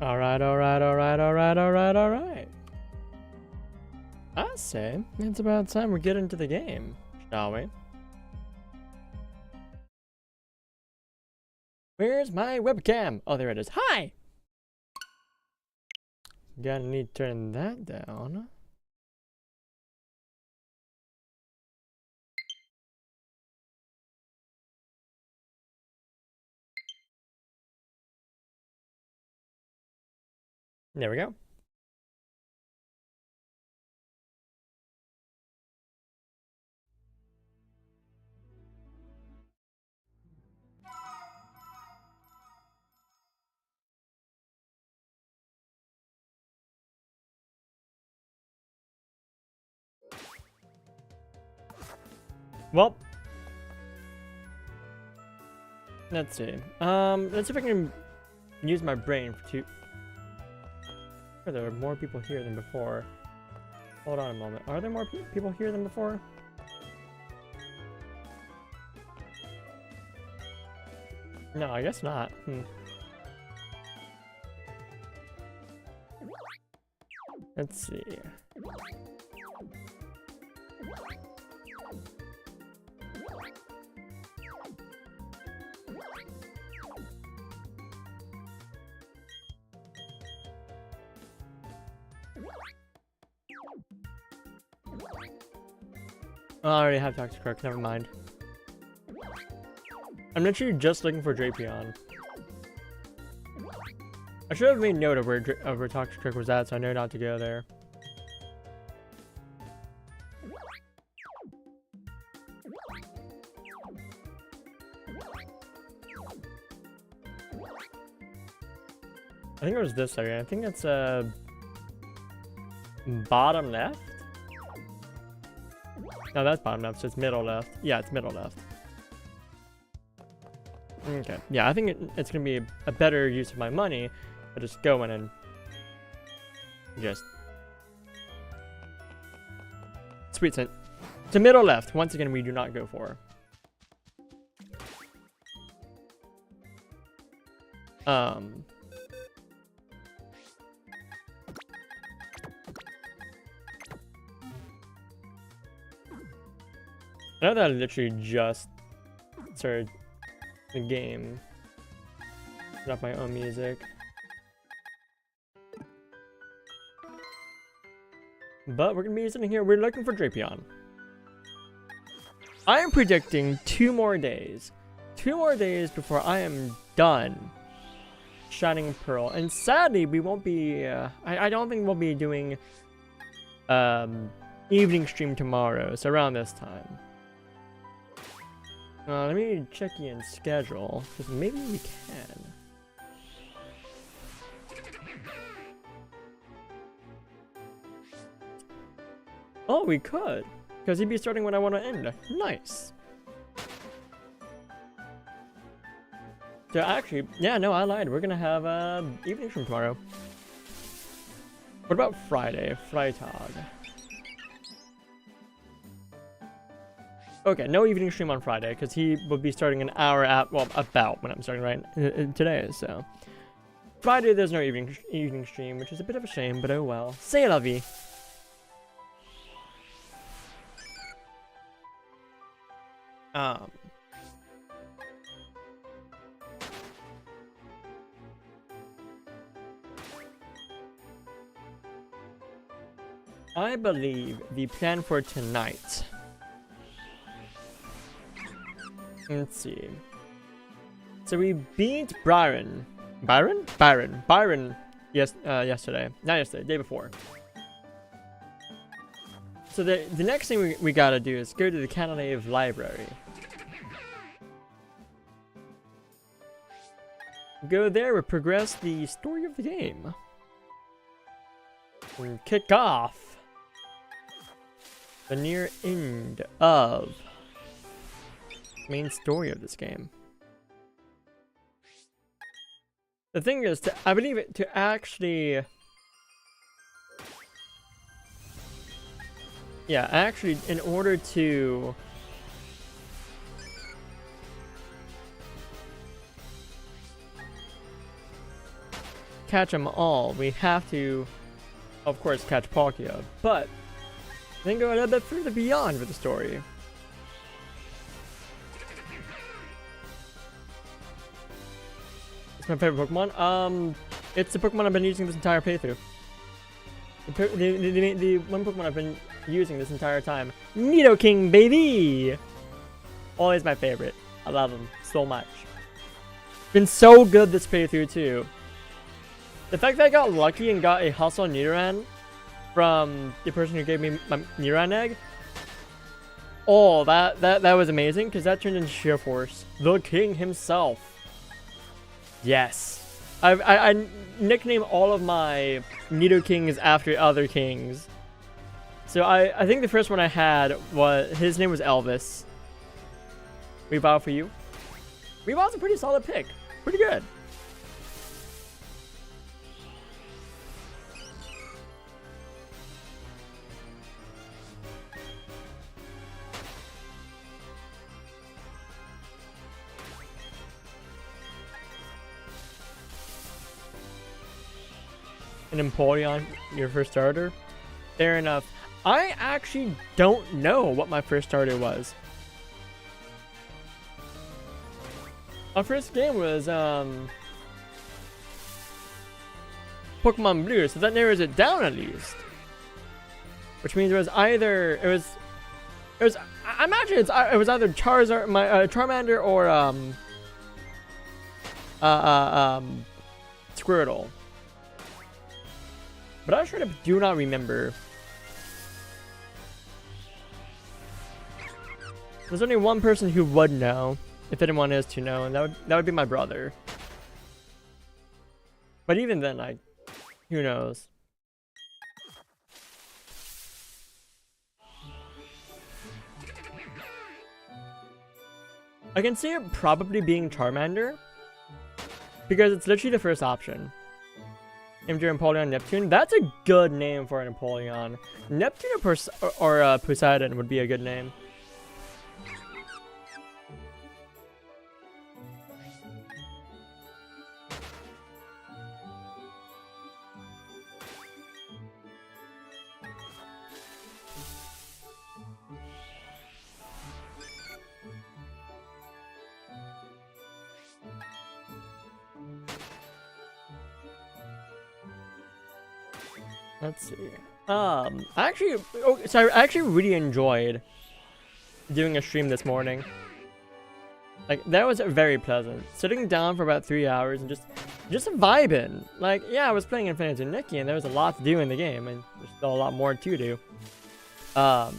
Alright, alright, alright, alright, alright, alright. I say it's about time we get into the game, shall we? Where's my webcam? Oh, there it is. Hi! Gonna need to turn that down. There we go. Well, let's see. Let's see if I can use my brain to. Oh, there are more people here than before. Hold on a moment. Are there more people here than before? No, I guess not. Let's see. Oh, I already have Toxic Croak, never mind. I'm literally just looking for Drapion. I should have made note of where Toxic Croak was at, so I know not to go there. I think it was this area. I think it's bottom left? No, that's bottom left, so it's middle left. Yeah, it's middle left. Okay. Yeah, I think it's gonna be a better use of my money, but just go in and just sweet scent. To middle left. Once again, we do not go for. I know that I literally just started the game. Put up my own music. But we're gonna be sitting here. We're looking for Drapion. I am predicting 2 more days. 2 more days before I am done Shining Pearl. And sadly, we won't be. I don't think we'll be doing evening stream tomorrow. So around this time. Let me check Ian's schedule, because maybe we can. Oh, we could, because he'd be starting when I want to end. Nice. So actually, yeah, no, I lied. We're gonna have evening stream tomorrow. What about Friday? Freitag. Okay, no evening stream on Friday, because he will be starting an hour at, well, about when I'm starting right today, so. Friday, there's no evening stream, which is a bit of a shame, but oh well. C'est la vie. I believe the plan for tonight. Let's see. So we beat Byron. Yes, yesterday. Not yesterday, day before. So the next thing we gotta do is go to the Canonave Library. Go there, we progress the story of the game. And kick off the near end of main story of this game. The thing is, I believe it to actually, yeah, actually, in order to catch them all, we have to, of course, catch Palkia, but then go a little bit further beyond with the story. It's my favorite Pokemon. It's the Pokemon I've been using this entire playthrough. The one Pokemon I've been using this entire time. Nidoking, baby! Always my favorite. I love him so much. Been so good this playthrough too. The fact that I got lucky and got a Hustle Nidoran from the person who gave me my Nidoran egg. Oh, that was amazing because that turned into Sheer Force. The king himself. Yes. I nickname all of my Nidokings after other kings. So I think the first one I had was, his name was Elvis. Weavile for you. Weavile's a pretty solid pick. Pretty good. An Empoleon, your first starter? Fair enough. I actually don't know what my first starter was. My first game was Pokemon Blue, so that narrows it down at least. Which means it was either I imagine it was either Charizard, my Charmander, or Squirtle. But I straight up do not remember. There's only one person who would know, if anyone is to know, and that would be my brother. But even then, who knows? I can see it probably being Charmander, because it's literally the first option. Imgur, Empoleon, Neptune. That's a good name for an Empoleon. Neptune or Poseidon would be a good name. Let's see. I actually really enjoyed doing a stream this morning. Like, that was very pleasant. Sitting down for about 3 hours and just vibing. Like, yeah, I was playing Infinity Nikki and there was a lot to do in the game, and there's still a lot more to do. I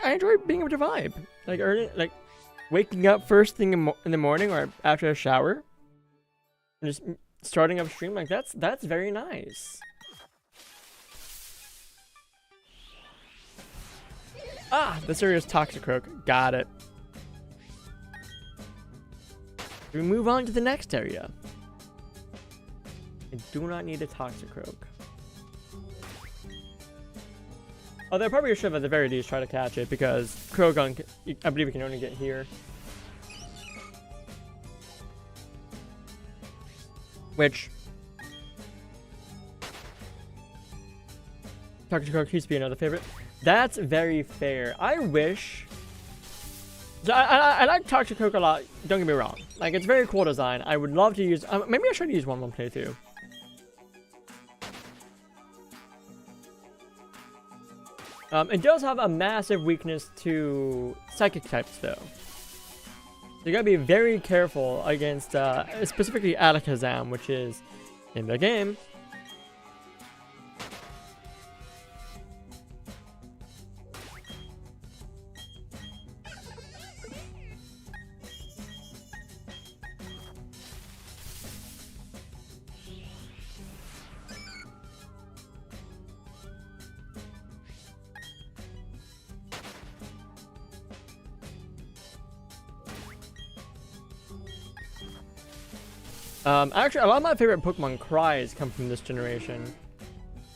enjoy being able to vibe. Like, early, like waking up first thing in the morning or after a shower, and just starting up stream, like that's very nice. Ah, this area is Toxicroak. Got it. We move on to the next area. I do not need a Toxicroak. Oh, they probably should at the very least try to catch it, because Croagunk, I believe we can only get here. Which Toxicroak used to be another favorite. That's very fair. I wish. So I like Toxicroak a lot. Don't get me wrong. Like, it's very cool design. I would love to use. Maybe I should use one playthrough. It does have a massive weakness to psychic types, though. You gotta be very careful against, specifically Alakazam, which is in the game. Actually, a lot of my favorite Pokemon cries come from this generation.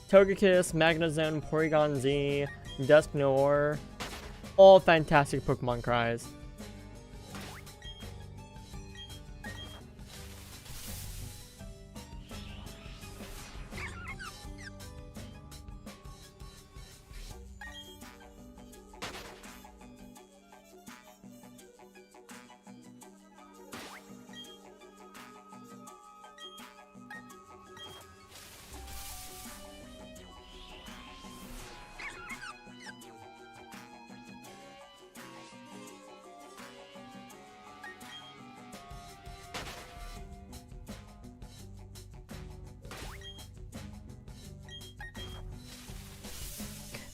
Togekiss, Magnezone, Porygon Z, Dusknoir, all fantastic Pokemon cries.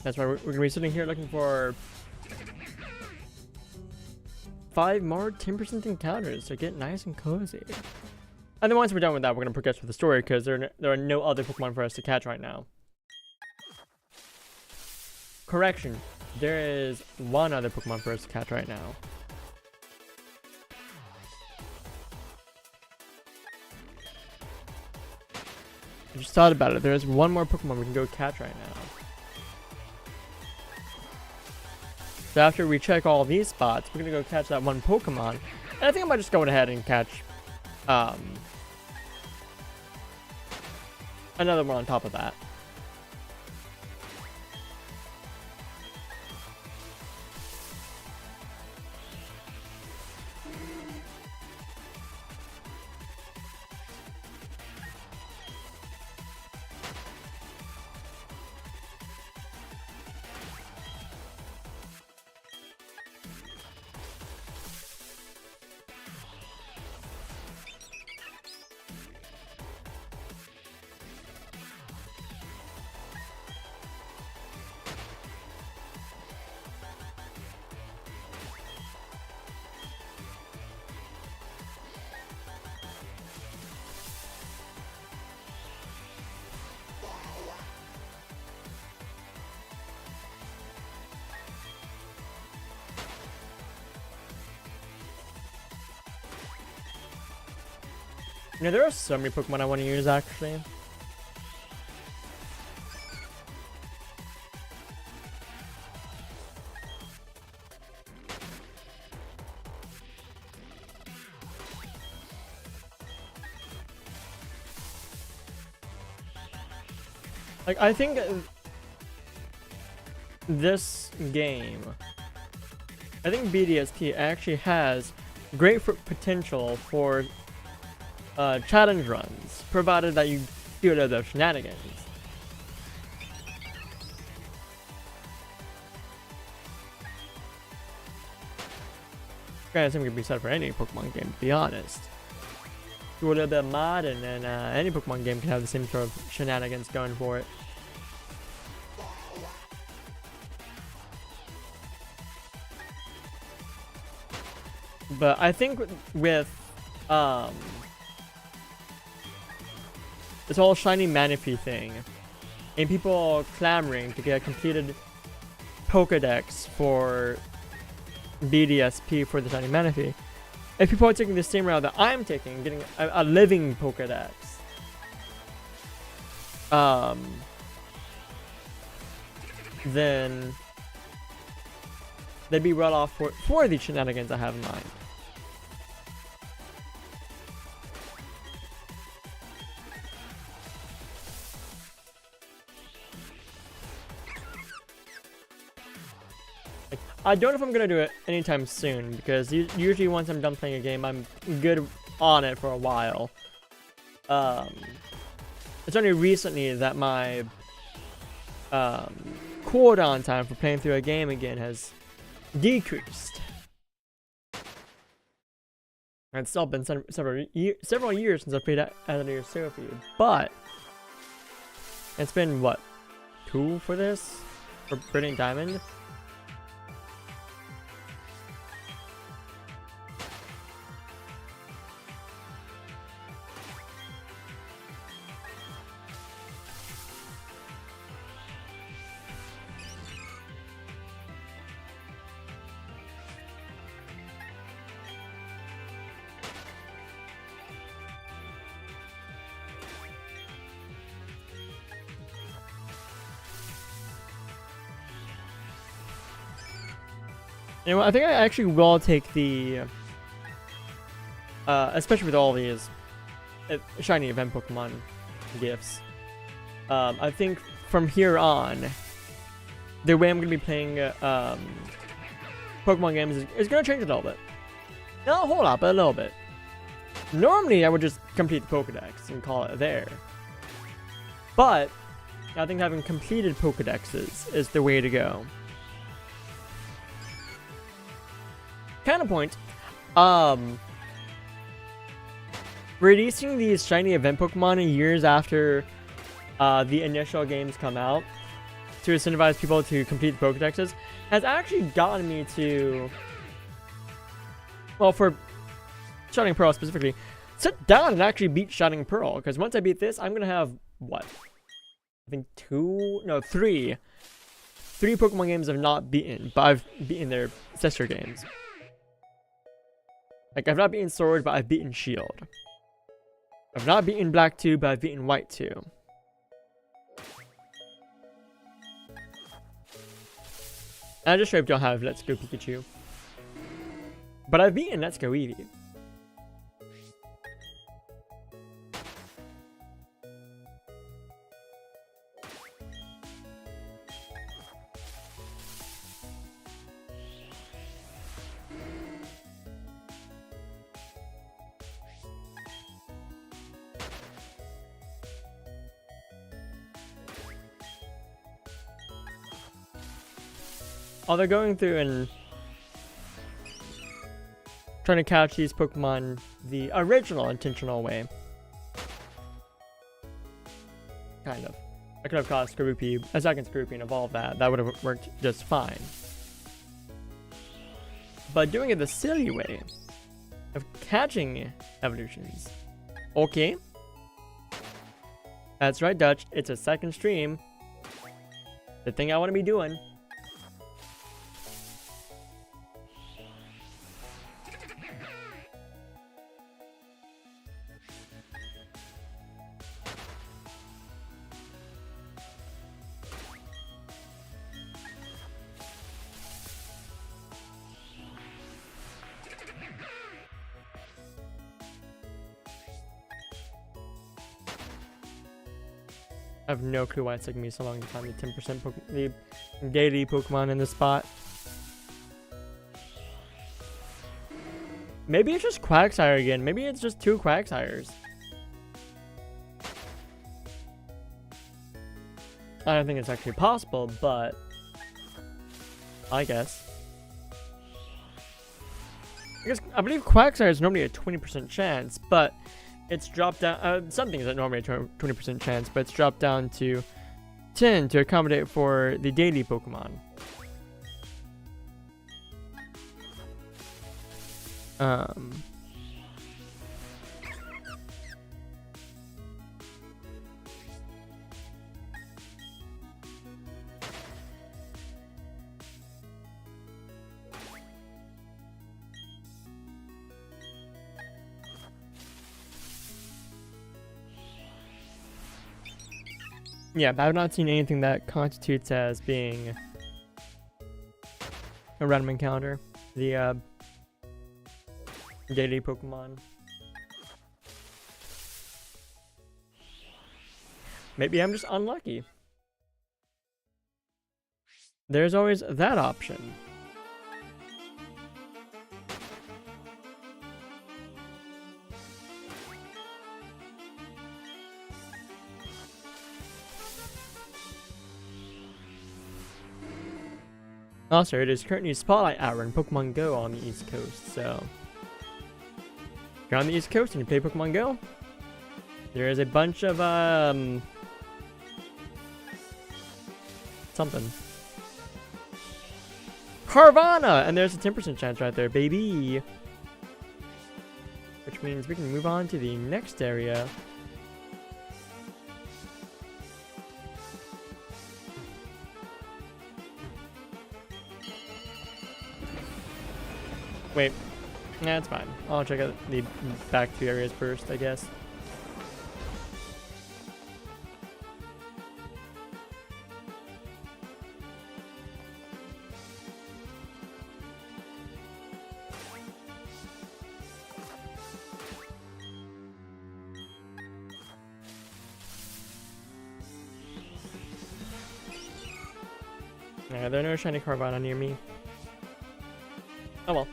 That's why we're gonna be sitting here looking for 5 more 10% encounters to get nice and cozy. And then once we're done with that, we're gonna progress with the story because there are no other Pokemon for us to catch right now. Correction, there is one other Pokemon for us to catch right now. I just thought about it. There is one more Pokemon we can go catch right now. So after we check all these spots, we're gonna go catch that one Pokemon. And I think I might just go ahead and catch another one on top of that. You know, there are so many Pokemon I want to use, actually. Like, I think this game, I think BDSP actually has great potential for challenge runs, provided that you do a lot of shenanigans. Granted, something can be said for any Pokemon game, to be honest. Do a little bit of mod, and then any Pokemon game can have the same sort of shenanigans going for it. But I think with this whole shiny Manaphy thing, and people clamoring to get a completed Pokedex for BDSP for the shiny Manaphy, if people are taking the same route that I'm taking, getting a living Pokedex, then they'd be well off for the shenanigans I have in mind. I don't know if I'm gonna do it anytime soon, because usually once I'm done playing a game, I'm good on it for a while. It's only recently that my cooldown time for playing through a game again has decreased. And it's still been several years since I played Atelier Sophie, but it's been what, 2 for this? For Brilliant Diamond? You know, I think I actually will take the, especially with all these shiny event Pokemon gifts. I think from here on, the way I'm going to be playing Pokemon games is going to change a little bit. Not a whole lot, but a little bit. Normally, I would just complete the Pokedex and call it there. But I think having completed Pokedexes is the way to go. Counterpoint, releasing these shiny event Pokemon years after the initial games come out to incentivize people to complete the Pokedexes has actually gotten me to, well, for Shining Pearl specifically, sit down and actually beat Shining Pearl. Because once I beat this, I'm gonna have what? I think three Pokemon games I've not beaten, but I've beaten their sister games. Like, I've not beaten Sword, but I've beaten Shield. I've not beaten Black 2, but I've beaten White 2. And I just straight up don't have Let's Go Pikachu. But I've beaten Let's Go Eevee. Oh, they're going through and trying to catch these Pokemon the original intentional way. Kind of. I could have caught Skorupi, a second Skorupi, and evolved that. That would have worked just fine. But doing it the silly way of catching evolutions. Okay. That's right, Dutch. It's a second stream. The thing I want to be doing. I have no clue why it's taking me so long to find the 10% the daily Pokemon in this spot. Maybe it's just Quagsire again. Maybe it's just 2 Quagsires. I don't think it's actually possible, but I guess. I believe Quagsire is normally a 20% chance, but it's dropped down. Something is normally a 20% chance, but it's dropped down to 10 to accommodate for the daily Pokemon. Yeah, but I've not seen anything that constitutes as being a random encounter. The daily Pokemon. Maybe I'm just unlucky. There's always that option. Also, it is currently Spotlight Hour in Pokemon Go on the East Coast, so if you're on the East Coast and you play Pokemon Go, there is a bunch of, something. Carvana! And there's a 10% chance right there, baby! Which means we can move on to the next area. Wait, nah, it's fine. I'll check out the back 2 areas first, I guess. Yeah, there are no shiny Carvana near me. Oh well.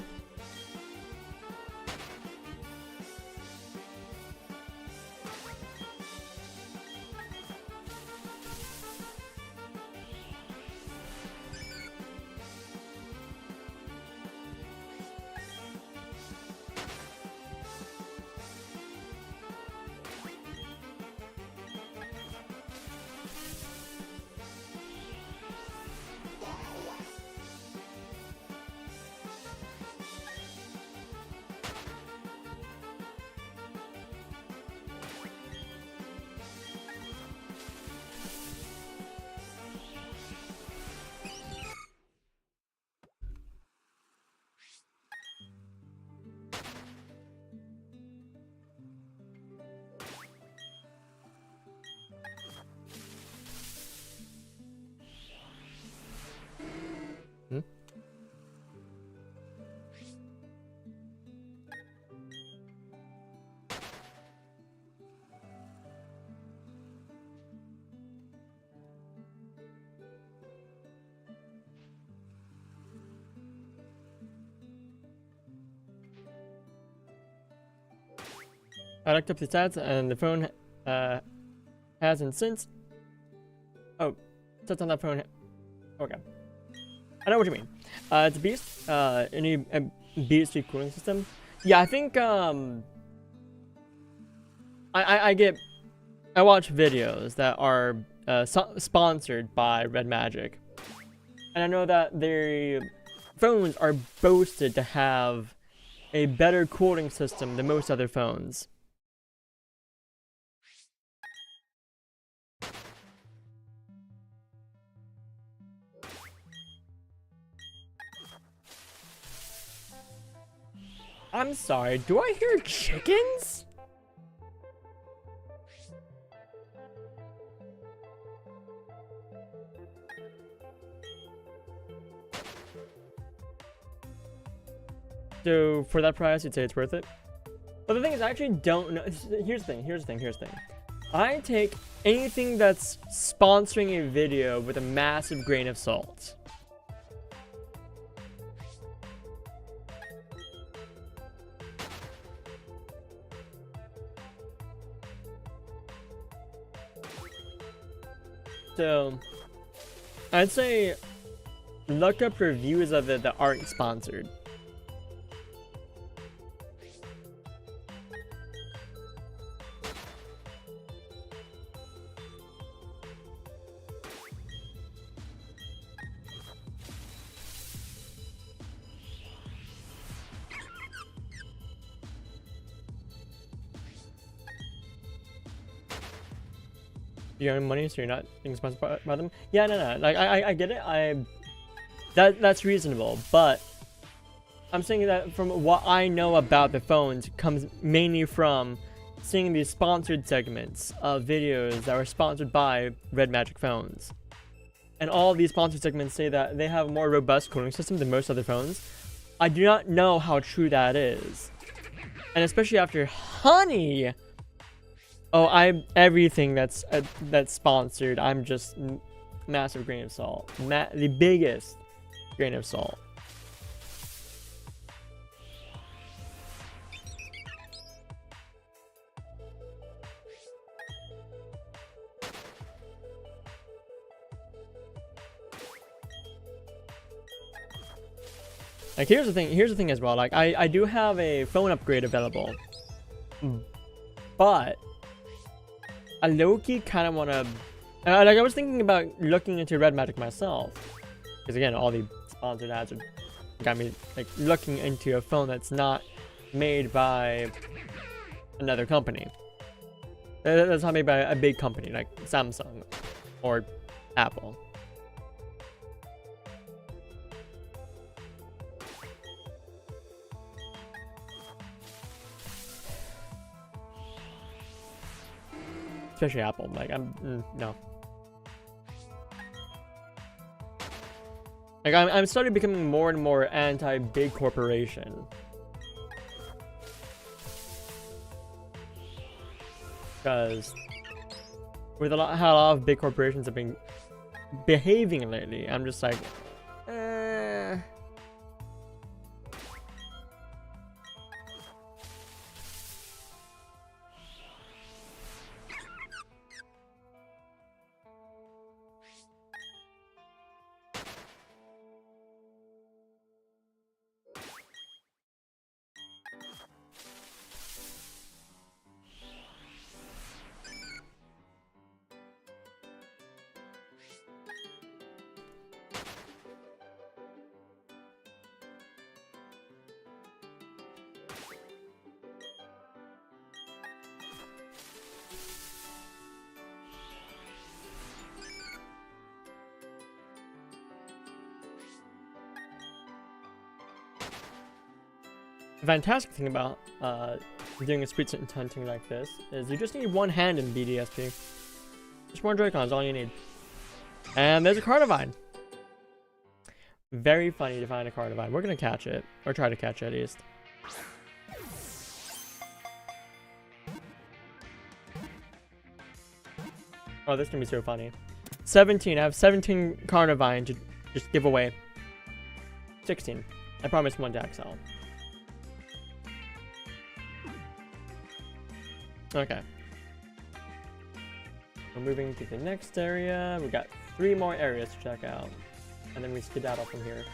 I looked up the stats and the phone hasn't since. Oh, stats on that phone. Okay. I know what you mean. It's a beast. Any Bluesky cooling system. Yeah, I think I watch videos that are sponsored by Red Magic, and I know that their phones are boasted to have a better cooling system than most other phones. I'm sorry, do I hear chickens? So for that price, you'd say it's worth it? But the thing is, I actually don't know. Here's the thing. I take anything that's sponsoring a video with a massive grain of salt. So, I'd say look up reviews of it that aren't sponsored. You earn money, so you're not being sponsored by them. Yeah, no. Like I get it. That's reasonable, but I'm saying that from what I know about the phones comes mainly from seeing these sponsored segments of videos that were sponsored by Red Magic phones, and all these sponsored segments say that they have a more robust cooling system than most other phones. I do not know how true that is, and especially after Honey. Oh, everything that's sponsored. I'm just massive grain of salt. The biggest grain of salt. Like here's the thing as well. Like I do have a phone upgrade available, but I low-key kind of want to, like I was thinking about looking into Red Magic myself, because again, all the sponsored ads got me like looking into a phone that's not made by another company. That's not made by a big company like Samsung or Apple. Especially Apple, like no. Like I'm starting becoming more and more anti-big corporation. Because with how a lot of big corporations have been behaving lately, I'm just like, the fantastic thing about doing a street hunting like this is you just need one hand in BDSP. Just one Joy-Con is all you need. And there's a Cardivine. Very funny to find a Cardivine. We're gonna catch it, or try to catch it at least. Oh, this is gonna be so funny. 17. I have 17 Cardivine to just give away. 16. I promise one to XL. Okay. We're moving to the next area. We got 3 more areas to check out. And then we skedaddle from here.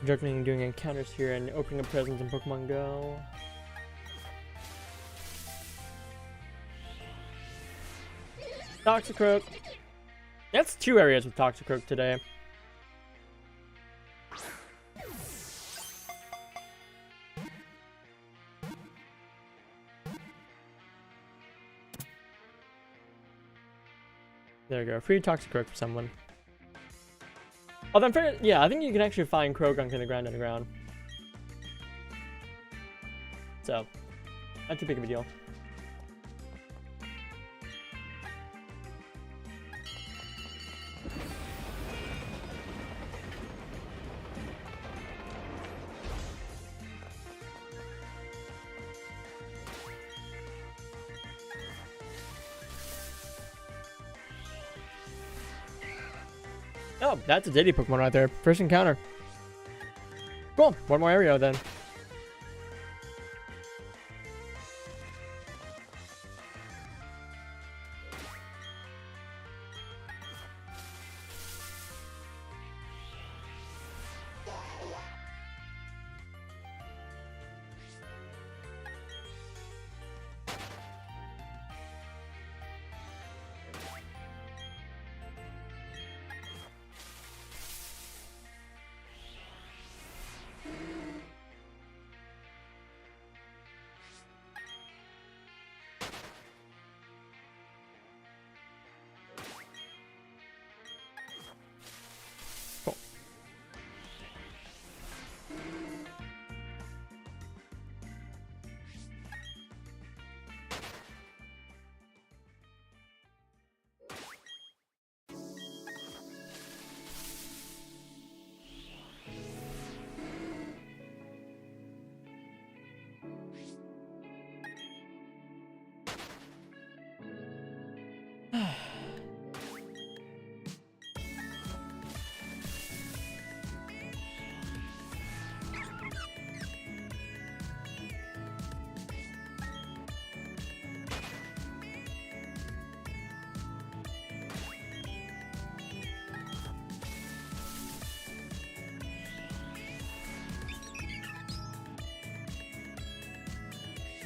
Juggling and doing encounters here and opening up presents in Pokemon Go. Toxicroak. That's 2 areas with Toxicroak today. There you go. Free Toxicroak for someone. Although I'm fair, yeah, I think you can actually find Croagunk in the ground underground. So, not too big of a deal. Oh, that's a Diddy Pokemon right there. First encounter. Cool. One more area then.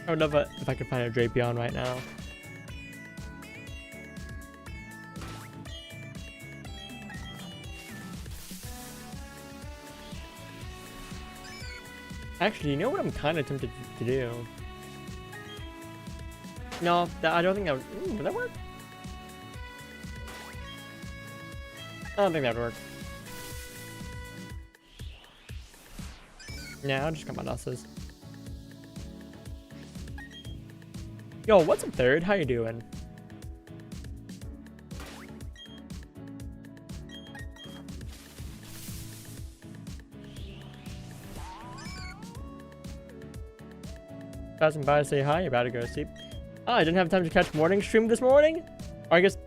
I would love it if I could find a Drapion right now. Actually, you know what I'm kind of tempted to do? No, I don't think that would... Ooh, would that work? I don't think that would work. Yeah, I'll just come on Us's. Yo, what's up, Third? How you doing? Passing by to say hi, you're about to go to sleep. Oh, I didn't have time to catch morning stream this morning? Or I guess...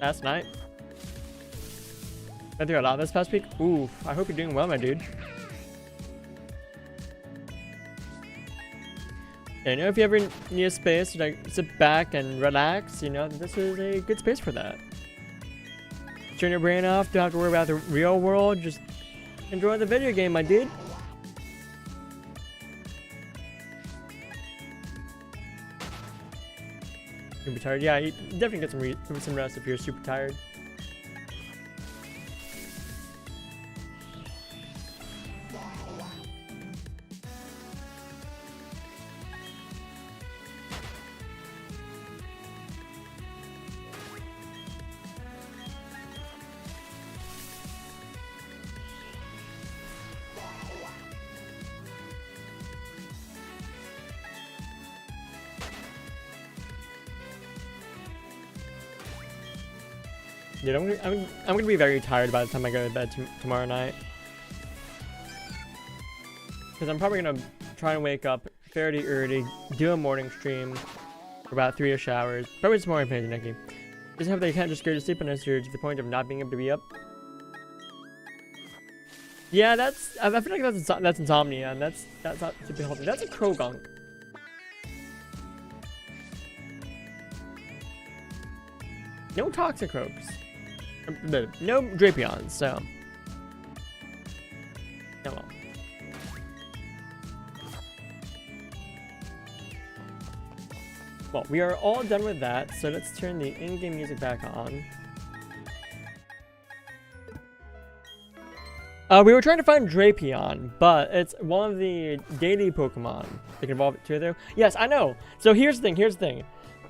last night? Been through a lot this past week? Ooh, I hope you're doing well, my dude. You know, if you ever need a space to like sit back and relax, you know, this is a good space for that. Turn your brain off, don't have to worry about the real world, just enjoy the video game, my dude. You'll be tired. Yeah, you definitely get some rest if you're super tired. Dude, I'm gonna be very tired by the time I go to bed tomorrow night. Because I'm probably gonna try and wake up fairly early, do a morning stream for about 3-ish hours. Probably just more opinion, Nikki. Just hope they can't just go to sleep unless you're to the point of not being able to be up. Yeah, I feel like that's insomnia, and that's not super healthy. That's a Krogunk. No Toxicroaks. No Drapions, so. Oh well. Well, we are all done with that, so let's turn the in-game music back on. We were trying to find Drapion, but it's one of the daily Pokemon. They can evolve it to there. Yes, I know. So here's the thing.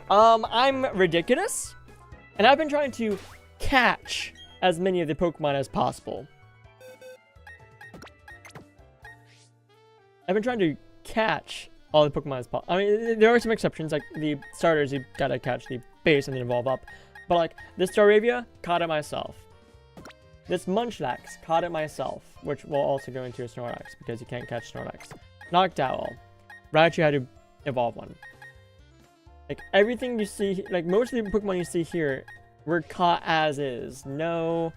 I'm ridiculous, and I've been trying to catch as many of the Pokemon as possible. I've been trying to catch all the Pokemon as possible. I mean, there are some exceptions, like the starters, you gotta catch the base and then evolve up. But like, this Staravia, caught it myself. This Munchlax, caught it myself, which will also go into a Snorlax, because you can't catch Snorlax. Noctowl, Raichu had to evolve one. Like, everything you see, like, most of the Pokemon you see here were caught as is. No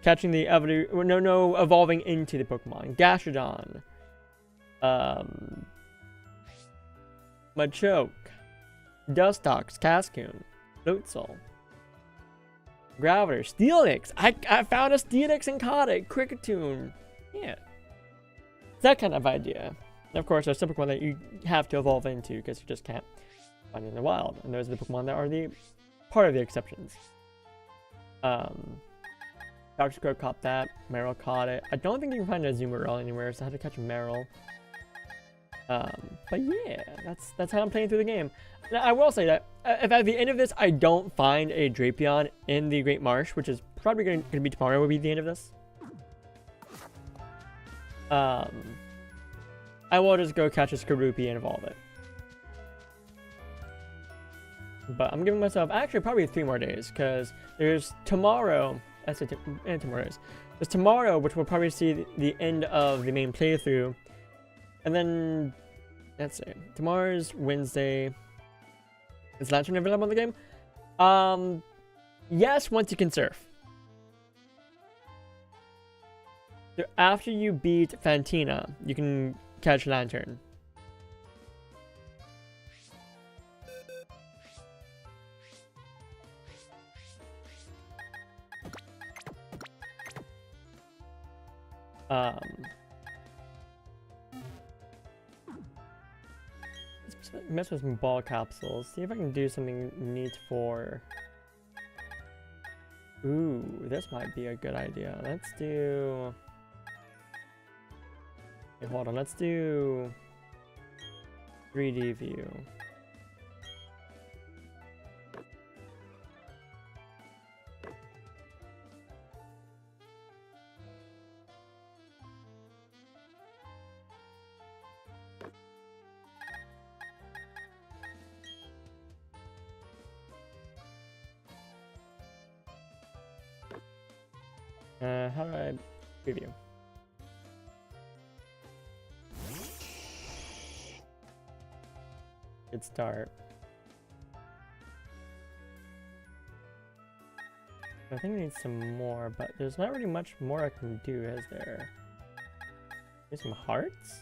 catching the no evolving into the Pokemon. Gastrodon. Machoke. Dustox. Cascoon. Floatzel. Graveler. Steelix. I found a Steelix and caught it. Cricketune. Yeah. It's that kind of idea. And of course, there's some Pokemon that you have to evolve into because you just can't find it in the wild. And those are the Pokemon that are the part of the exceptions. Dr. Crow caught that. Meryl caught it. I don't think you can find a Azumarill anywhere, so I had to catch a Meryl. But yeah, that's how I'm playing through the game. Now, I will say that if at the end of this I don't find a Drapion in the Great Marsh, which is probably going to be tomorrow, will be the end of this. I will just go catch a Skorupi and evolve it. But I'm giving myself actually probably 3 more days, because there's tomorrow. That's it. And tomorrow's. There's tomorrow, which we'll probably see the end of the main playthrough. And then, let's see. Tomorrow's Wednesday. Is Lantern available in the game? Yes, once you can surf. So after you beat Fantina, you can catch Lantern. Let's mess with some ball capsules. See if I can do something neat for... Ooh, this might be a good idea. Let's do... Okay, hold on. Let's do... 3D view. How do I preview? Good start. I think I need some more, but there's not really much more I can do, is there? Need some hearts?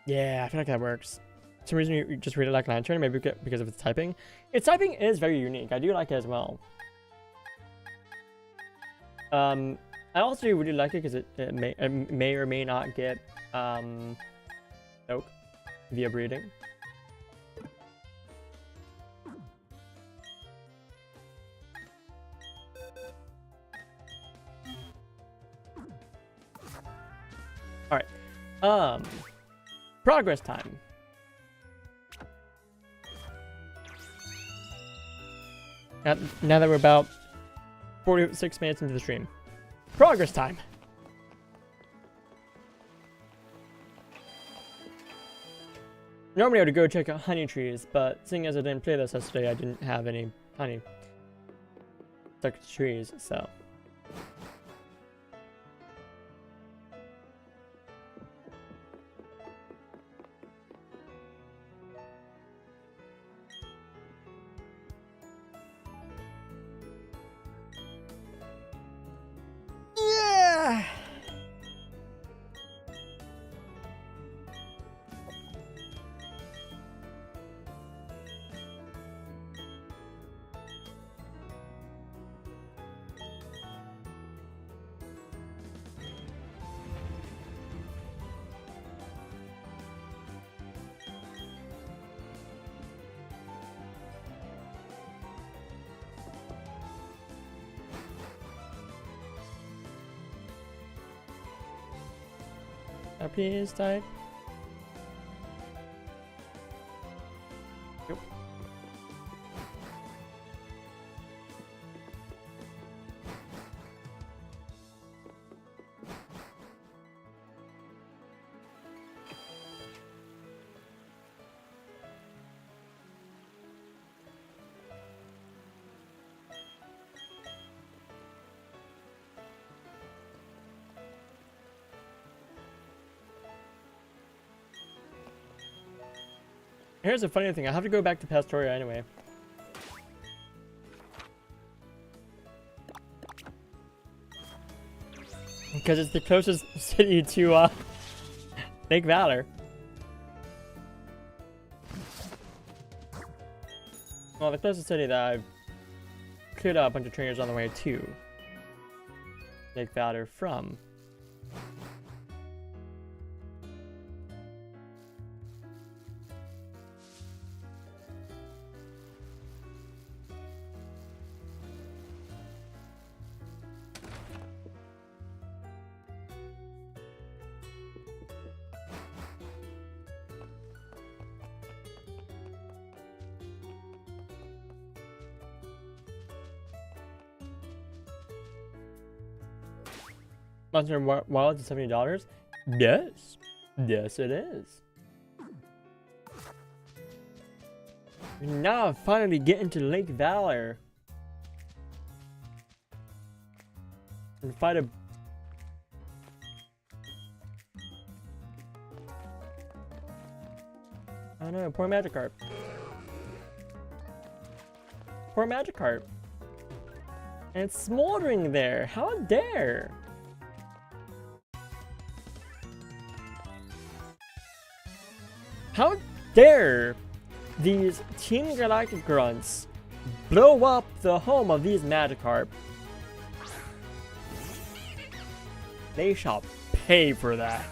Yeah, I feel like that works. For some reason you just really like Lantern, maybe because of its typing. Its typing is very unique. I do like it as well. I also really like it because it may or may not get oak via breeding. All right. Progress time. Now that we're about 46 minutes into the stream. Progress time. Normally I would go check out honey trees, but seeing as I didn't play this yesterday, I didn't have any honey stuck to trees, so. Yeah! Please type. Yep. Here's a funny thing. I have to go back to Pastoria anyway. Because it's the closest city to Lake Valor. Well, the closest city that I've cleared out a bunch of trainers on the way to Lake Valor from. Monster Wild is $70? Yes. Yes, it is. Now I finally get into Lake Valor. And fight a... Oh no, poor Magikarp. Poor Magikarp. And it's smoldering there. How dare? How dare these Team Galactic grunts blow up the home of these Magikarp? They shall pay for that.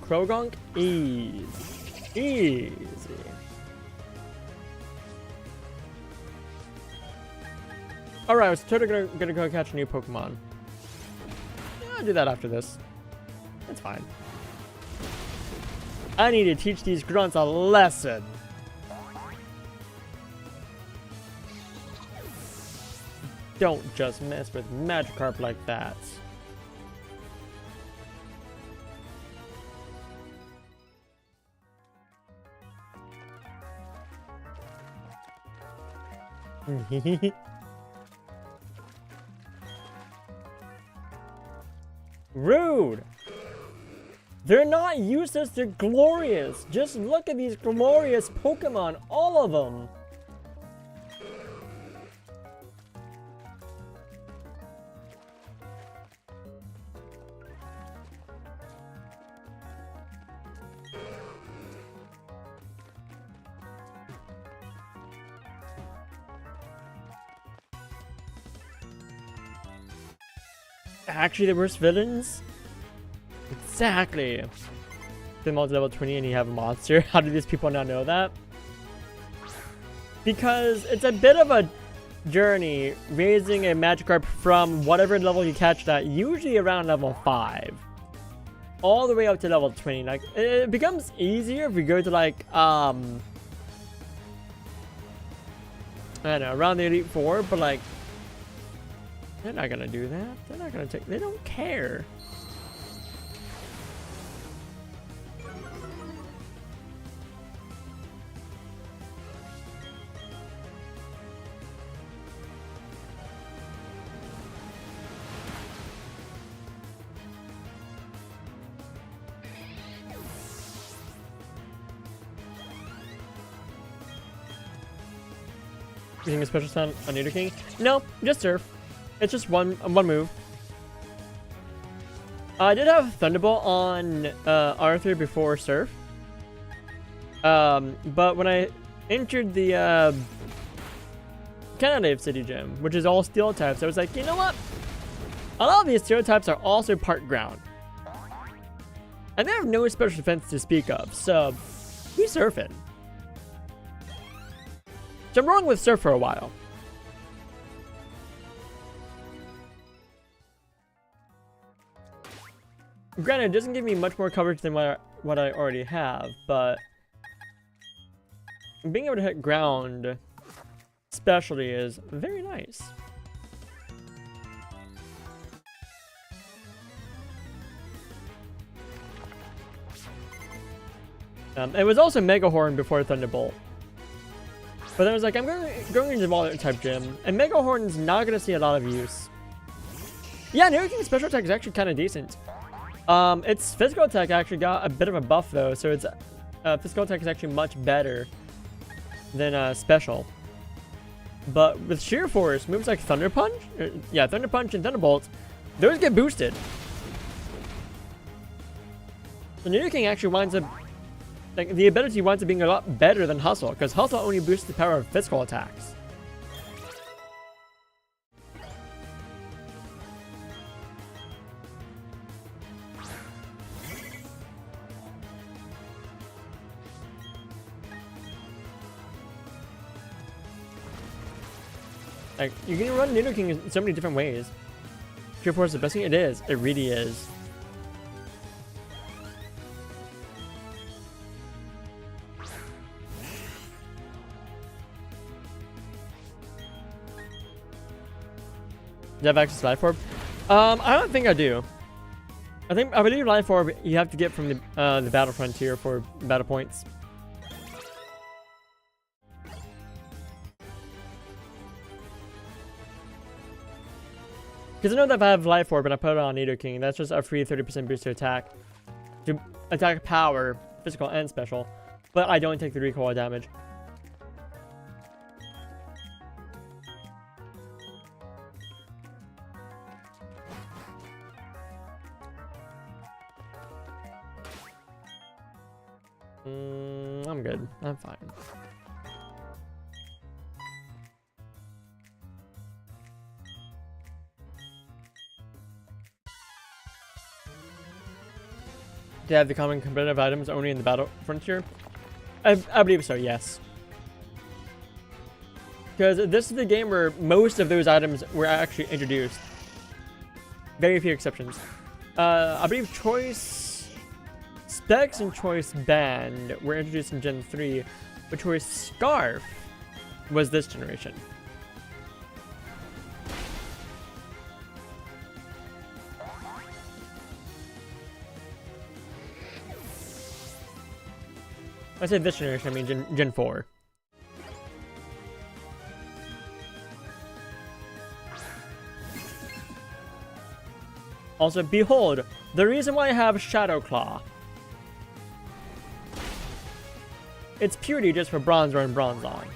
Krogunk? Easy. Easy. Alright, I was totally gonna go catch a new Pokemon. Yeah, I'll do that after this. It's fine. I need to teach these grunts a lesson. Don't just mess with Magikarp like that. Rude! They're not useless, they're glorious! Just look at these glorious Pokemon, all of them! Actually the worst villains? Exactly. Them all to level 20 and you have a monster. How do these people not know that? Because it's a bit of a journey raising a Magikarp from whatever level you catch that, usually around level 5. All the way up to level 20. Like, it becomes easier if we go to like, I don't know, around the Elite Four, but like, they're not gonna do that. They're not gonna take, they don't care. Using a special sound on Nidoking? No, just Surf. It's just one move. I did have Thunderbolt on Arthur before Surf. But when I entered the Canada City Gym, which is all steel types, I was like, you know what? A lot of these steel types are also part ground. And they have no special defense to speak of, so we surfing. So I'm rolling with Surf for a while. Granted, it doesn't give me much more coverage than what I already have, but being able to hit ground specialty is very nice. It was also Mega Horn before Thunderbolt. But then I was like, I'm going into the Water type gym, and Mega Horn's not going to see a lot of use. Yeah, Nidoking's special attack is actually kind of decent. Its physical attack actually got a bit of a buff though, so its physical attack is actually much better than special. But with Sheer Force, moves like Thunder Punch, Thunder Punch and Thunderbolt, those get boosted. So Nidoking actually winds up, like, the ability winds up being a lot better than Hustle, because Hustle only boosts the power of physical attacks. Like, you can run Nidoking in so many different ways. Sheer Force is the best thing. It is. It really is. Do you have access to Life Orb? I don't think I do. I believe Life Orb you have to get from the Battle Frontier for battle points. Because I know that if I have Life Orb and I put it on Nidoking, that's just a free 30% boost to attack power, physical and special. But I don't take the recoil damage. I'm good. I'm fine. Do you have the common competitive items only in the Battle Frontier? I believe so, yes. Because this is the game where most of those items were actually introduced. Very few exceptions. I believe Choice Specs and Choice Band were introduced in Gen 3, but Choice Scarf was this generation. I say this generation, I mean Gen 4. Also, behold, the reason why I have Shadow Claw. It's purely just for Bronzor and Bronzong.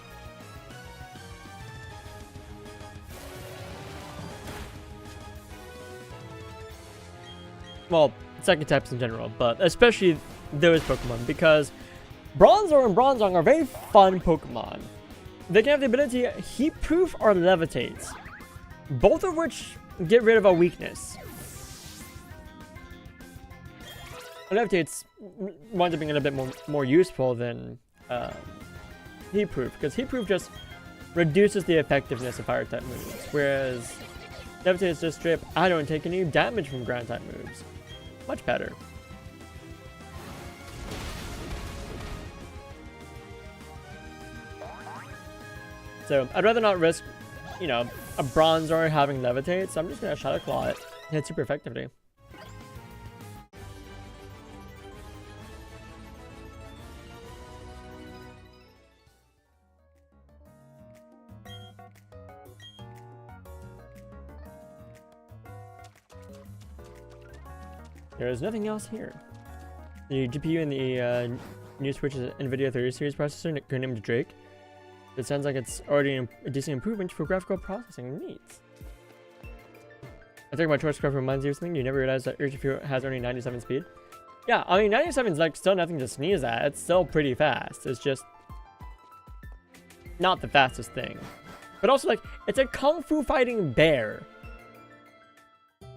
Well, second types in general, but especially those Pokemon, because Bronzor and Bronzong are very fun Pokemon. They can have the ability Heat Proof or Levitate, both of which get rid of a weakness. Levitate's winds up being a little bit more useful than Heat Proof, because Heat Proof just reduces the effectiveness of fire type moves, whereas Devastate is just strip, I don't take any damage from ground type moves. Much better. So I'd rather not risk, you know, a Bronzor having Levitate, so I'm just gonna Shadow Claw it. Hit super effectively. There is nothing else here. The GPU in the new Switch's NVIDIA 30 series processor, named Drake. It sounds like it's already a decent improvement for graphical processing. Neat. I think my Torchcraft reminds you of something. You never realized that Urshifu has only 97 speed. Yeah, I mean 97 is like still nothing to sneeze at. It's still pretty fast. It's just not the fastest thing. But also like it's a kung fu fighting bear.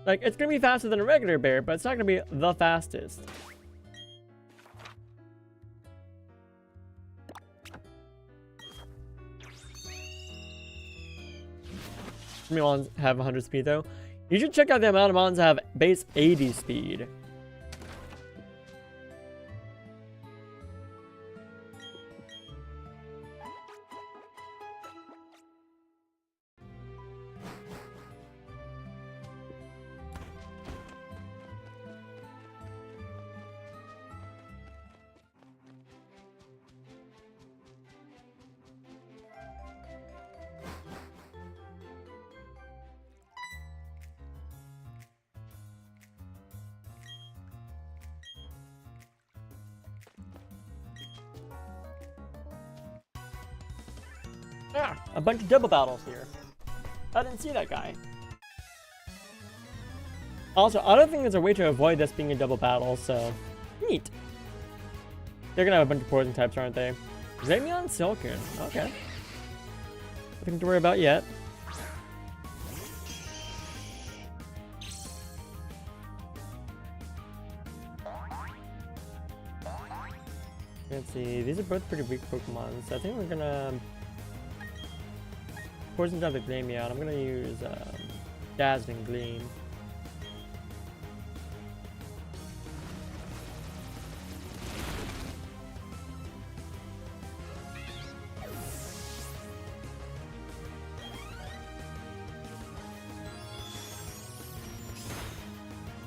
Like, it's gonna be faster than a regular bear, but it's not gonna be the fastest. How many mons have 100 speed, though? You should check out the amount of mons that have base 80 speed. Ah, a bunch of double battles here. I didn't see that guy. Also, I don't think there's a way to avoid this being a double battle, so neat. They're gonna have a bunch of poison types, aren't they? Xamion, Silcoon. Okay. Nothing to worry about yet. Let's see. These are both pretty weak Pokemon, so I think we're gonna poison down the Glameow. I'm gonna use Dazzling Gleam.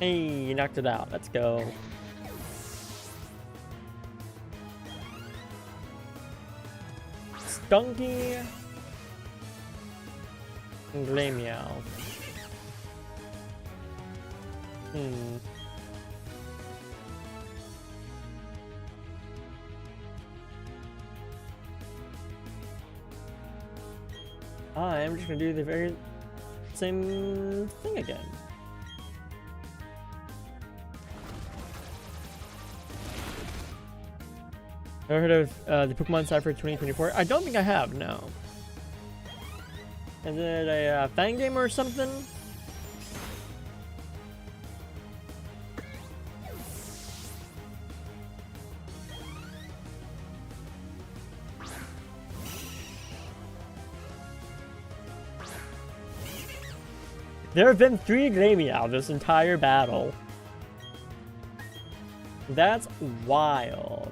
Hey, you knocked it out. Let's go. Stunky. Glameow. I'm just gonna do the very same thing again. Ever heard of the Pokemon Cypher 2024? I don't think I have, no. Is it a fan game or something? There have been 3 Glameow this entire battle. That's wild.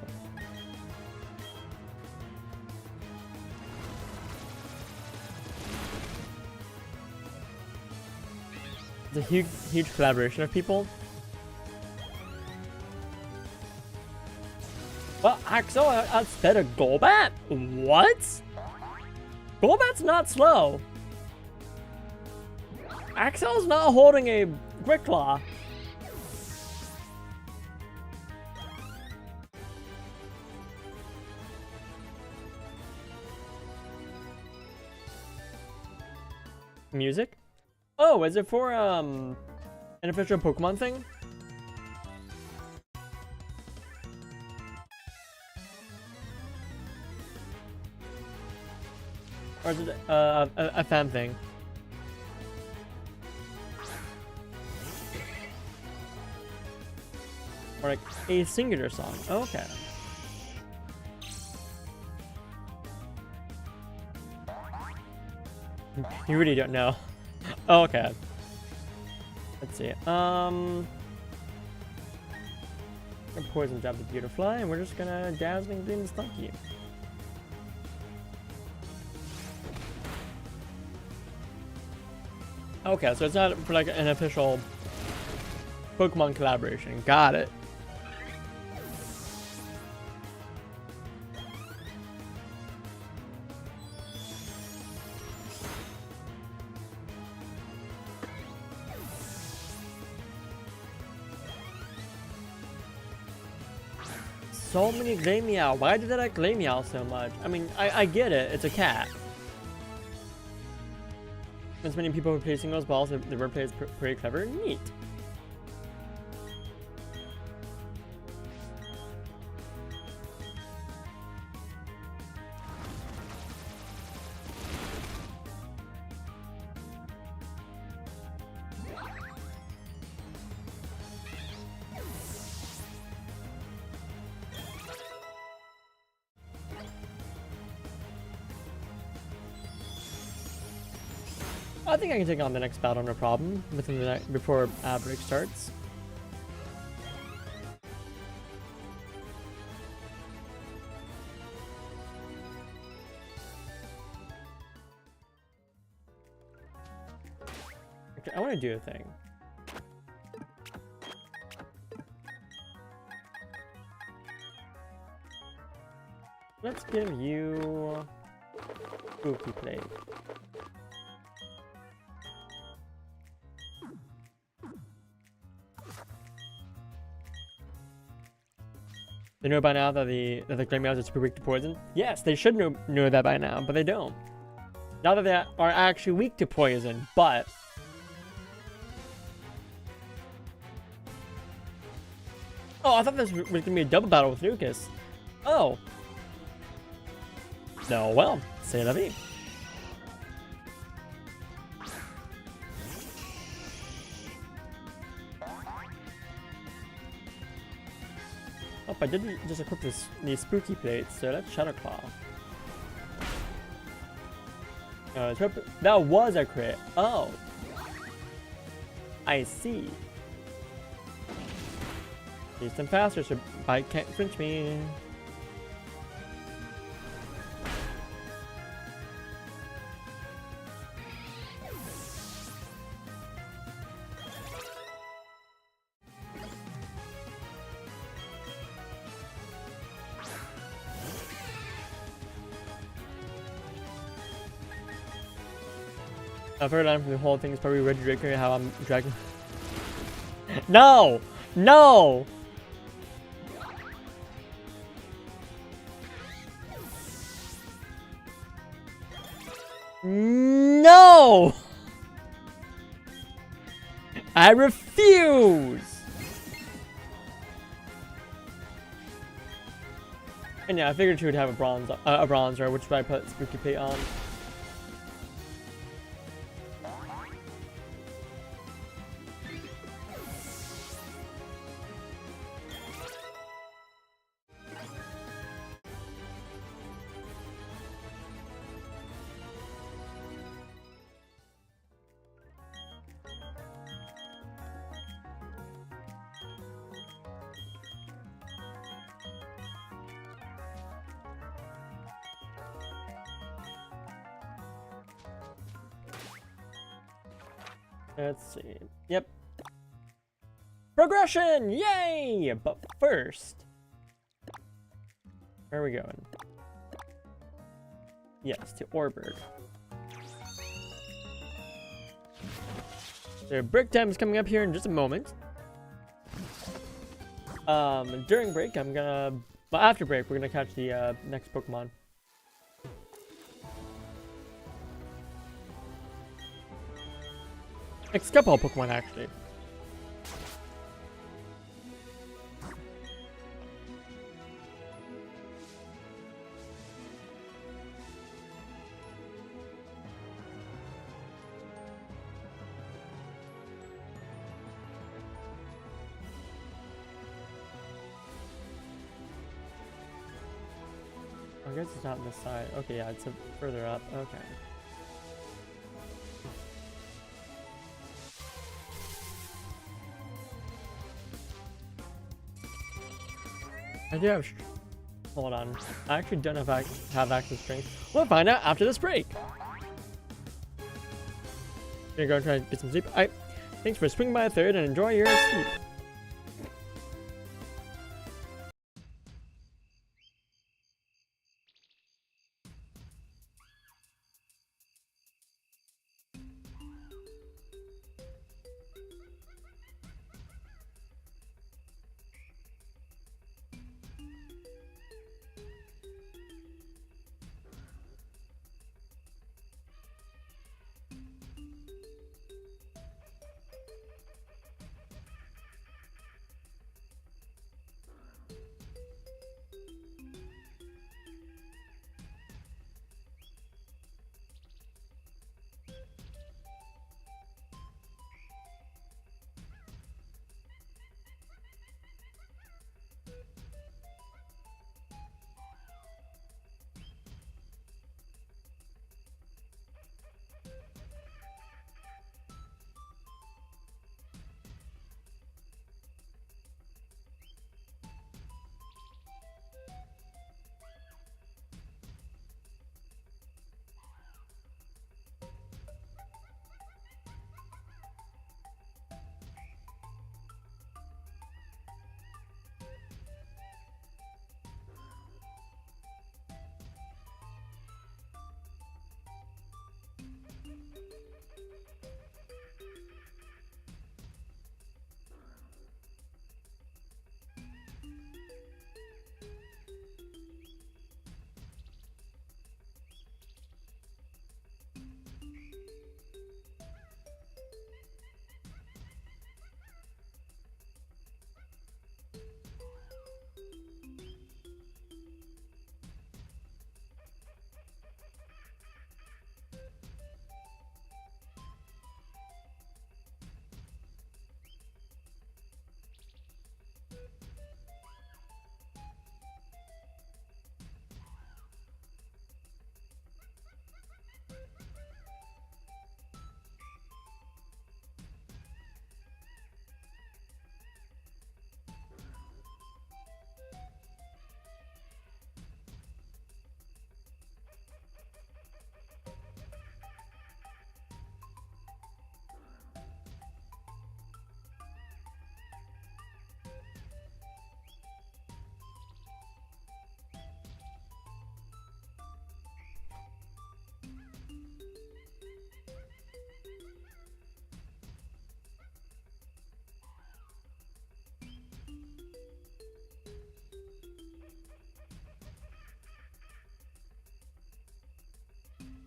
It's a huge collaboration of people. Well, Axel outsped a Golbat? What? Golbat's not slow. Axel's not holding a Quick Claw. Music? Oh, is it for an official Pokemon thing? Or is it a fan thing? Or like a singular song? Oh, okay. You really don't know. Oh, okay. Let's see. Poison jab the Beautifly, and we're just gonna Dazzling Gleam the Stunky. Okay, so it's not for like an official Pokemon collaboration. Got it. So many Glameow. Why did I like Glameow so much? I mean, I get it. It's a cat. As many people replacing those balls, the wordplay is pretty clever. Neat. I think I can take on the next battle no problem within the before ad break starts. Okay, I want to do a thing. Let's give you Spooky Plate. They know by now that the Glameows are super weak to poison? Yes, they should know that by now, but they don't. Not that they are actually weak to poison, but... Oh, I thought this was going to be a double battle with Lucas. Oh. No, well, c'est la vie. Oh, I didn't just equip these Spooky Plates, so let's Shadow Claw. That was a crit. Oh. I see. Use them faster so Bite can't flinch me. I've heard line from the whole thing is probably Red Draker, how I'm dragging. No! No! No! I refuse! And yeah, I figured she would have a bronzer, which I put Spooky Plate on. Let's see. Yep. Progression! Yay! But first, where are we going? Yes, to Orberd. So break time is coming up here in just a moment. During break, well, after break, we're gonna catch the next Pokemon. Next couple of Pokemon, actually. I guess it's not on this side. Okay, yeah, it's further up. Okay. I do have. Hold on. I actually don't know if I have access strength. We'll find out after this break. Gonna go try to get some sleep. Alright. Thanks for swinging by a third and enjoy your sleep.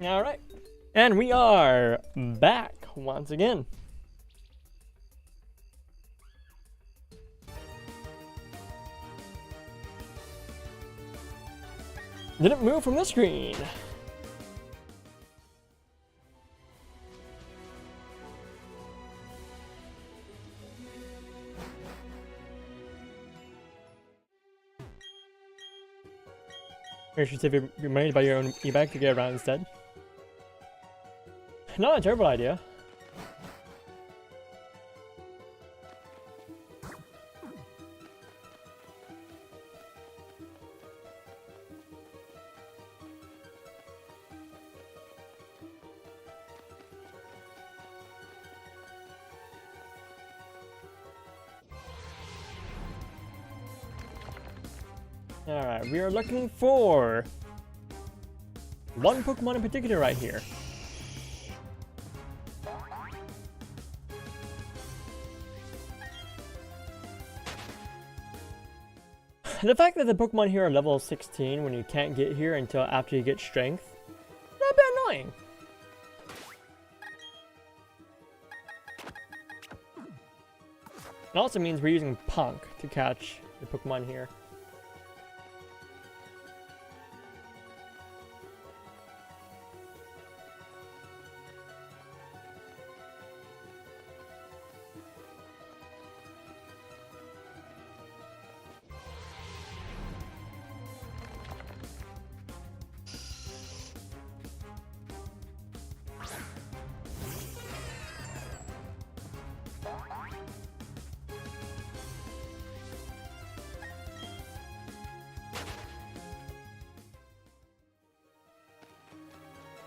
Alright. And we are back once again. Didn't move from the screen. You should save your money to buy your own e-bike to get around instead. Not a terrible idea. Alright, we are looking for one Pokemon in particular right here. The fact that the Pokemon here are level 16 when you can't get here until after you get strength, not a bit annoying. It also means we're using Punk to catch the Pokemon here.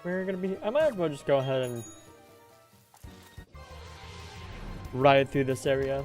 we're gonna be. I might as well just go ahead and ride through this area.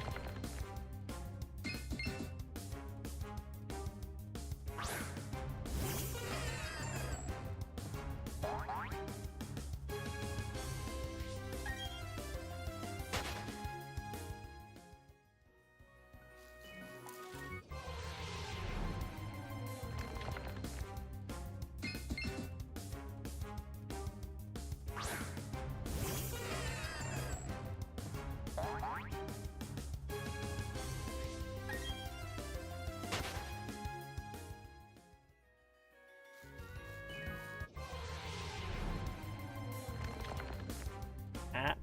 Ah.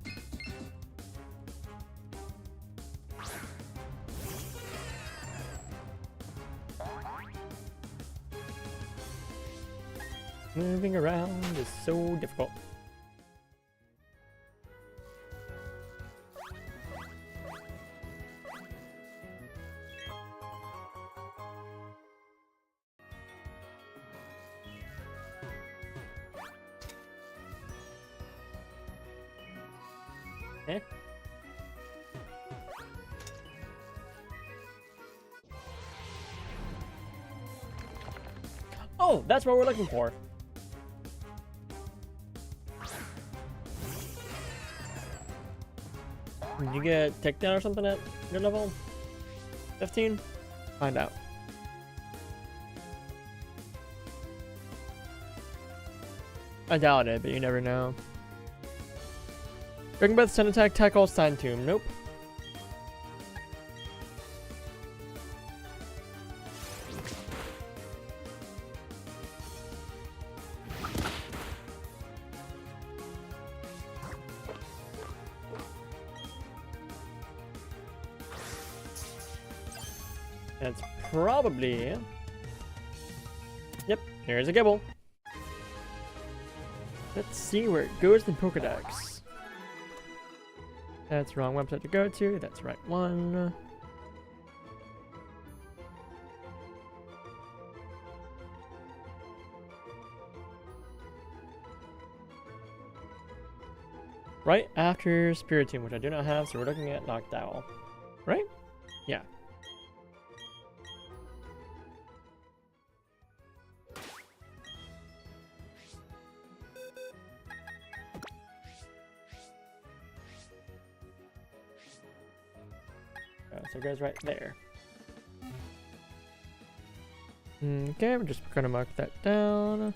Moving around is so difficult. Eh? Oh, that's what we're looking for. Did you get takedown or something at your level 15? Find out. I doubt it, but you never know. Dragon Breath, Sun Attack, Tackle, Sign Tomb. Nope. That's probably... Yep, here's a Gibble. Let's see where it goes in Pokedex. That's the wrong website to go to. That's the right one. Right after Spiritomb, which I do not have, so we're looking at Noctowl. Right? Yeah. So it goes right there. Okay, we're just gonna mark that down.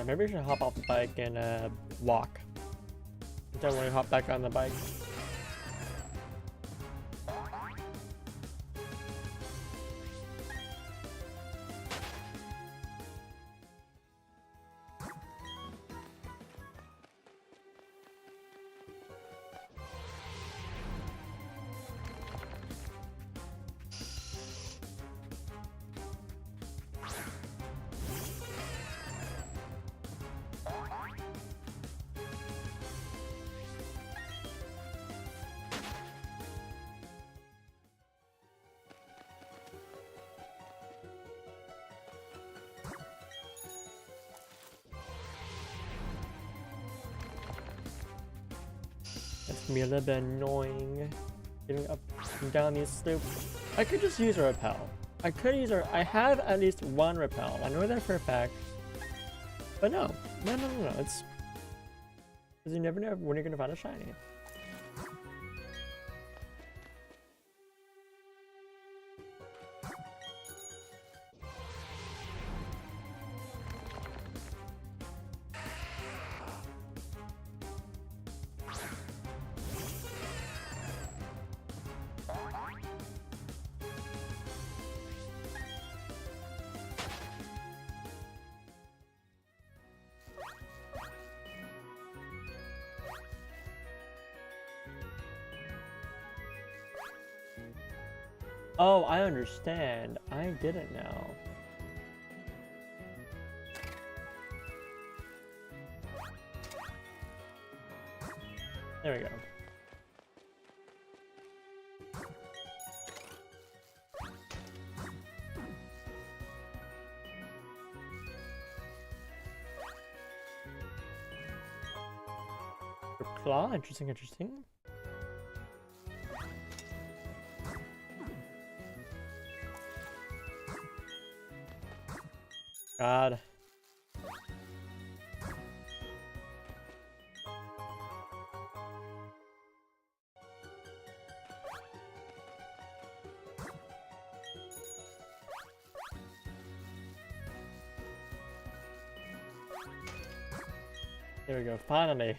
Maybe we should hop off the bike and walk until we hop back on the bike. That's gonna be a little bit annoying. Getting up and down these slopes. I could just use a repel. I could use I have at least one repel. I know that for a fact. But no. No. It's... Because you never know when you're gonna find a shiny. Oh, I understand. I didn't know. There we go. claw. Interesting, interesting. God. There we go, finally.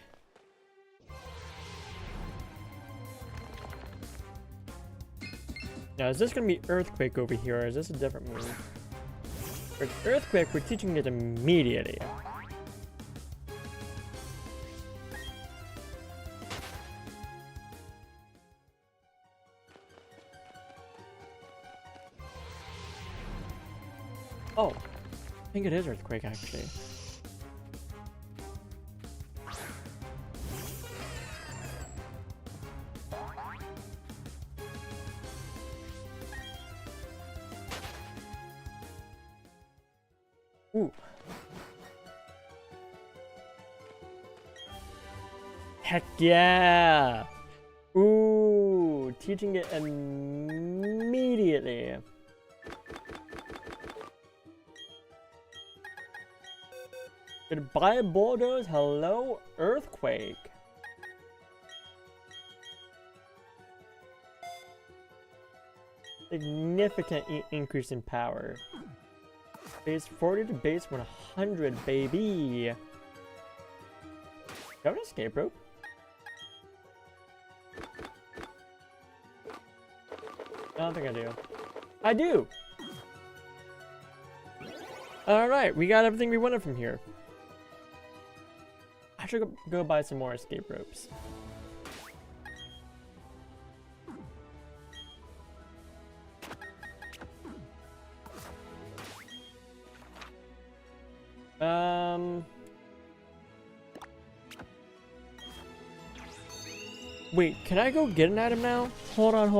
Now, is this gonna be Earthquake over here, or is this a different move? For Earthquake, we're teaching it immediately. Oh, I think it is Earthquake, actually. Ooh. Heck yeah! Ooh, teaching it immediately. Goodbye, Bulldoze. Hello, Earthquake. Significant increase in power. Base 40 to base 100, baby. Do you have an escape rope? I don't think I do. I do! Alright, we got everything we wanted from here. I should go buy some more escape ropes. Wait, can I go get an item now? Hold on.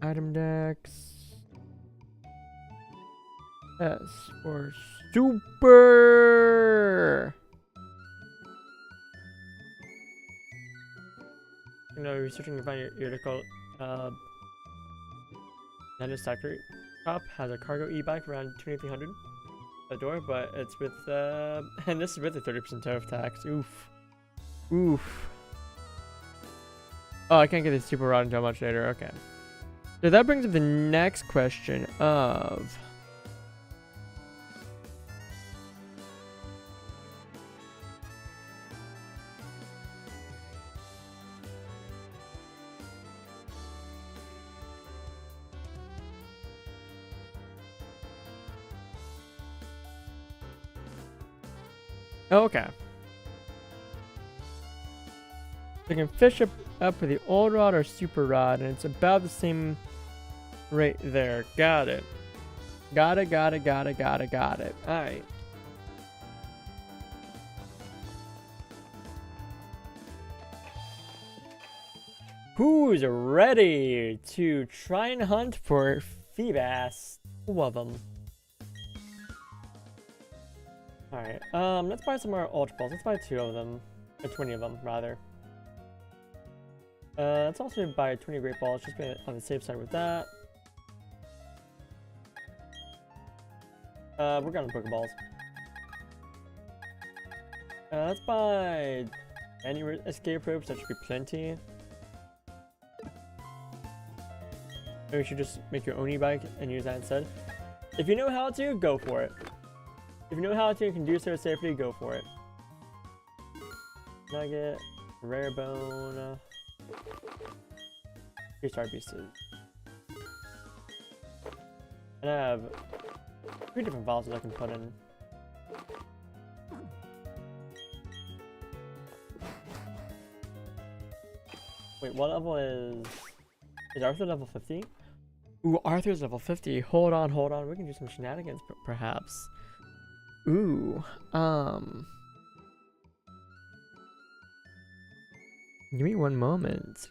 Item Dex. S for super. You know, researching to find your article. Nana's Factory Shop has a cargo e-bike around 2300 a door, but it's with and this is with a 30% tariff tax. Oof. Oof. Oh, I can't get the super rod until much later. Okay. So that brings up the next question of oh, okay. So you can fish up with the old rod or super rod, and it's about the same right there. Got it. Got it. Alright. Who's ready to try and hunt for Feebas? 2 of them. Alright, let's buy some more Ultra Balls. Let's buy 2 of them. Or 20 of them, rather. Let's also buy 20 Great Balls, just be on the safe side with that. We're going to Pokeballs. Let's buy any escape ropes, that should be plenty. Maybe we should just make your own e-bike and use that instead. If you know how to, go for it. If you know how to and can do so safely, go for it. Nugget, Rare Bone, 3-star Beasted. And I have 3 different vaults I can put in. Wait, what level is Arthur level 50? Ooh, Arthur's level 50. Hold on. We can do some shenanigans, perhaps. Ooh, give me one moment.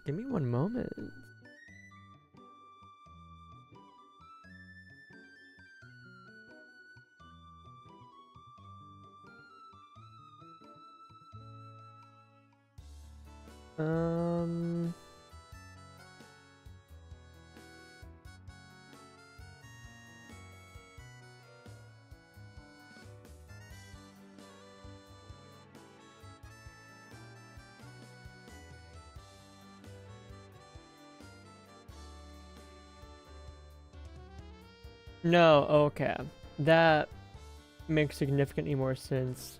Um. No, okay. That makes significantly more sense.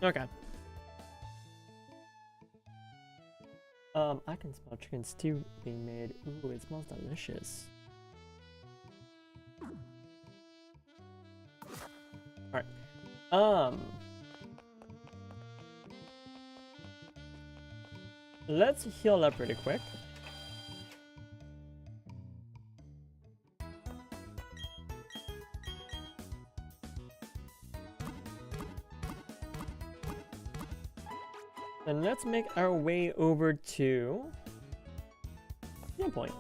Okay. I can smell chicken stew being made. Ooh, it smells delicious. Alright. Let's heal up really quick. Then let's make our way over to Heal Point.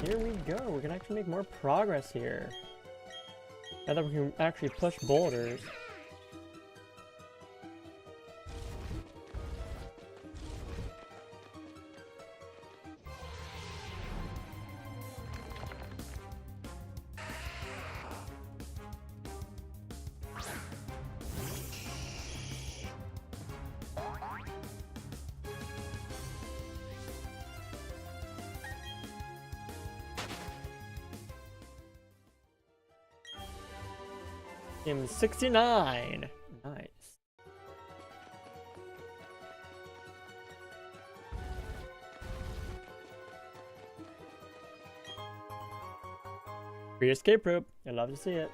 Here we go. We can actually make more progress here. I thought we can actually push boulders. Game 69. Nice. Free escape rope. I'd love to see it.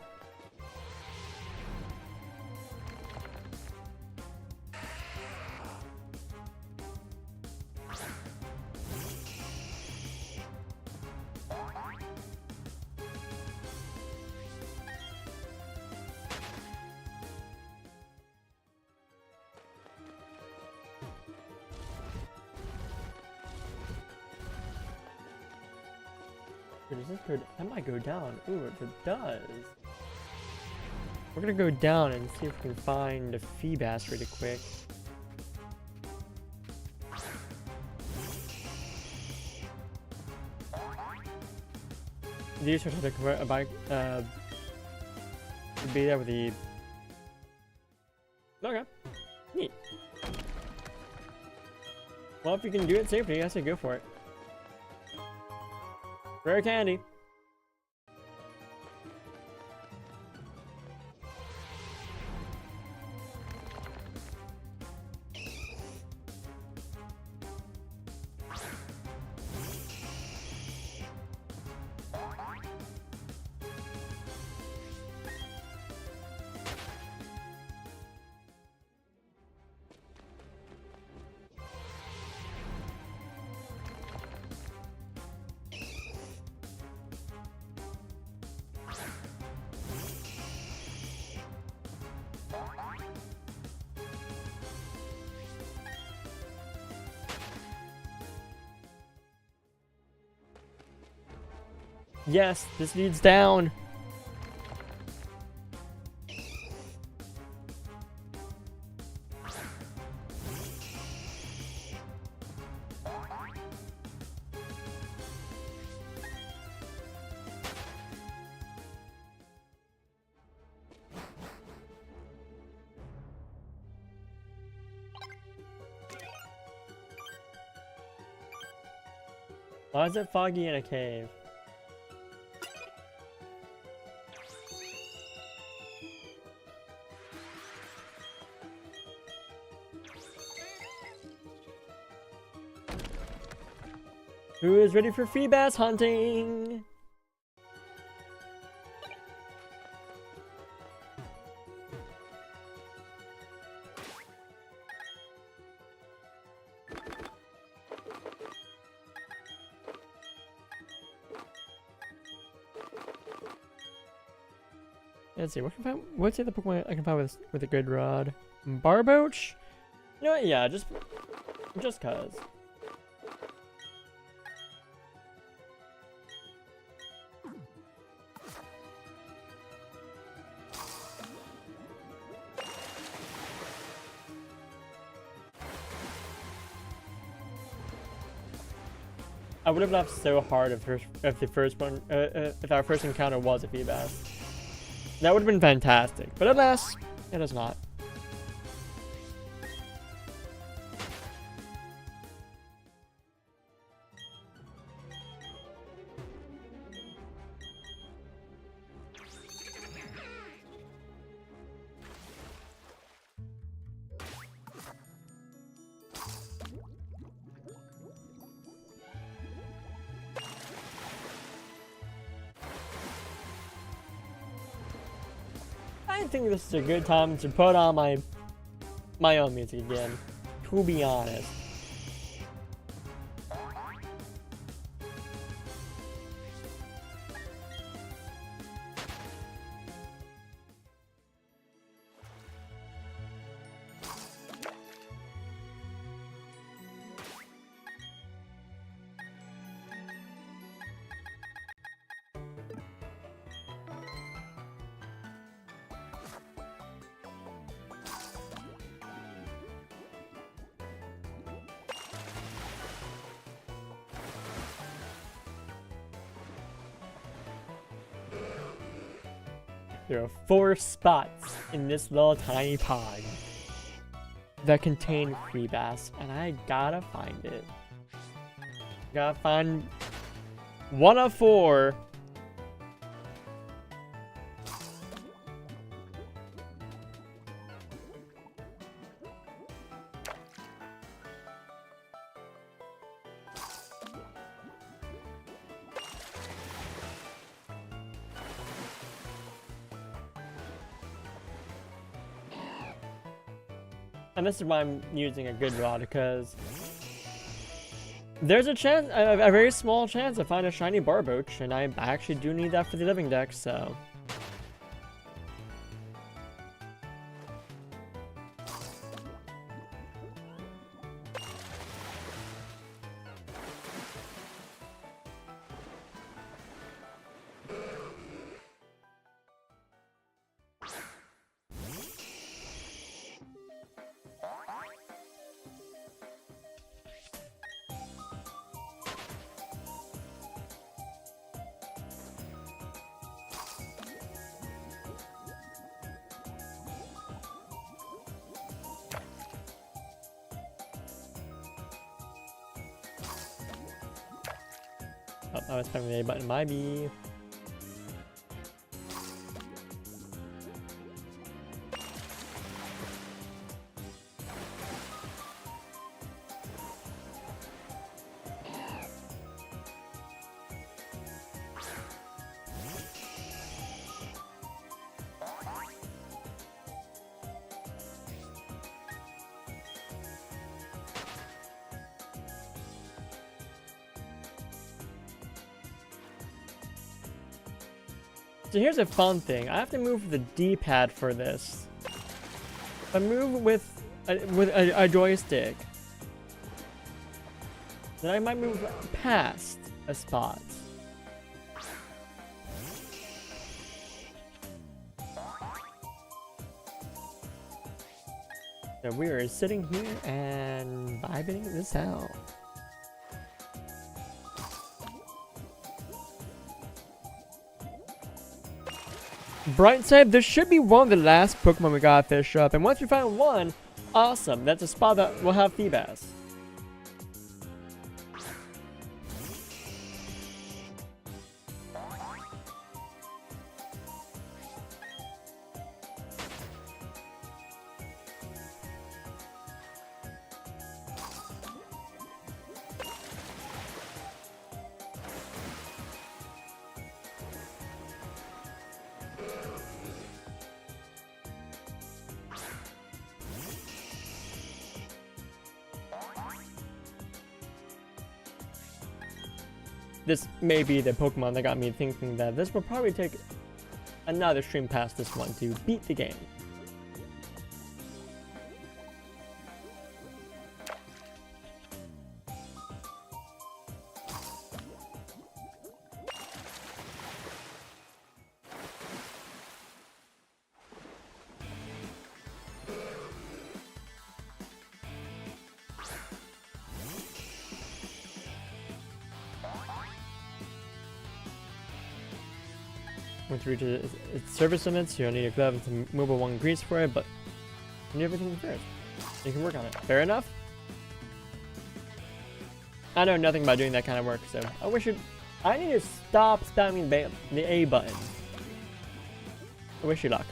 Does this go? That might go down. Ooh, if it does. We're gonna go down and see if we can find a Feebas really quick. These are to convert a bike. Be there with the. Okay. Neat. Well, if you can do it safely, I say go for it. Rare candy. Yes, this leads down. Why is it foggy in a cave? Who is ready for free bass hunting? Let's see, what can I find? What's the other Pokemon I can find with a good rod? Barboach? You know what? Yeah, just cause. I would have laughed so hard if the first one, if our first encounter was a Feebas. That would have been fantastic, but alas, it is not. I think this is a good time to put on my own music again, to be honest. There are 4 spots in this little tiny pond that contain Feebas, and I gotta find it. Gotta find one of 4. And this is why I'm using a good rod, because there's a chance, a very small chance to find a shiny Barboach, and I actually do need that for the living deck, so. Oh, I was pressing the A button, my B. So here's a fun thing. I have to move the D-pad for this. If I move with a joystick, then I might move past a spot. So we are sitting here and vibing this out. Bright side, this should be one of the last Pokemon we gotta fish up, and once we find one, awesome. That's a spot that will have Feebas. this may be the Pokemon that got me thinking that this will probably take another stream past this one to beat the game. Once you reach its service limits, you'll need a glove and some mobile 1 grease for it, but you need everything first. You can work on it. Fair enough? I know nothing about doing that kind of work, so I need to stop spamming the A button. I wish you luck.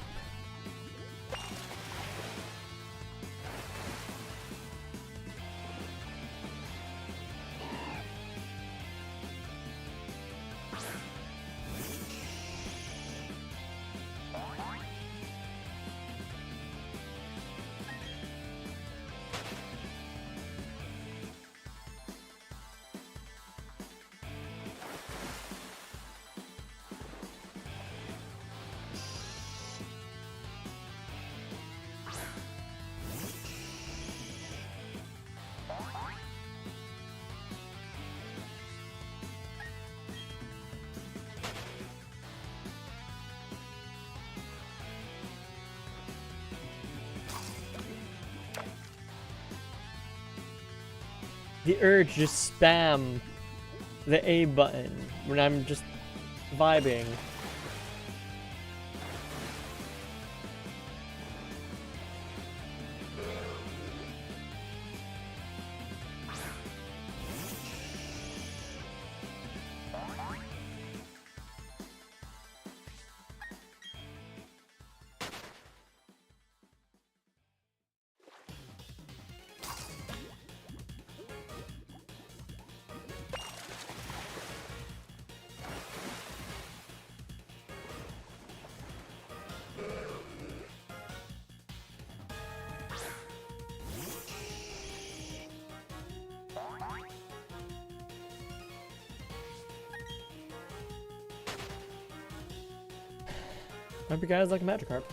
The urge to spam the A button when I'm just vibing. Hope you guys like Magikarp.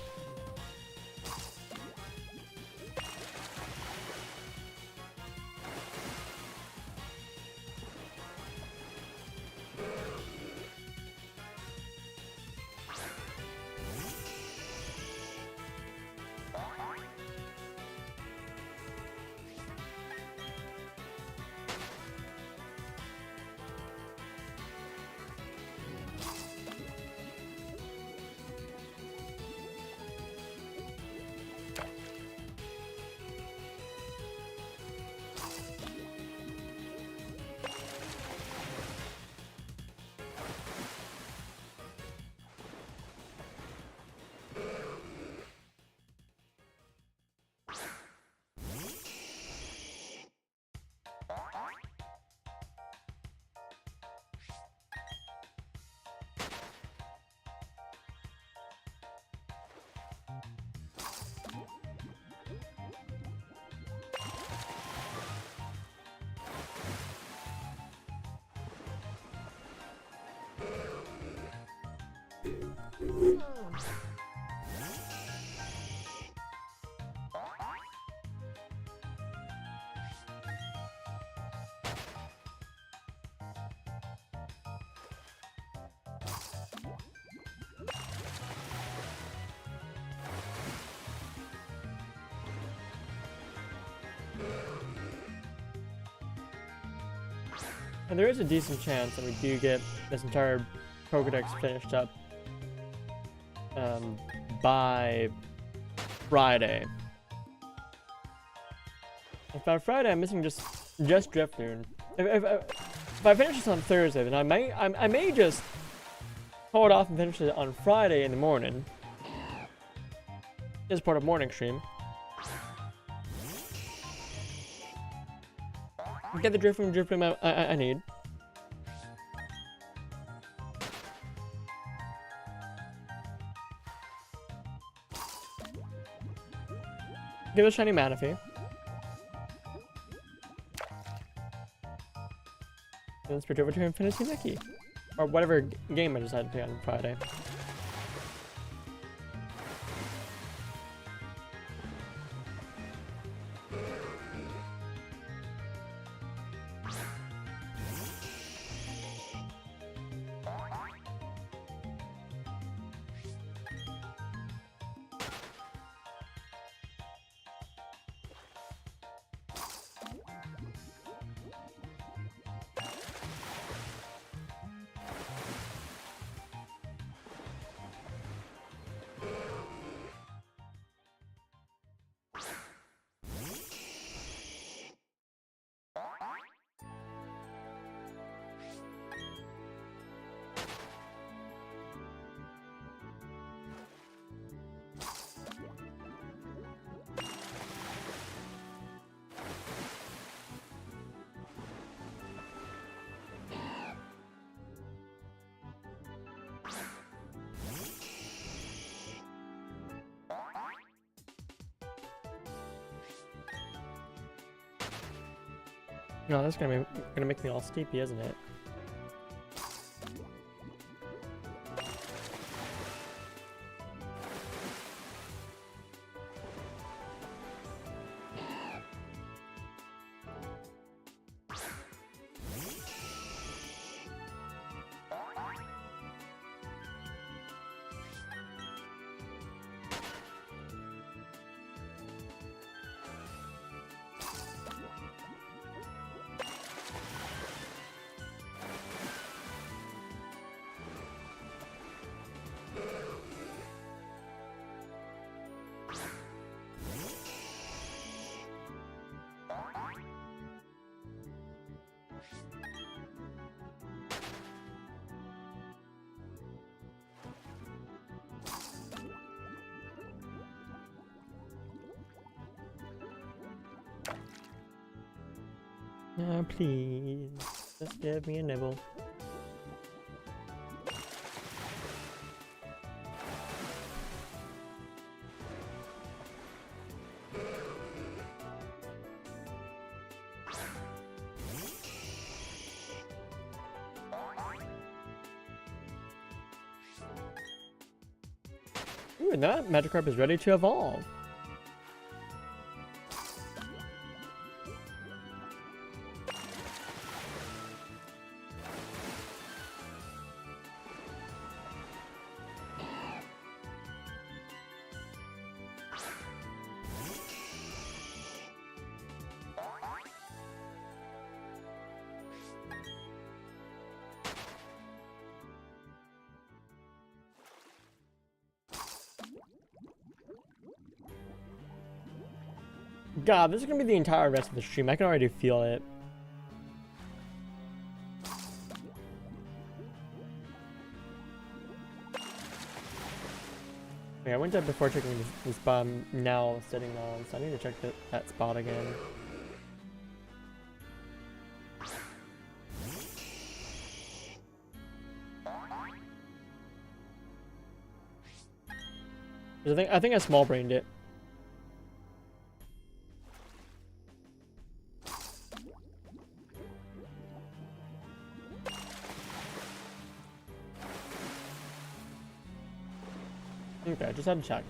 And there is a decent chance that we do get this entire Pokedex finished up by Friday. If by Friday I'm missing just Drifloon. If I finish this on Thursday, then I may just hold off and finish it on Friday in the morning. As part of morning stream. Get the Drifloon I need. Give a shiny Manaphy. then switch over to Infinity Mickey. Or whatever game I decided to play on Friday. No, that's gonna make me all steepy, isn't it? Please, just give me a nibble. Ooh, and that Magikarp is ready to evolve. God, this is gonna be the entire rest of the stream. I can already feel it. Okay, I went up before checking this spot. I'm now sitting on, so I need to check that spot again. I think I small brained it. Okay, just had to check.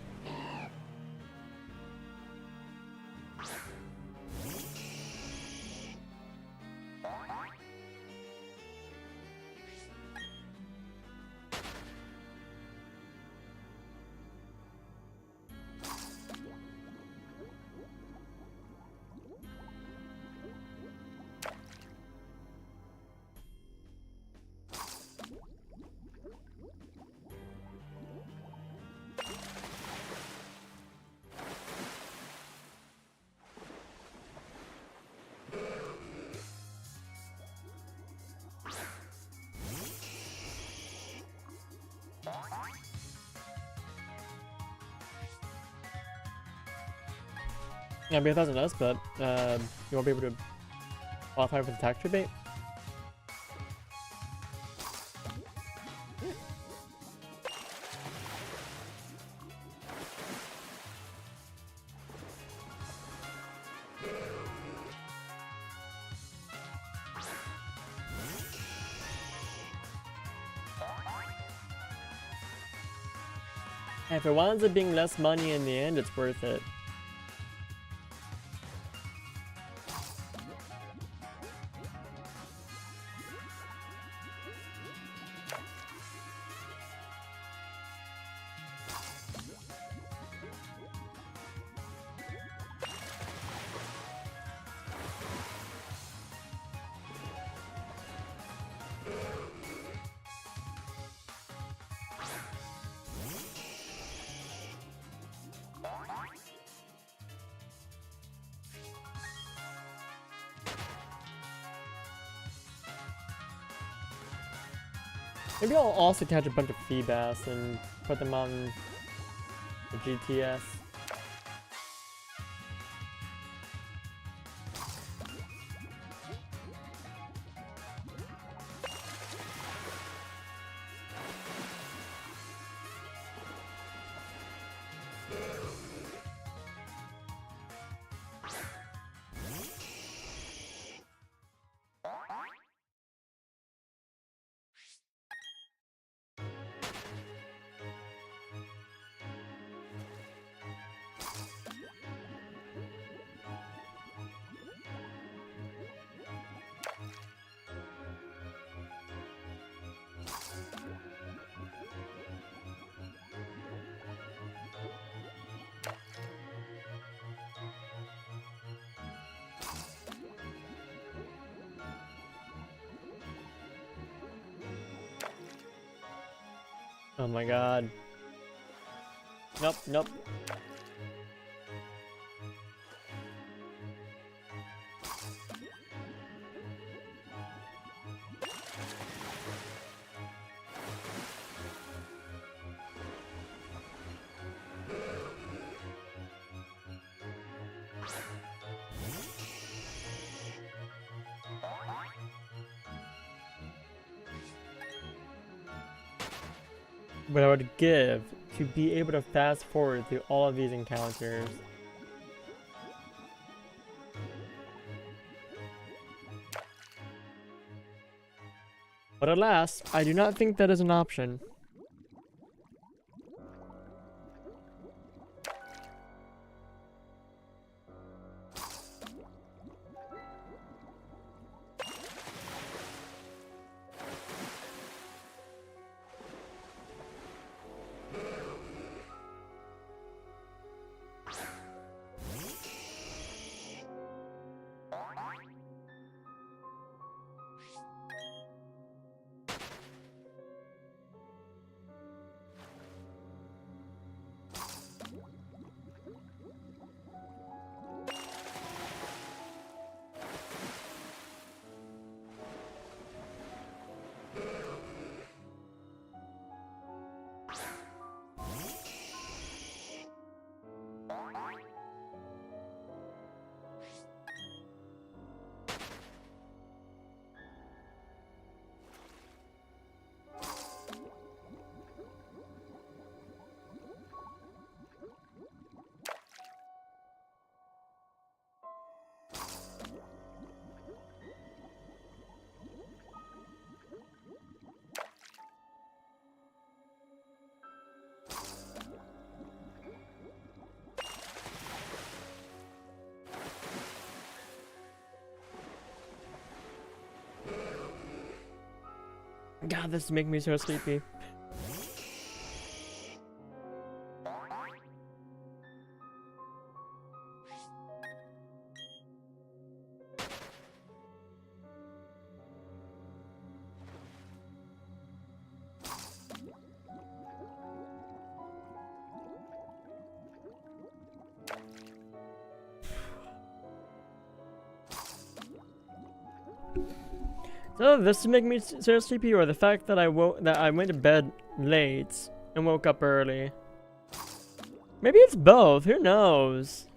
Yeah, be 1,000 us, but you won't be able to qualify for the tax rebate. If it winds up being less money in the end, it's worth it. Maybe I'll also catch a bunch of Feebas and put them on the GTS. Oh my god. Nope, nope. What I would give to be able to fast forward through all of these encounters. But alas, I do not think that is an option. God, this is making me so sleepy. So this is making me so sleepy, or the fact that I went to bed late and woke up early. Maybe it's both. Who knows?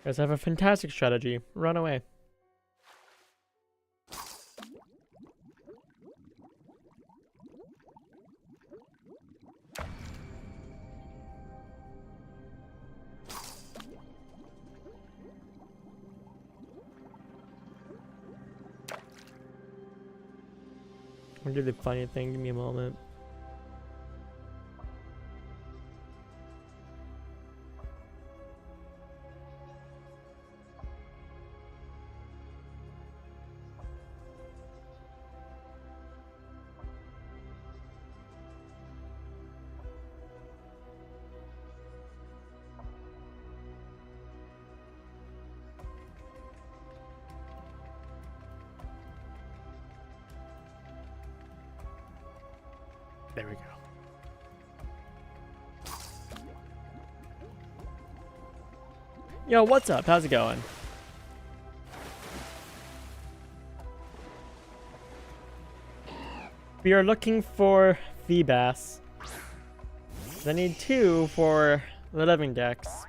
Guys have a fantastic strategy. Run away. I'll do the funny thing. Give me a moment. There we go. Yo, what's up? How's it going? We are looking for Feebas. I need 2 for the living dex.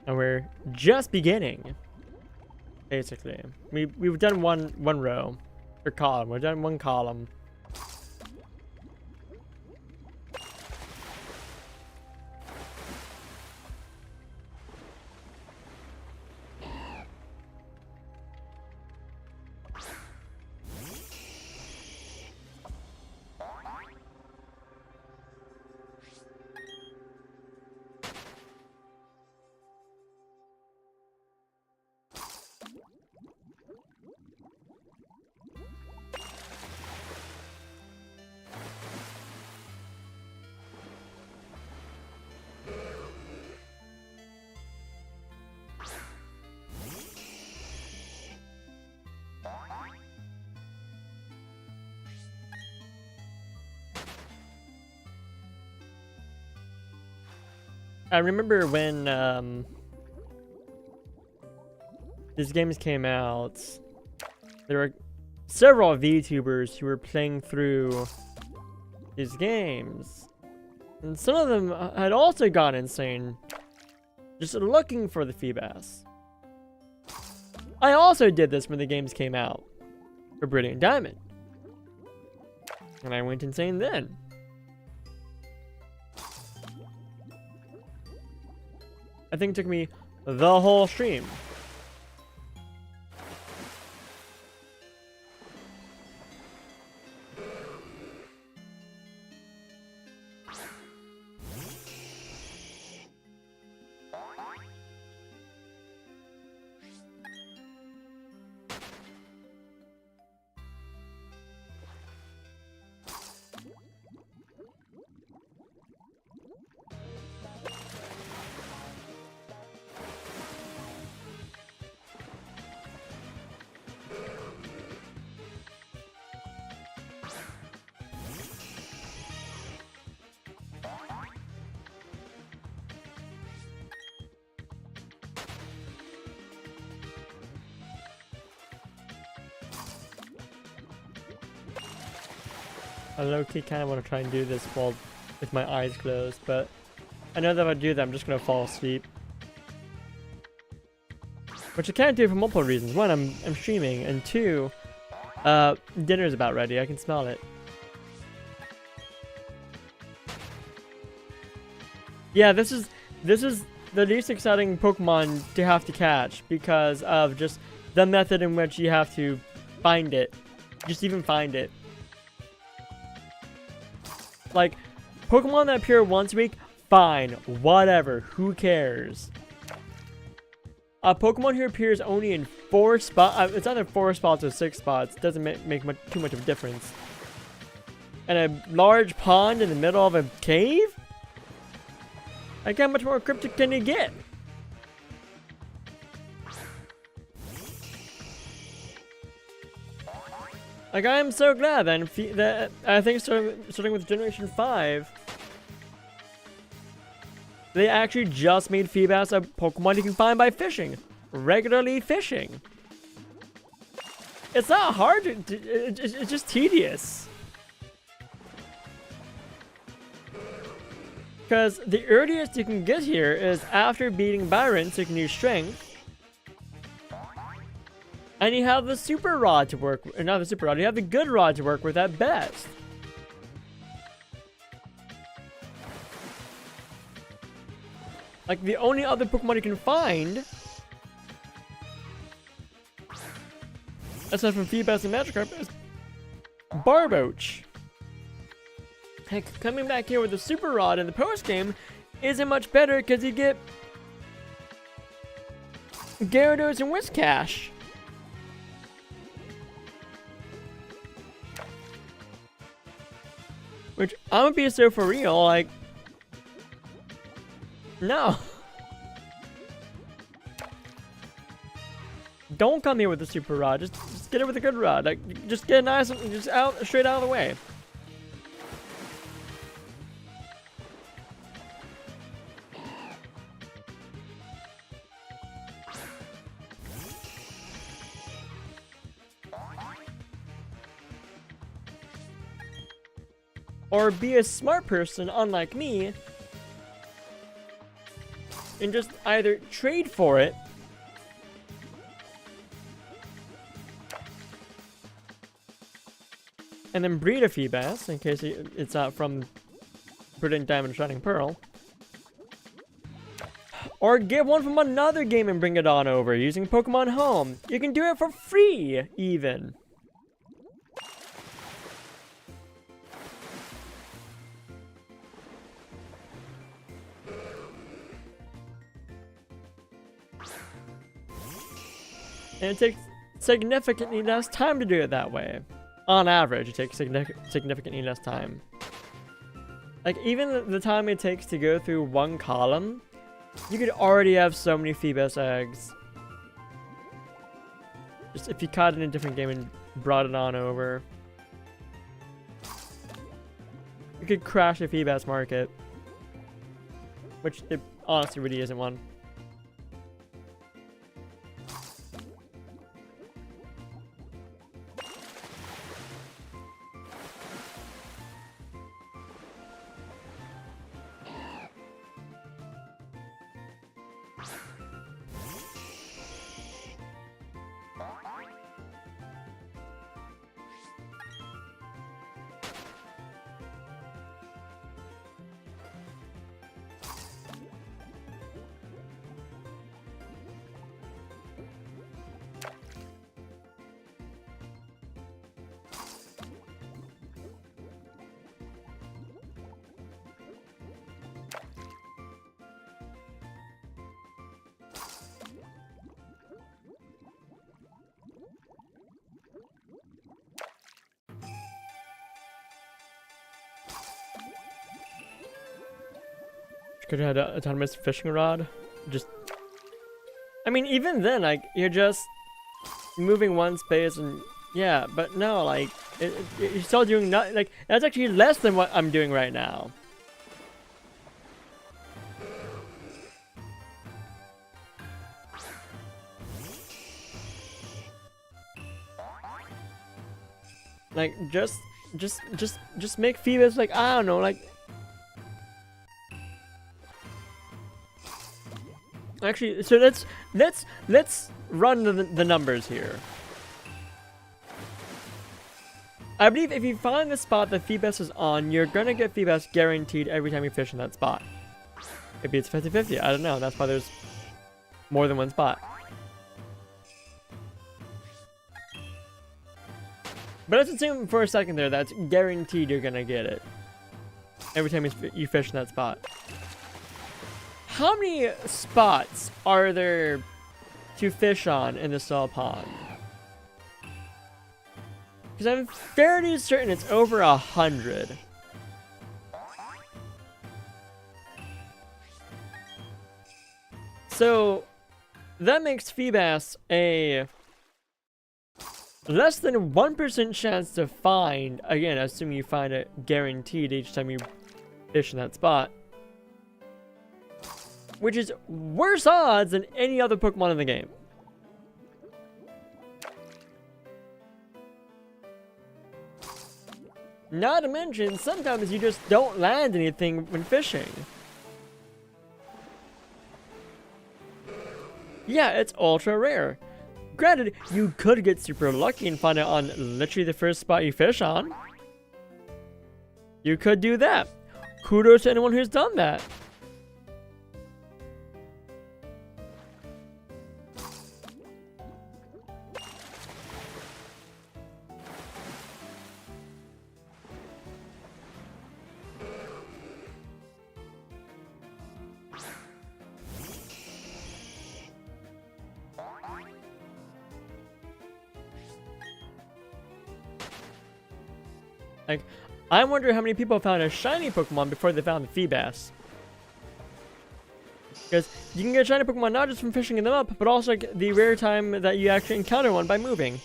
And we're just beginning, basically. We've done one row or column. We've done one column. I remember when these games came out, there were several VTubers who were playing through these games. And some of them had also gone insane just looking for the Feebas. I also did this when the games came out for Brilliant Diamond. And I went insane then. I think it took me the whole stream. I low-key kind of want to try and do this while with my eyes closed, but I know that if I do that, I'm just going to fall asleep. Which I can't do for multiple reasons. One, I'm streaming, and 2, dinner's about ready. I can smell it. Yeah, this is the least exciting Pokemon to have to catch because of just the method in which you have to find it. Just even find it. Like, Pokemon that appear once a week, fine, whatever, who cares? A Pokemon who appears only in 4 spots, it's either 4 spots or 6 spots, doesn't make too much of a difference. And a large pond in the middle of a cave? Like, how much more cryptic can you get? Like, I am so glad that I think starting with Generation 5, they actually just made Feebas a Pokemon you can find by fishing. Regularly fishing. It's not hard it's just tedious. Because the earliest you can get here is after beating Byron, so you can use Strength. And you have the Super Rod to work with. Not the Super Rod, you have the Good Rod to work with at best. Like, the only other Pokemon you can find, aside from Feebas and Magikarp, is Barboach. Heck, coming back here with the Super Rod in the post-game isn't much better because you get Gyarados and Whiscash. Which, I'm gonna be so for real, like, no. Don't come here with the Super Rod. Just get it with a Good Rod. Like, just get nice and just straight out of the way. Or be a smart person, unlike me, and just either trade for it and then breed a Feebas in case it's not from Brilliant Diamond Shining Pearl, or get one from another game and bring it on over using Pokemon Home. You can do it for free, even. And it takes significantly less time to do it that way. On average, it takes significantly less time. Like, even the time it takes to go through one column, you could already have so many Feebas eggs. Just if you caught it in a different game and brought it on over. You could crash a Feebas market. Which it honestly really isn't one. Could have had an autonomous fishing rod. I mean, even then, like, you're just moving one space and, yeah, but no, like, you're still doing nothing. Like, that's actually less than what I'm doing right now. Like, just make Feebas, like, I don't know, like, actually, so let's run the numbers here. I believe if you find the spot that Feebas is on, you're gonna get Feebas guaranteed every time you fish in that spot. Maybe it's 50-50, I don't know, that's why there's more than one spot. But let's assume for a second there that's guaranteed you're gonna get it every time you fish in that spot. How many spots are there to fish on in the Saw Pond? Because I'm fairly certain it's over 100. So that makes Feebas a less than 1% chance to find, again, assuming you find it guaranteed each time you fish in that spot. Which is worse odds than any other Pokemon in the game. Not to mention, sometimes you just don't land anything when fishing. Yeah, it's ultra rare. Granted, you could get super lucky and find it on literally the first spot you fish on. You could do that. Kudos to anyone who's done that. Like, I wonder how many people found a shiny Pokemon before they found the Feebas. Because you can get shiny Pokemon not just from fishing them up, but also like, the rare time that you actually encounter one by moving.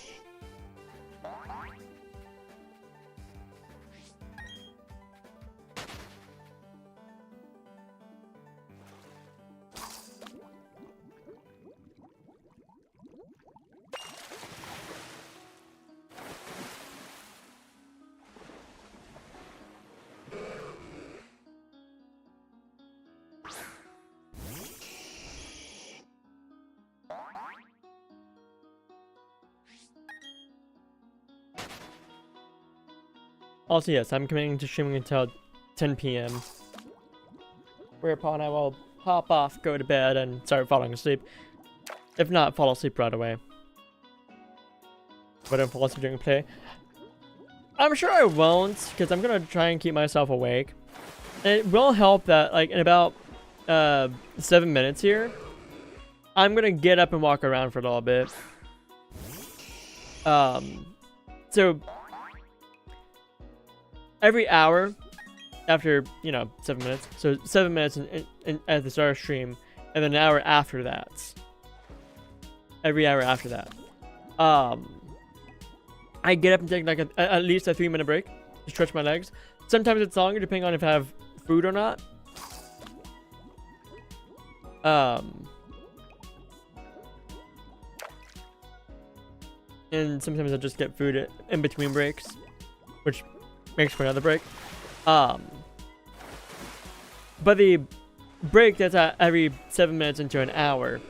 Also, yes, I'm committing to streaming until 10 p.m. Whereupon I will hop off, go to bed, and start falling asleep. If not, fall asleep right away. But don't fall asleep during play. I'm sure I won't, because I'm going to try and keep myself awake. And it will help that, like, in about 7 minutes here, I'm going to get up and walk around for a little bit. So every hour after, 7 minutes. So 7 minutes at the start of stream, and then an hour after that. Every hour after that. I get up and take like at least a 3-minute break to stretch my legs. Sometimes it's longer depending on if I have food or not. And sometimes I just get food in between breaks, which makes for another break. But the break that's at every 7 minutes into an hour,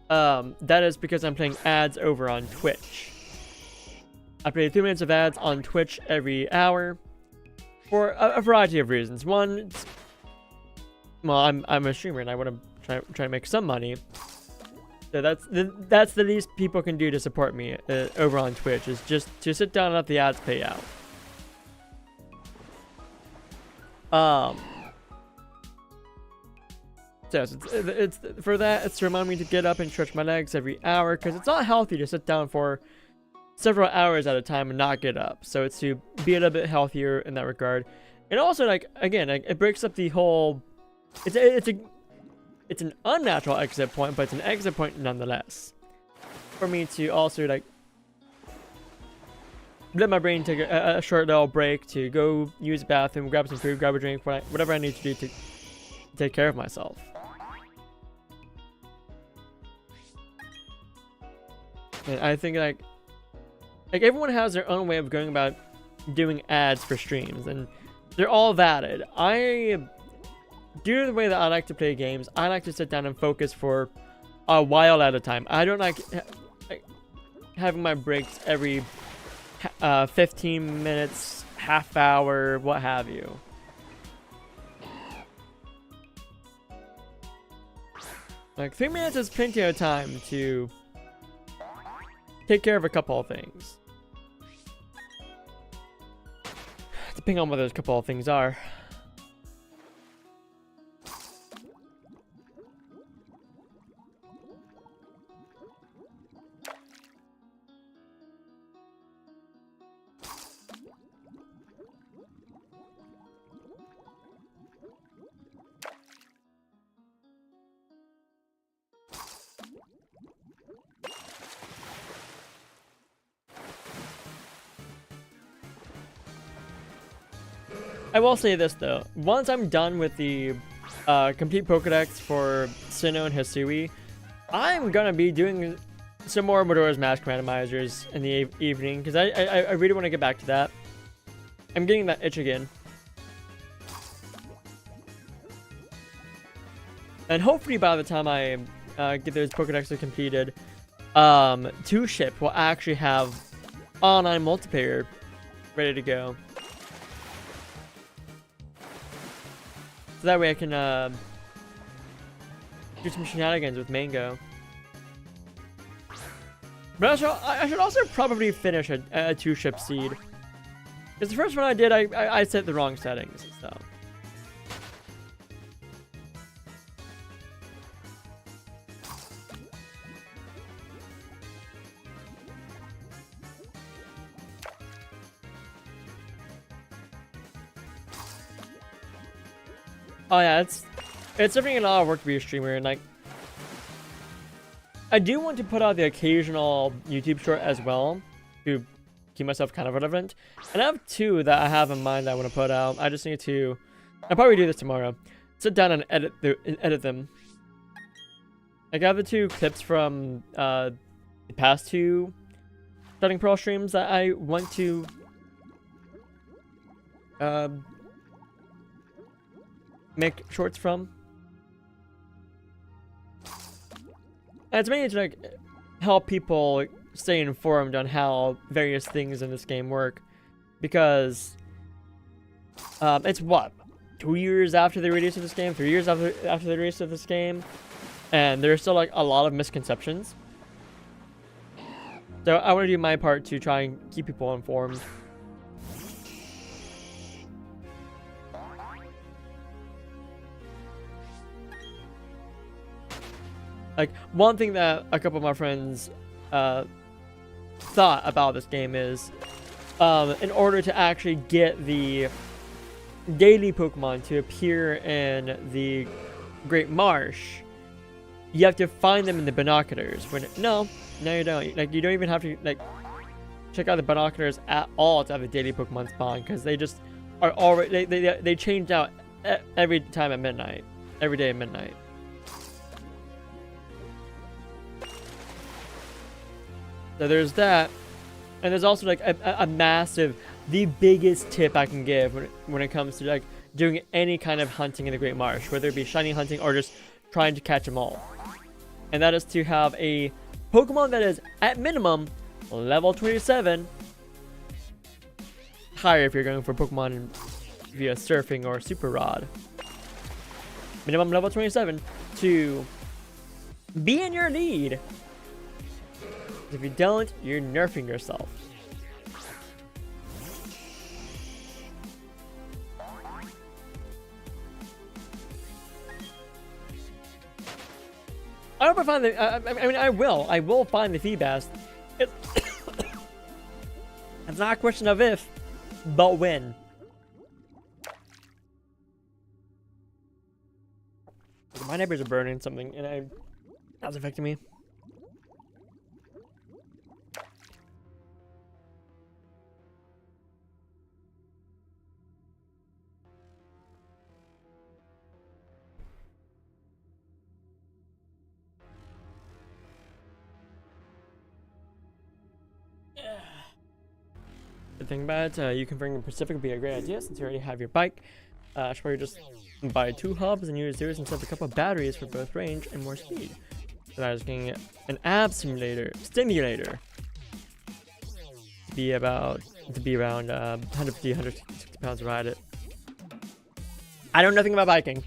that is because I'm playing ads over on Twitch. I play 3 minutes of ads on Twitch every hour for a variety of reasons. One, well, I'm a streamer and I want to try to make some money. So that's the least people can do to support me over on Twitch, is just to sit down and let the ads pay out. So it's for that. It's to remind me to get up and stretch my legs every hour, because it's not healthy to sit down for several hours at a time and not get up. So it's to be a little bit healthier in that regard. And also, like, again, like, it breaks up the whole. It's an unnatural exit point, but it's an exit point nonetheless. For me to also like let my brain take a short little break to go use the bathroom, grab some food, grab a drink, whatever I need to do to take care of myself. And I think like everyone has their own way of going about doing ads for streams, and they're all valid. Due to the way that I like to play games, I like to sit down and focus for a while at a time. I don't like having my breaks every 15 minutes, half hour, what have you. Like 3 minutes is plenty of time to take care of a couple of things. Depending on what those couple of things are. I will say this though, once I'm done with the complete Pokedex for Sinnoh and Hisui, I'm gonna be doing some more Majora's Mask randomizers in the evening, because I really want to get back to that. I'm getting that itch again. And hopefully by the time I get those Pokedexes completed, 2 Ship will actually have online multiplayer ready to go. So that way I can do some shenanigans with Mango. But I should also probably finish a 2 Ship seed. Because the first one I did, I set the wrong settings, so. Oh yeah, it's definitely a lot of work to be a streamer, and like, I do want to put out the occasional YouTube short as well to keep myself kind of relevant. And I have 2 that I have in mind that I want to put out. I just need to, I'll probably do this tomorrow. Sit down and edit them. Like I have the 2 clips from the past 2 Starting Pearl streams that I want to make shorts from. And it's mainly to like help people stay informed on how various things in this game work, because it's what, 2 years after the release of this game, 3 years after the release of this game, and there's still like a lot of misconceptions. So I want to do my part to try and keep people informed. Like, one thing that a couple of my friends thought about this game is, in order to actually get the daily Pokemon to appear in the Great Marsh, you have to find them in the binoculars. No, you don't. Like, you don't even have to, like, check out the binoculars at all to have the daily Pokemon spawn, because they just are already, they change out every time at midnight. Every day at midnight. So there's that, and there's also like a massive, the biggest tip I can give when it comes to like doing any kind of hunting in the Great Marsh, whether it be shiny hunting or just trying to catch them all. And that is to have a Pokemon that is at minimum level 27, higher if you're going for Pokemon via Surfing or Super Rod. Minimum level 27 to be in your lead. If you don't, you're nerfing yourself. I hope I find the. I mean, I will find the Feebas. It's not a question of if, but when. My neighbors are burning something, and that's affecting me. The thing about it, you converting the Pacific would be a great idea since you already have your bike. Should probably just buy 2 hubs and use theirs instead of a couple of batteries for both range and more speed. So I was getting an ab stimulator to be around 150, 160 pounds to ride it. I know nothing about biking.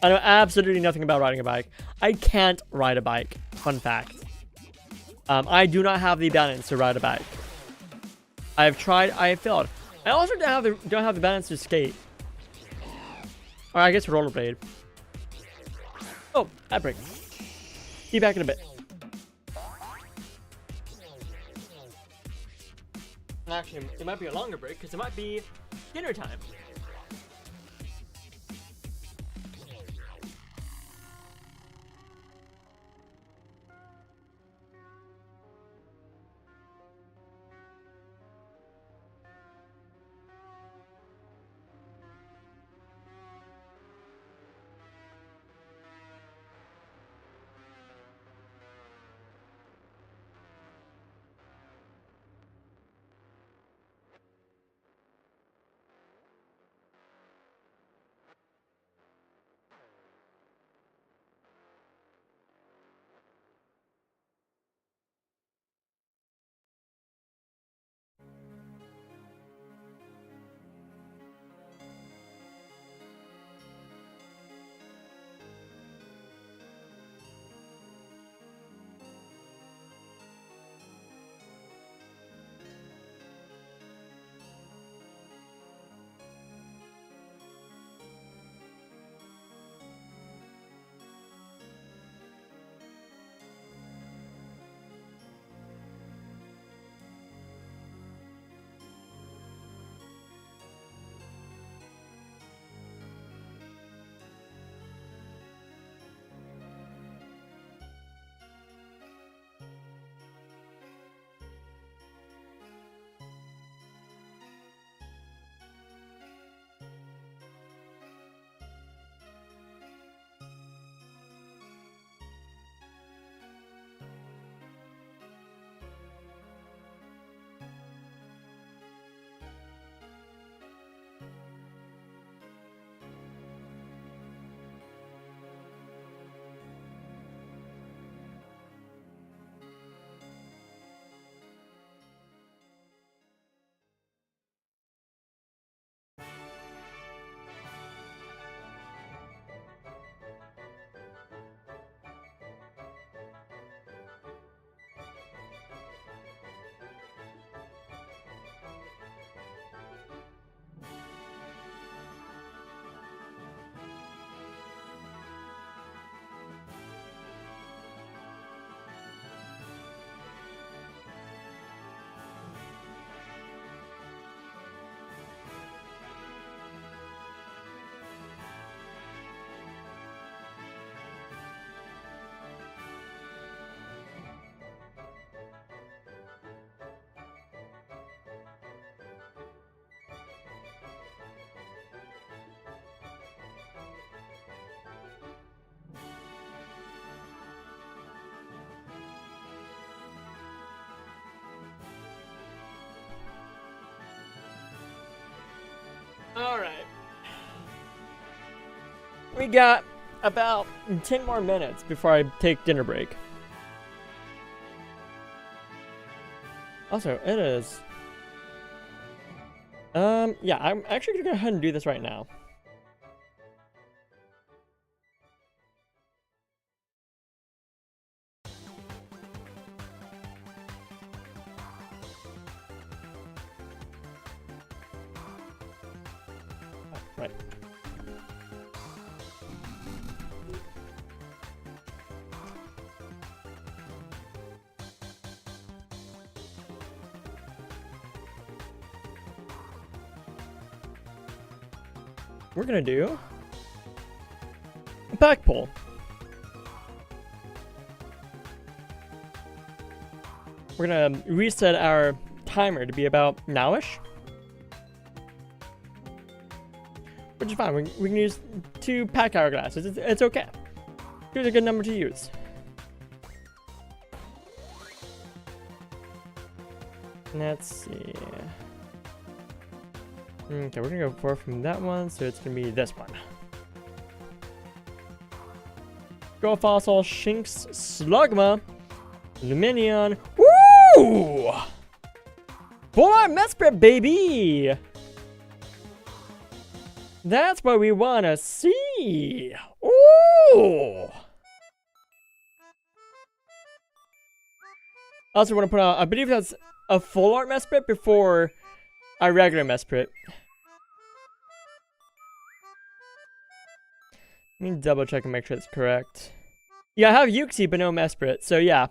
I know absolutely nothing about riding a bike. I can't ride a bike. Fun fact. I do not have the balance to ride a bike. I have tried. I have failed. I also don't have the balance to skate. Or I guess rollerblade. Oh, that break. Be back in a bit. Actually, it might be a longer break because it might be dinner time. Alright. We got about 10 more minutes before I take dinner break. Also, it is... yeah, I'm actually gonna go ahead and do this right now. Right. We're gonna do a pack pull. We're gonna reset our timer to be about nowish. Which is fine. We can use 2 pack hourglasses. It's okay. 2 is a good number to use. Let's see. Okay, we're gonna go 4 from that one, so it's gonna be this one. Go Fossil, Shinx, Slugma, Luminion. Woo! Full art Mesprit, baby! That's what we wanna see! Ooh! I also want to put out, I believe that's a full art Mesprit before a regular Mesprit. Let me double check and make sure it's correct. Yeah, I have Uxie but no Mesprit, so yeah.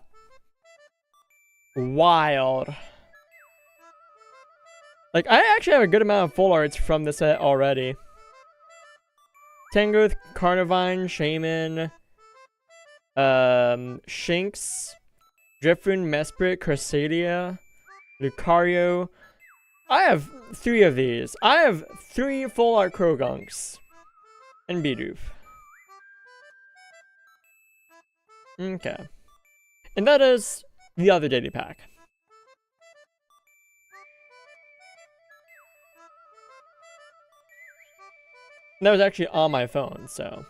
Wild. Like, I actually have a good amount of full arts from the set already. Tangrowth, Carnivine, Shaman, Shinx, Drifloon, Mesprit, Cresselia, Lucario. I have 3 of these. I have 3 full art Crogunks. And Bidoof. Okay. And that is the other daily pack. That was actually on my phone, so.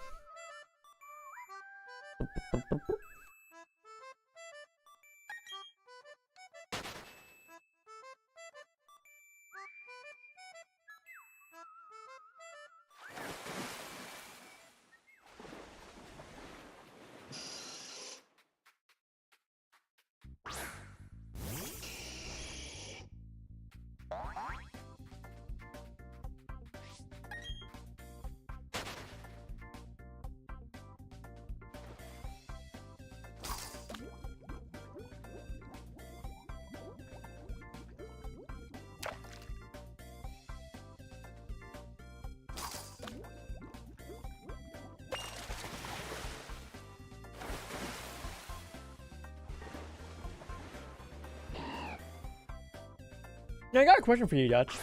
Now, I got a question for you, Dutch.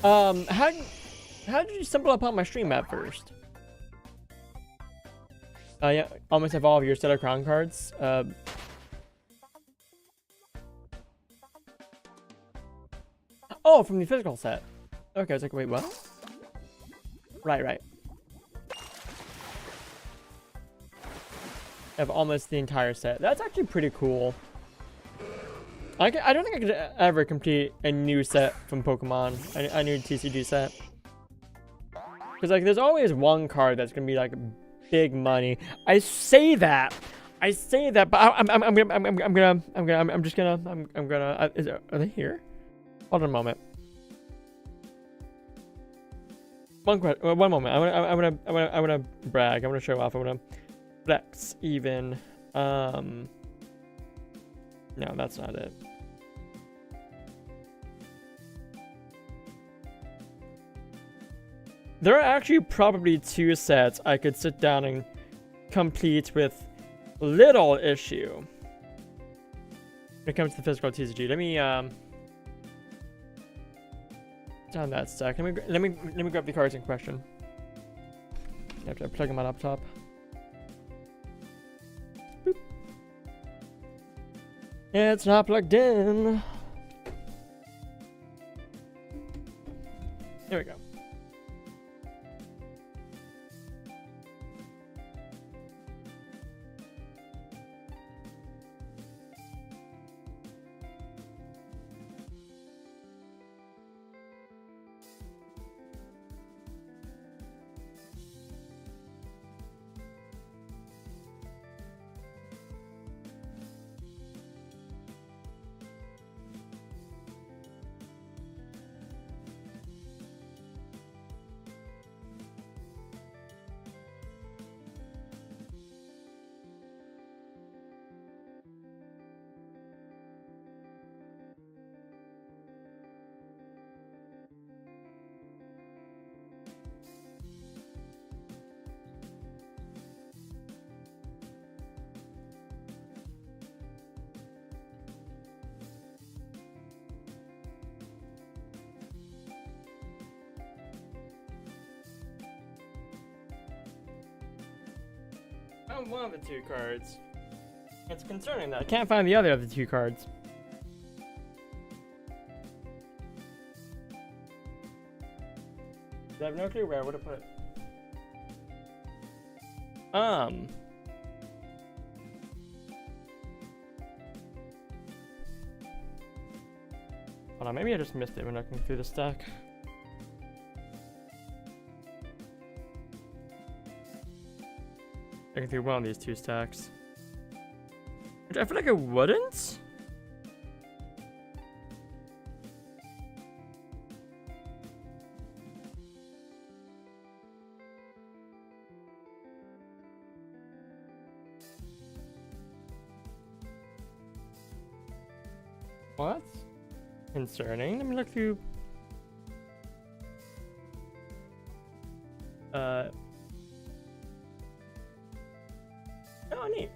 How did you stumble upon my stream at first? Yeah, almost have all of your set of crown cards. Oh, from the physical set. Okay, I was like, wait, what? Right. I have almost the entire set. That's actually pretty cool. I don't think I could ever complete a new set from Pokemon, a new TCG set. Because like, there's always one card that's gonna be like big money. I say that, but I'm just gonna. Are they here? Hold on a moment. One moment. I wanna brag. I wanna show off. I wanna flex even. No, that's not it. There are actually probably 2 sets I could sit down and complete with little issue. When it comes to the physical TCG, let me down that stack. Let me grab the cards in question. I have to plug in my laptop. Boop. It's not plugged in. Here we go. found one of the two cards. It's concerning that I can't find the other of the two cards. I have no clue where I would have put it. Hold on, maybe I just missed it when looking through the stack. Looking through one of these two stacks. Which I feel like I wouldn't. Well, that's concerning. Let me look through. Oh, neat.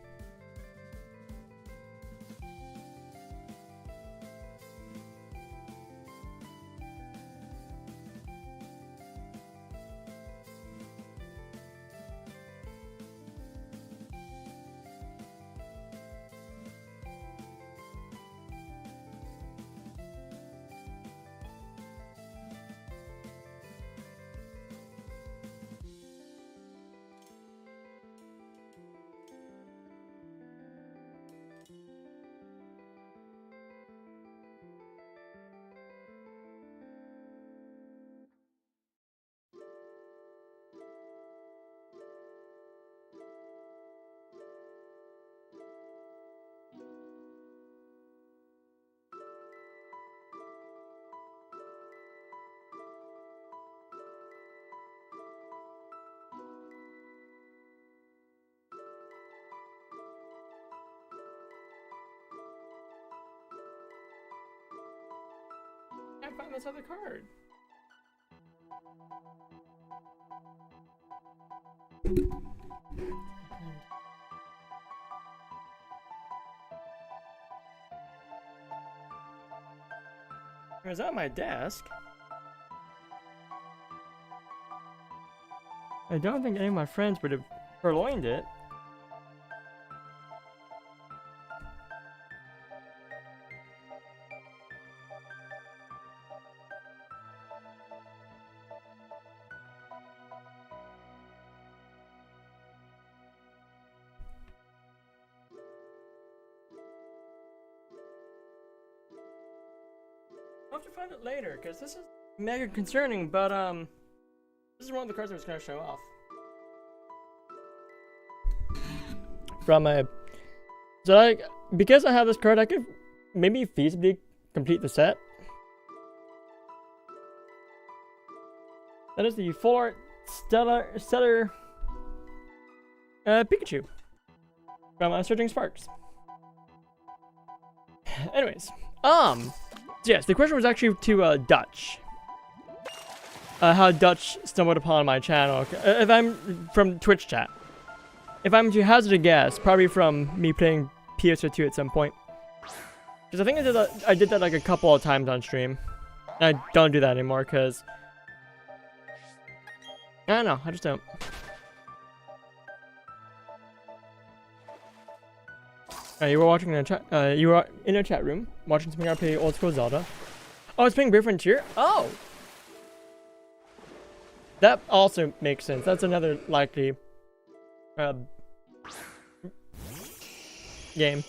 I can't find this other card. It was on my desk. I don't think any of my friends would have purloined it. I'll have to find it later, because this is mega concerning, but this is one of the cards I was going to show off. From my... So because I have this card, I could maybe feasibly complete the set. That is the full art stellar Pikachu from Surging Sparks. Anyways, yes, the question was actually to Dutch. How Dutch stumbled upon my channel. If I'm from Twitch chat. If I'm to hazard a guess, probably from me playing PSO2 at some point. Because I think I did that like a couple of times on stream. And I don't do that anymore because I don't know, I just don't. You were watching in a chat. You were in a chat room watching something. I play old school Zelda. Oh, it's playing Brave Frontier. Oh, that also makes sense. That's another likely game.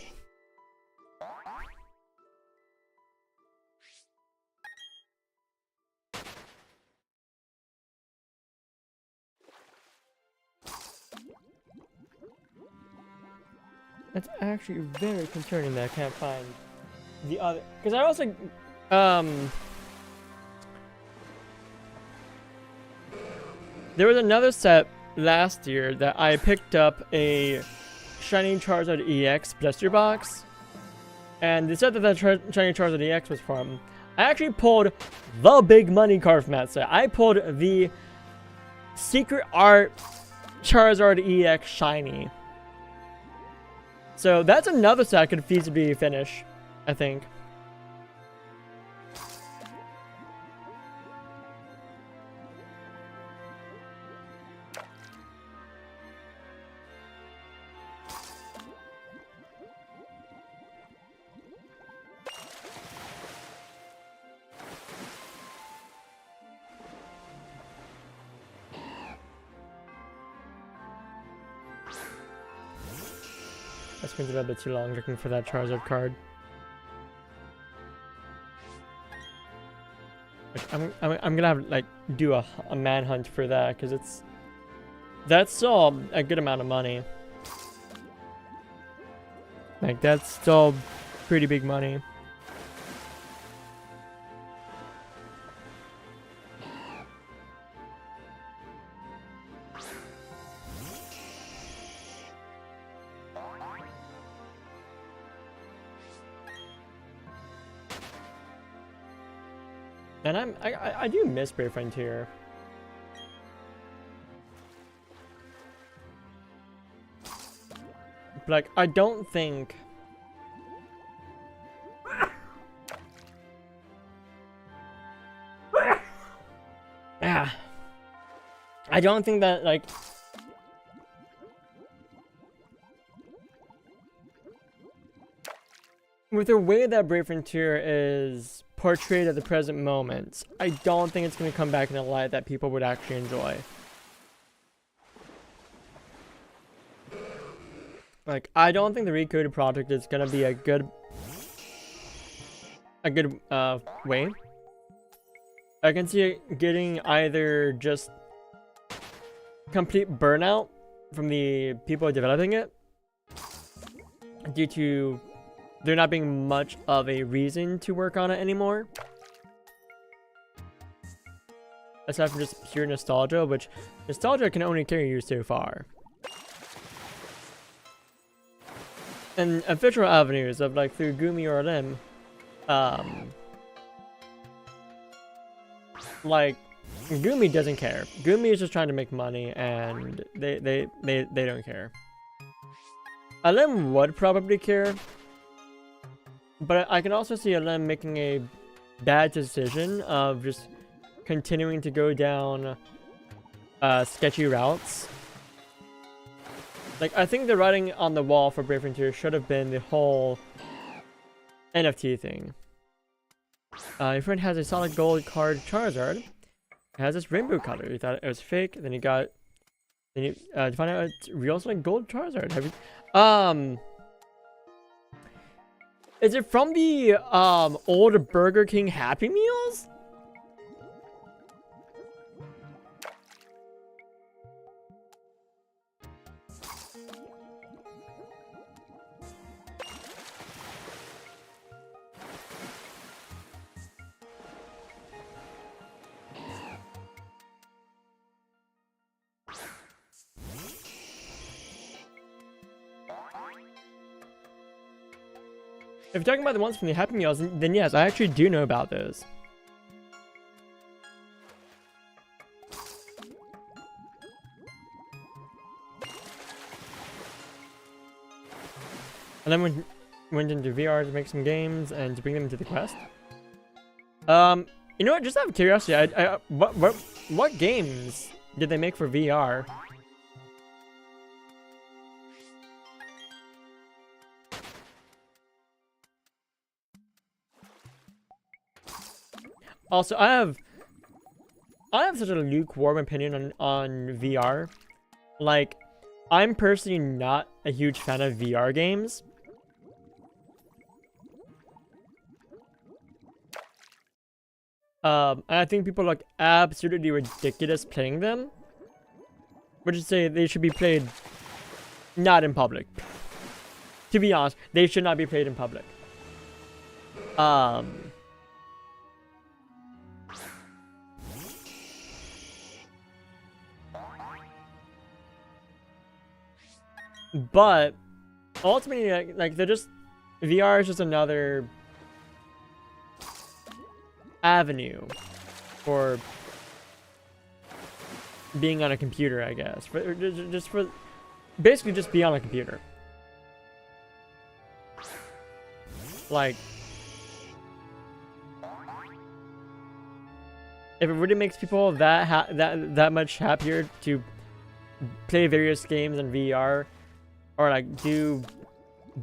That's actually very concerning that I can't find the other. Because I also, there was another set last year that I picked up a Shiny Charizard EX blister box. And the set that Shiny Charizard EX was from, I actually pulled the big money card from that set. I pulled the Secret Art Charizard EX Shiny. So that's another set I could feasibly finish, I think. spent a little bit too long looking for that Charizard card. Like, I'm gonna have like do a manhunt for that because that's still a good amount of money. Like that's still pretty big money. And I do miss Brave Frontier. But like I don't think I don't think that like with the way that Brave Frontier is portrayed at the present moment, I don't think it's going to come back in a light that people would actually enjoy. Like, I don't think the Recoded project is going to be a good way. I can see it getting either just complete burnout from the people developing it due to there not being much of a reason to work on it anymore. Aside from just pure nostalgia, which nostalgia can only carry you so far. And official avenues of like through Gumi or Lim, like Gumi doesn't care. Gumi is just trying to make money and they don't care. Lim would probably care. But I can also see Lim making a bad decision of just continuing to go down sketchy routes. Like, I think the writing on the wall for Brave Frontier should have been the whole NFT thing. Your friend has a solid gold card Charizard. It has this rainbow color. You thought it was fake, then you got... Then you find out it's real solid gold Charizard. Have you... Is it from the old Burger King Happy Meals? If you're talking about the ones from the Happy Meals, then yes, I actually do know about those. And then went into VR to make some games and to bring them into the quest. You know what? Just out of curiosity, what games did they make for VR? Also, I have such a lukewarm opinion on VR. Like, I'm personally not a huge fan of VR games. And I think people look absolutely ridiculous playing them. Which is to say, they should be played not in public. To be honest, they should not be played in public. But ultimately, like they're just VR is just another avenue for being on a computer, I guess. For basically just be on a computer. Like, if it really makes people that much happier to play various games in VR. Or like do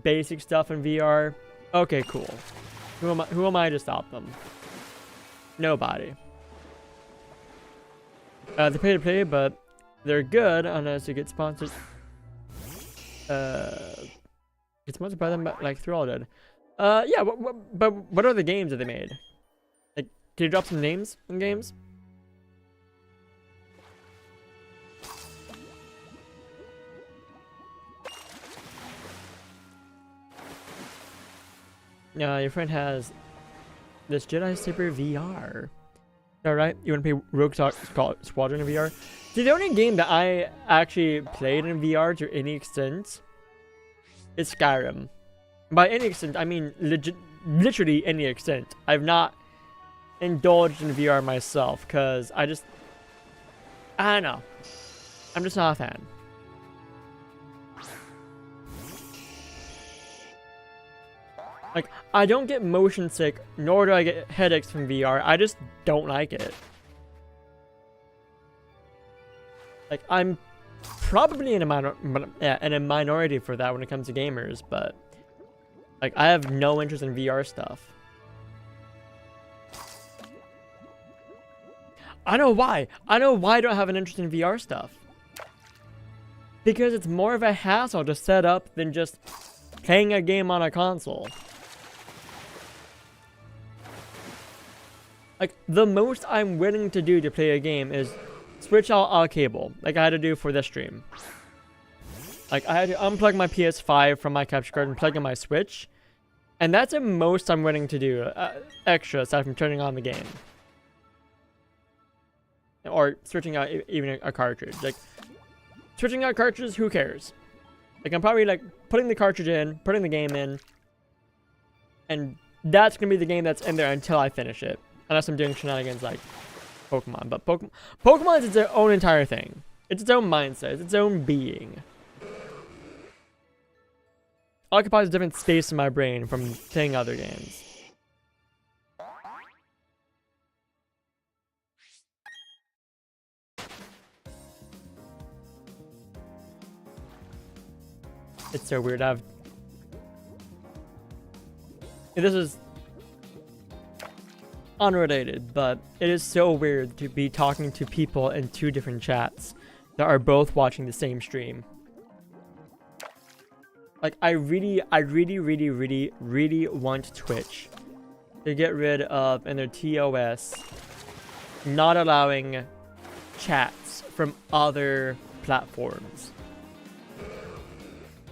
basic stuff in VR. Okay, cool. Who am I to stop them? Nobody. They pay to play, but they're good unless you get sponsored. It's much better than like Thrill did. Yeah. But what are the games that they made? Like, can you drop some names in games? Your friend has this Jedi Saber VR. Alright, you want to play Rogue Squadron in VR? See, the only game that I actually played in VR to any extent is Skyrim. By any extent, I mean literally any extent. I've not indulged in VR myself, because I don't know. I'm just not a fan. Like, I don't get motion sick, nor do I get headaches from VR. I just don't like it. Like, I'm probably in a minority for that when it comes to gamers, but like, I have no interest in VR stuff. I know why. I know why I don't have an interest in VR stuff. Because it's more of a hassle to set up than just playing a game on a console. Like, the most I'm willing to do to play a game is switch out a cable, like I had to do for this stream. Like, I had to unplug my PS5 from my capture card and plug in my Switch. And that's the most I'm willing to do extra aside from turning on the game. Or switching out even a cartridge. Like, switching out cartridges, who cares? Like, I'm probably like putting the cartridge in, putting the game in, and that's gonna be the game that's in there until I finish it. Unless I'm doing shenanigans like Pokemon. But Pokemon is its own entire thing. It's its own mindset. It's its own being. Occupies a different space in my brain from playing other games. It's so weird. This is unrelated, but it is so weird to be talking to people in two different chats that are both watching the same stream. Like, I really want Twitch to get rid of, in their TOS, not allowing chats from other platforms.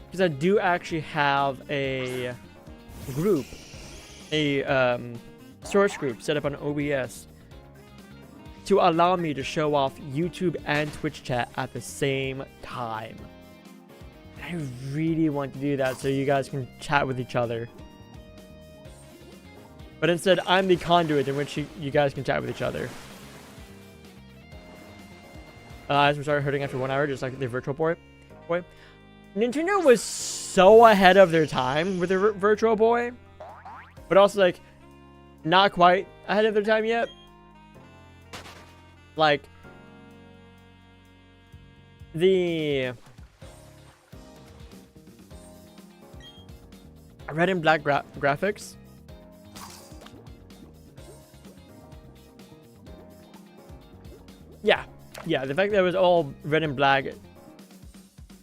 Because I do actually have a group, a source group set up on OBS to allow me to show off YouTube and Twitch chat at the same time. I really want to do that so you guys can chat with each other. But instead, I'm the conduit in which you guys can chat with each other. As we started hurting after 1 hour, just like the Virtual Boy. Nintendo was so ahead of their time with the Virtual Boy. But also, like, not quite ahead of their time yet. Like, the red and black graphics. Yeah, the fact that it was all red and black.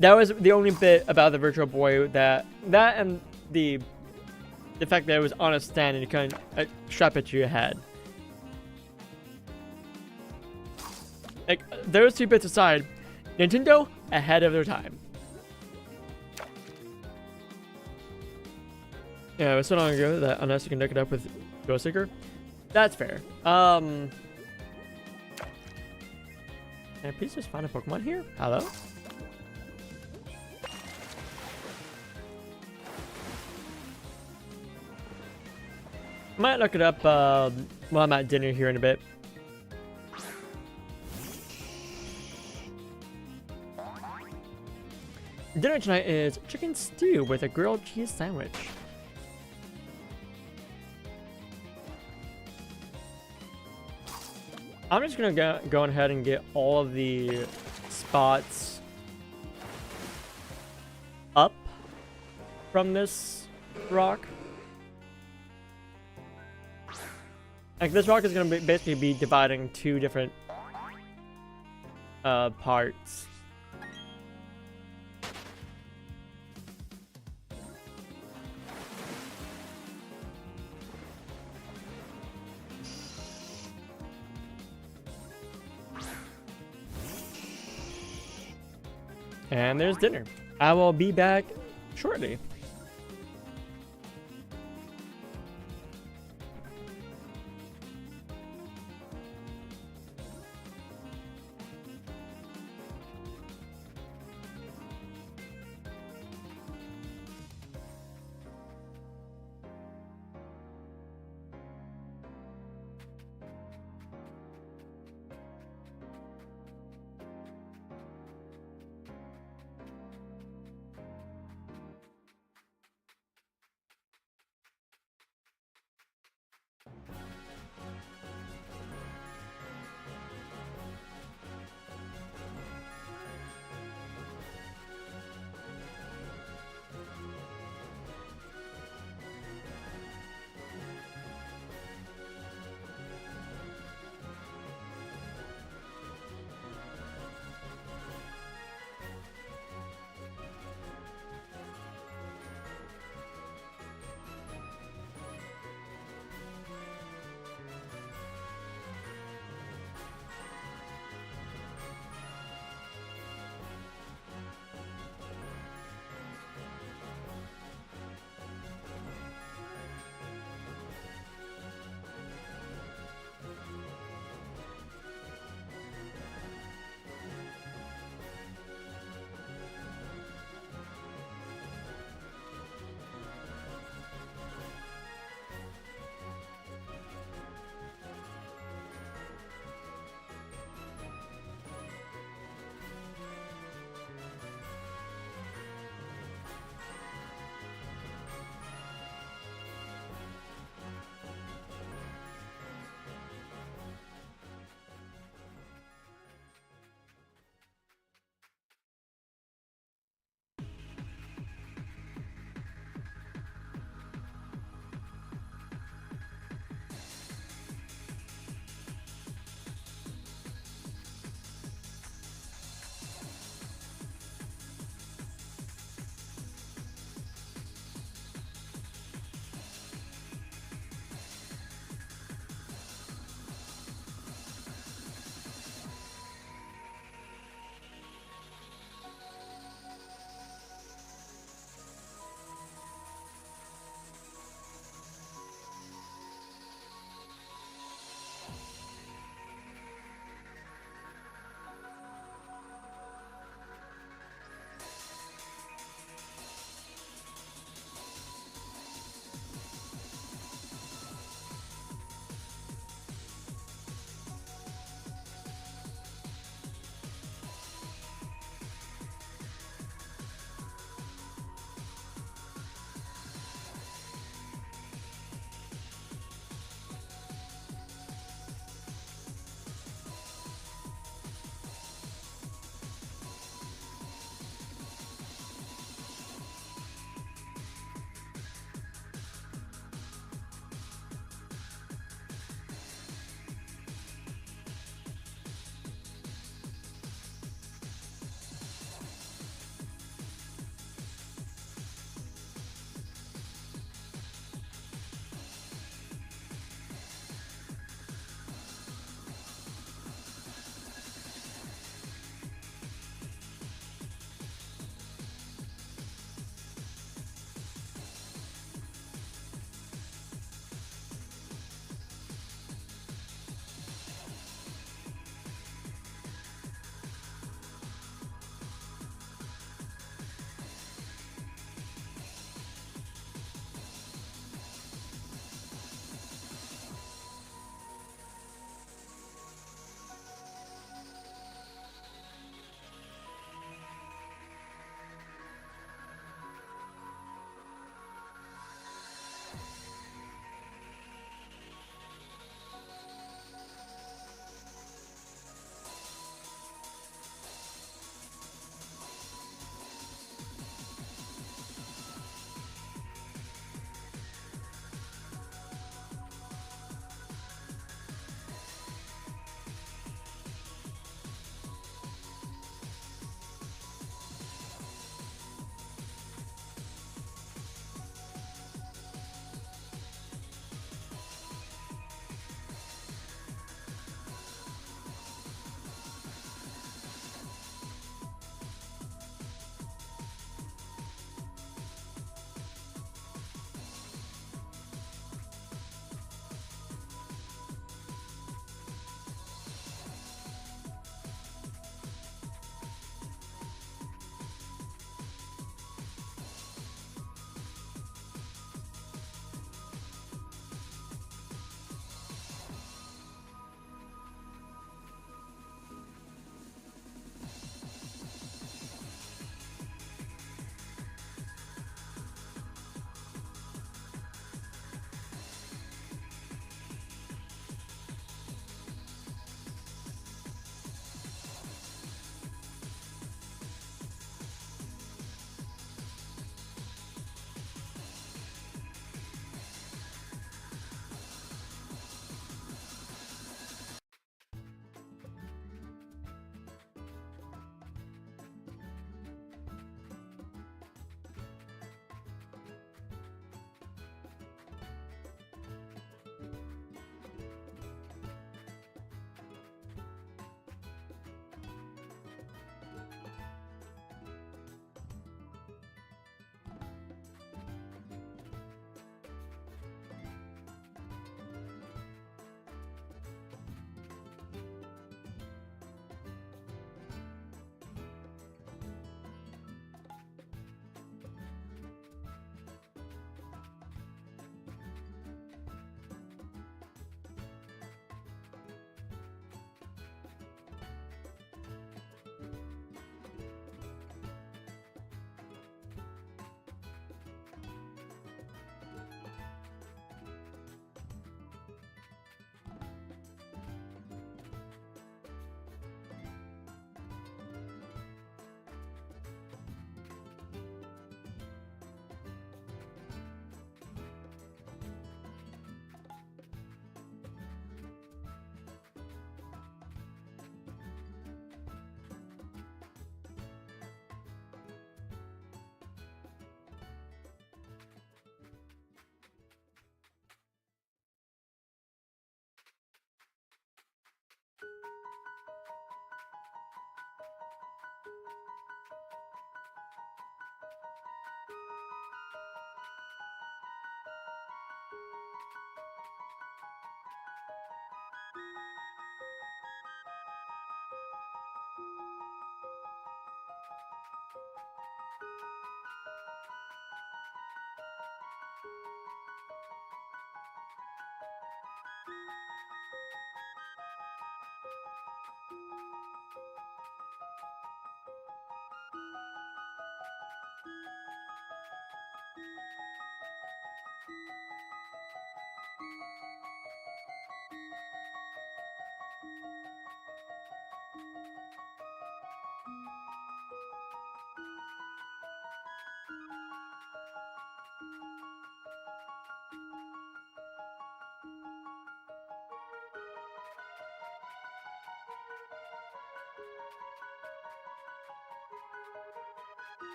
That was the only bit about the Virtual Boy that and the fact that it was on a stand and you couldn't strap it to your head. Like, those two bits aside, Nintendo ahead of their time. Yeah, it was so long ago that unless you can look it up with Ghost Seeker, that's fair. Can I please just find a Pokemon here? Hello? I might look it up while I'm at dinner here in a bit. Dinner tonight is chicken stew with a grilled cheese sandwich. I'm just gonna go ahead and get all of the spots up from this rock. Like, this rock is gonna basically be dividing two different parts. And there's dinner. I will be back shortly.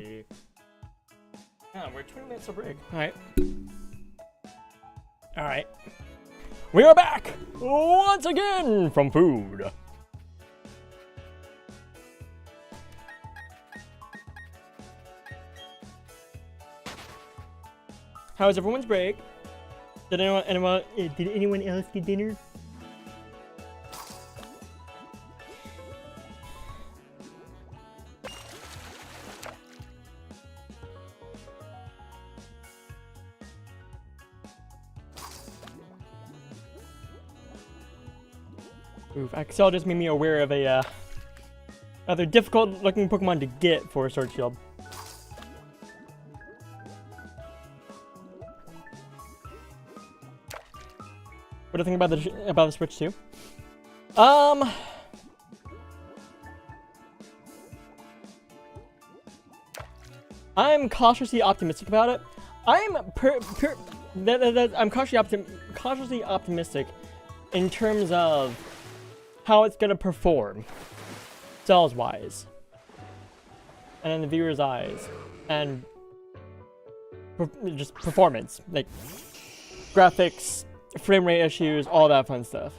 see. Yeah, we're 20 minutes of break. Alright. Alright. We are back! Once again from food. How was everyone's break? Did anyone else get dinner? Oof, Excel just made me aware of a rather difficult looking Pokemon to get for a Sword Shield. What do you think about the Switch 2? I'm cautiously optimistic about it. I'm cautiously optimistic in terms of how it's gonna perform, sales-wise, and in the viewer's eyes, and just performance, like graphics, frame rate issues, all that fun stuff.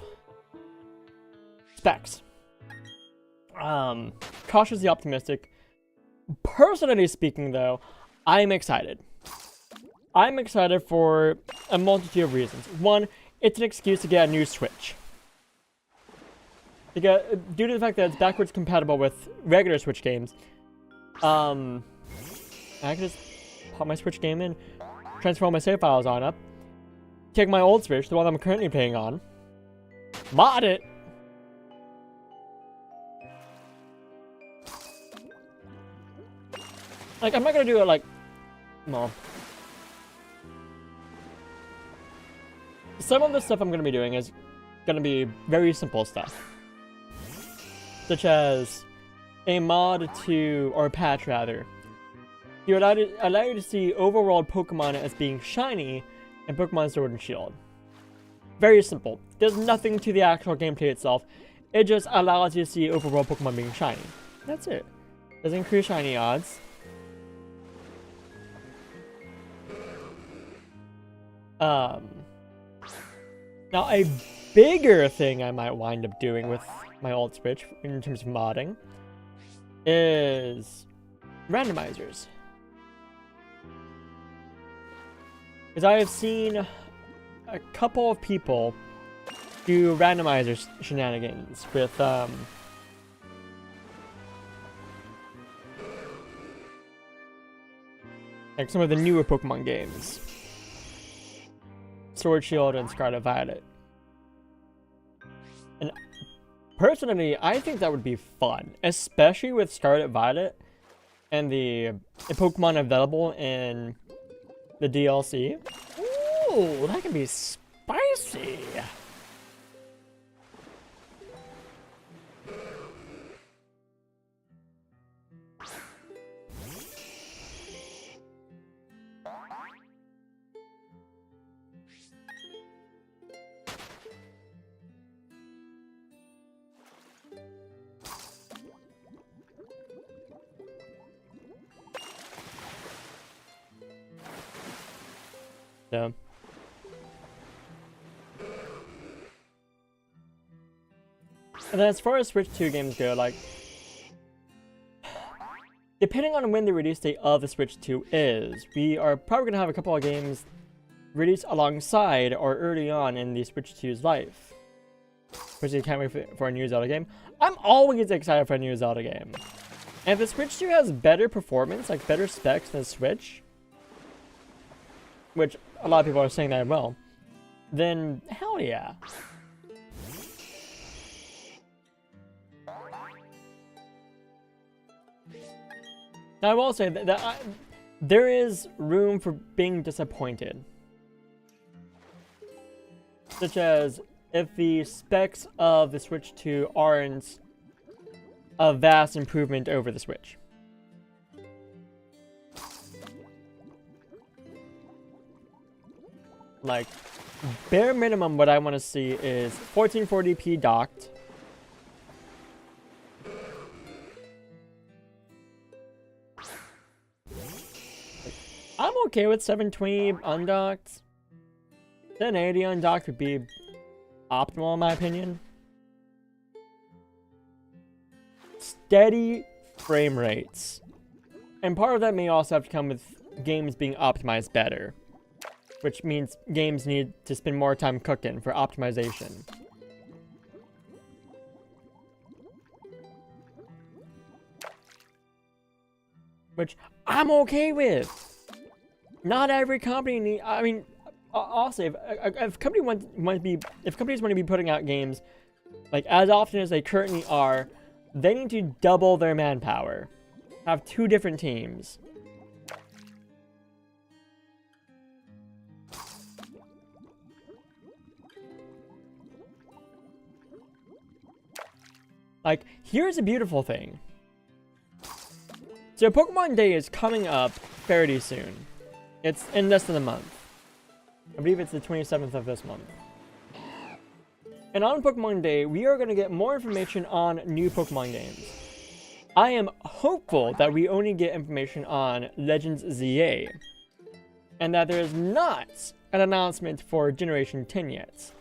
Specs. Cautiously optimistic. Personally speaking, though, I'm excited. I'm excited for a multitude of reasons. One, it's an excuse to get a new Switch. Because, due to the fact that it's backwards compatible with regular Switch games, I can just pop my Switch game in, transfer all my save files on up, take my old Switch, the one I'm currently playing on, mod it, like, I'm not gonna do it like, well, some of the stuff I'm gonna be doing is gonna be very simple stuff, such as a mod to, or a patch rather, to allow you to see overworld Pokemon as being shiny in Pokemon Sword and Shield. Very simple. There's nothing to the actual gameplay itself. It just allows you to see overworld Pokemon being shiny. That's it. Doesn't increase shiny odds. Now a bigger thing I might wind up doing with my old Switch in terms of modding is randomizers. Because I have seen a couple of people do randomizer shenanigans with like some of the newer Pokemon games. Sword Shield and Scarlet Violet. And personally, I think that would be fun, especially with Scarlet Violet and the Pokemon available in the DLC. Ooh, that can be spicy. Yeah. And then as far as Switch 2 games go, like, depending on when the release date of the Switch 2 is, we are probably going to have a couple of games released alongside or early on in the Switch 2's life. Which I can't wait for a new Zelda game. I'm always excited for a new Zelda game. And if the Switch 2 has better performance, like better specs than the Switch, which a lot of people are saying that well, then hell yeah. Now I will say that there is room for being disappointed. Such as if the specs of the Switch 2 aren't a vast improvement over the Switch. Like, bare minimum what I want to see is 1440p docked. okay with 720 undocked. 1080 undocked would be optimal in my opinion. Steady frame rates. And part of that may also have to come with games being optimized better. Which means games need to spend more time cooking for optimization. Which I'm okay with. Not every company I mean, also if companies want to be putting out games like as often as they currently are, they need to double their manpower. Have 2 different teams. Like, here's a beautiful thing. So Pokemon Day is coming up fairly soon. It's in less than a month. I believe it's the 27th of this month. And on Pokemon Day, we are going to get more information on new Pokemon games. I am hopeful that we only get information on Legends ZA. And that there is not an announcement for Generation 10 yet.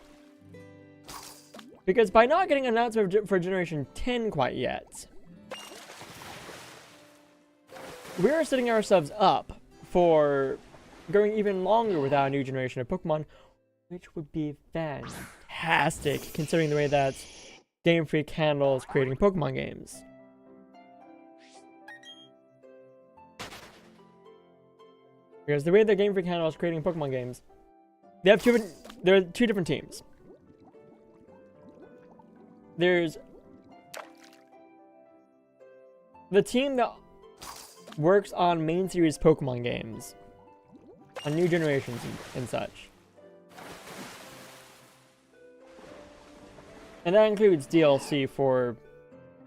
Because by not getting an announcement for Generation 10 quite yet, we're setting ourselves up for going even longer without a new generation of Pokemon, which would be fantastic considering the way that Game Freak handles creating Pokemon games. Because the way that Game Freak handles creating Pokemon games, there are 2 different teams. There's the team that works on main series Pokemon games, on new generations and such. And that includes DLC for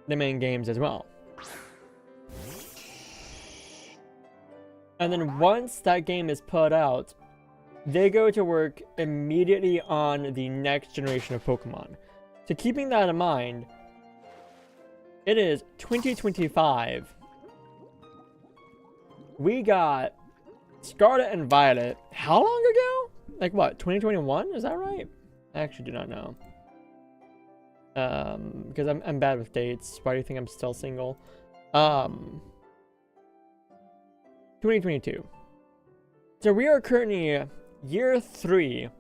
the main games as well. And then once that game is put out, they go to work immediately on the next generation of Pokemon. So keeping that in mind, it is 2025. We got Scarlet and Violet how long ago? Like what, 2021? Is that right? I actually do not know. Because I'm bad with dates. Why do you think I'm still single? 2022. So we are currently year 3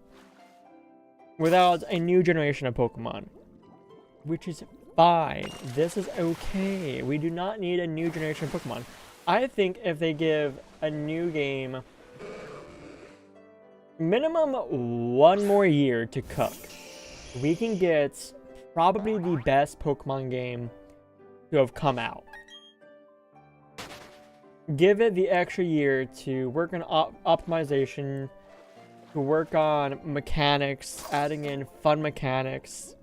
without a new generation of Pokemon, which is fine. This is okay. We do not need a new generation of Pokemon. I think if they give a new game minimum 1 more year to cook, we can get probably the best Pokemon game to have come out. Give it the extra year to work on optimization, to work on mechanics, adding in fun mechanics,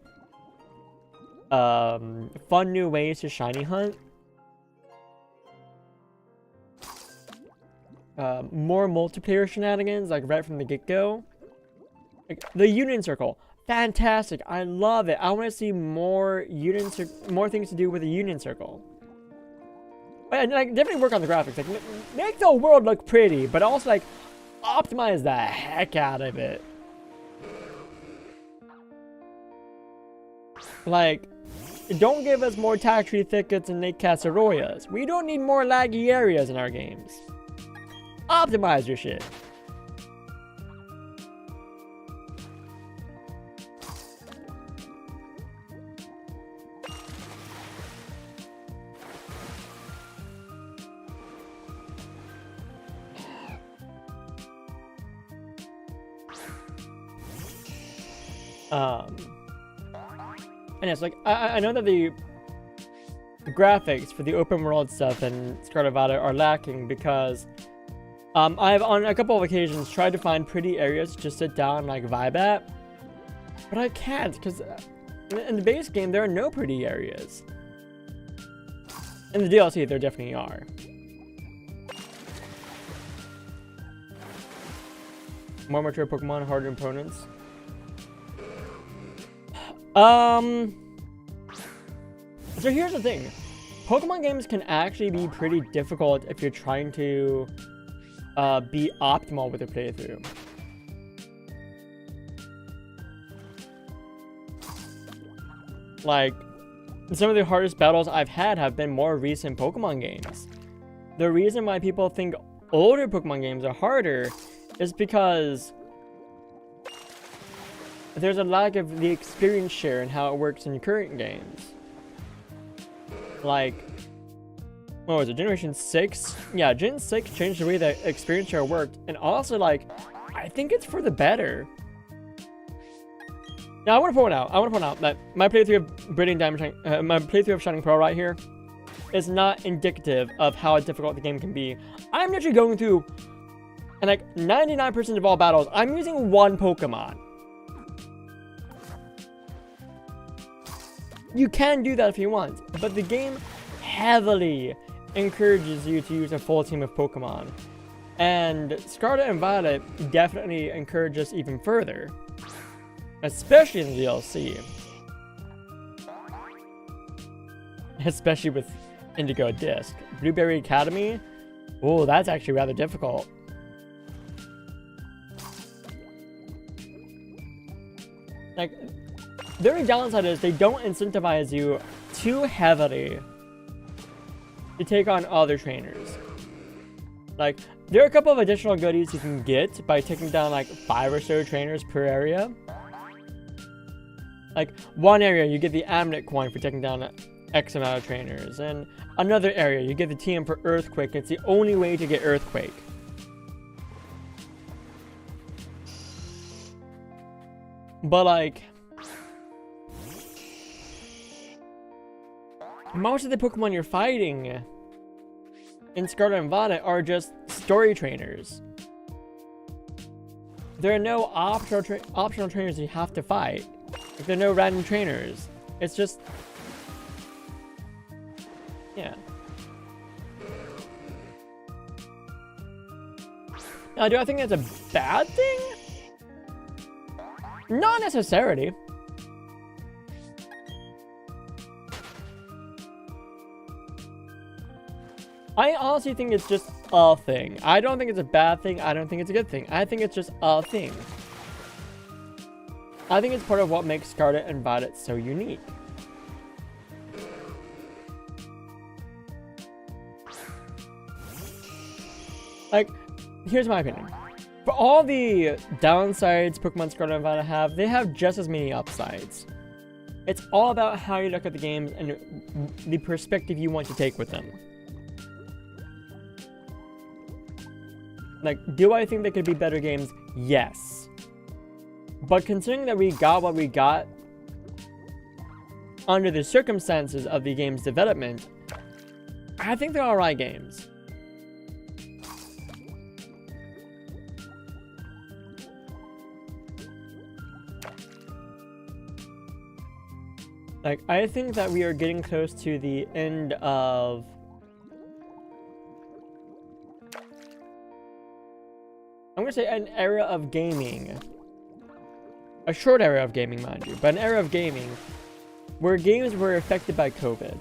fun new ways to shiny hunt, more multiplayer shenanigans, like right from the get-go. Like, the Union Circle, fantastic, I love it. I want to see more more things to do with the Union Circle. And like, definitely work on the graphics, like make the world look pretty, but also like optimize the heck out of it. Like, don't give us more tax tree thickets and Lake Casaroyas. We don't need more laggy areas in our games. Optimize your shit. And it's like, I know that the graphics for the open world stuff in Scarlet Violet are lacking because I've on a couple of occasions tried to find pretty areas to just sit down and like vibe at, but I can't because in the base game there are no pretty areas. In the DLC there definitely are. More mature Pokemon, harder opponents. So here's the thing. Pokemon games can actually be pretty difficult if you're trying to be optimal with your playthrough. Like, some of the hardest battles I've had have been more recent Pokemon games. The reason why people think older Pokemon games are harder is because there's a lack of the experience share and how it works in current games. Like, what was it, Generation 6? Yeah, Gen 6 changed the way that experience share worked, and also, like, I think it's for the better. Now, I want to point out that my playthrough of Brilliant Diamond, my playthrough of Shining Pearl right here is not indicative of how difficult the game can be. I'm literally going through, and like 99% of all battles, I'm using one Pokemon. You can do that if you want, but the game heavily encourages you to use a full team of Pokemon. And Scarlet and Violet definitely encourage us even further. Especially in the DLC. Especially with Indigo Disc. Blueberry Academy? Oh, that's actually rather difficult. Like, the only downside is they don't incentivize you too heavily to take on other trainers. Like, there are a couple of additional goodies you can get by taking down like 5 or so trainers per area. Like, one area you get the Amulet coin for taking down X amount of trainers, and another area you get the TM for Earthquake. It's the only way to get Earthquake. But like, most of the Pokemon you're fighting in Scarlet and Violet are just story trainers. There are no optional trainers you have to fight. Like, there are no random trainers. It's just, yeah. Now, do I think that's a bad thing? Not necessarily. I honestly think it's just a thing. I don't think it's a bad thing. I don't think it's a good thing. I think it's just a thing. I think it's part of what makes Scarlet and Violet so unique. Like, here's my opinion. For all the downsides Pokemon Scarlet and Violet have, they have just as many upsides. It's all about how you look at the games and the perspective you want to take with them. Like, do I think they could be better games? Yes. But considering that we got what we got under the circumstances of the game's development, I think they're alright games. Like, I think that we are getting close to the end of I'm gonna say an era of gaming. A short era of gaming, mind you, but an era of gaming where games were affected by COVID.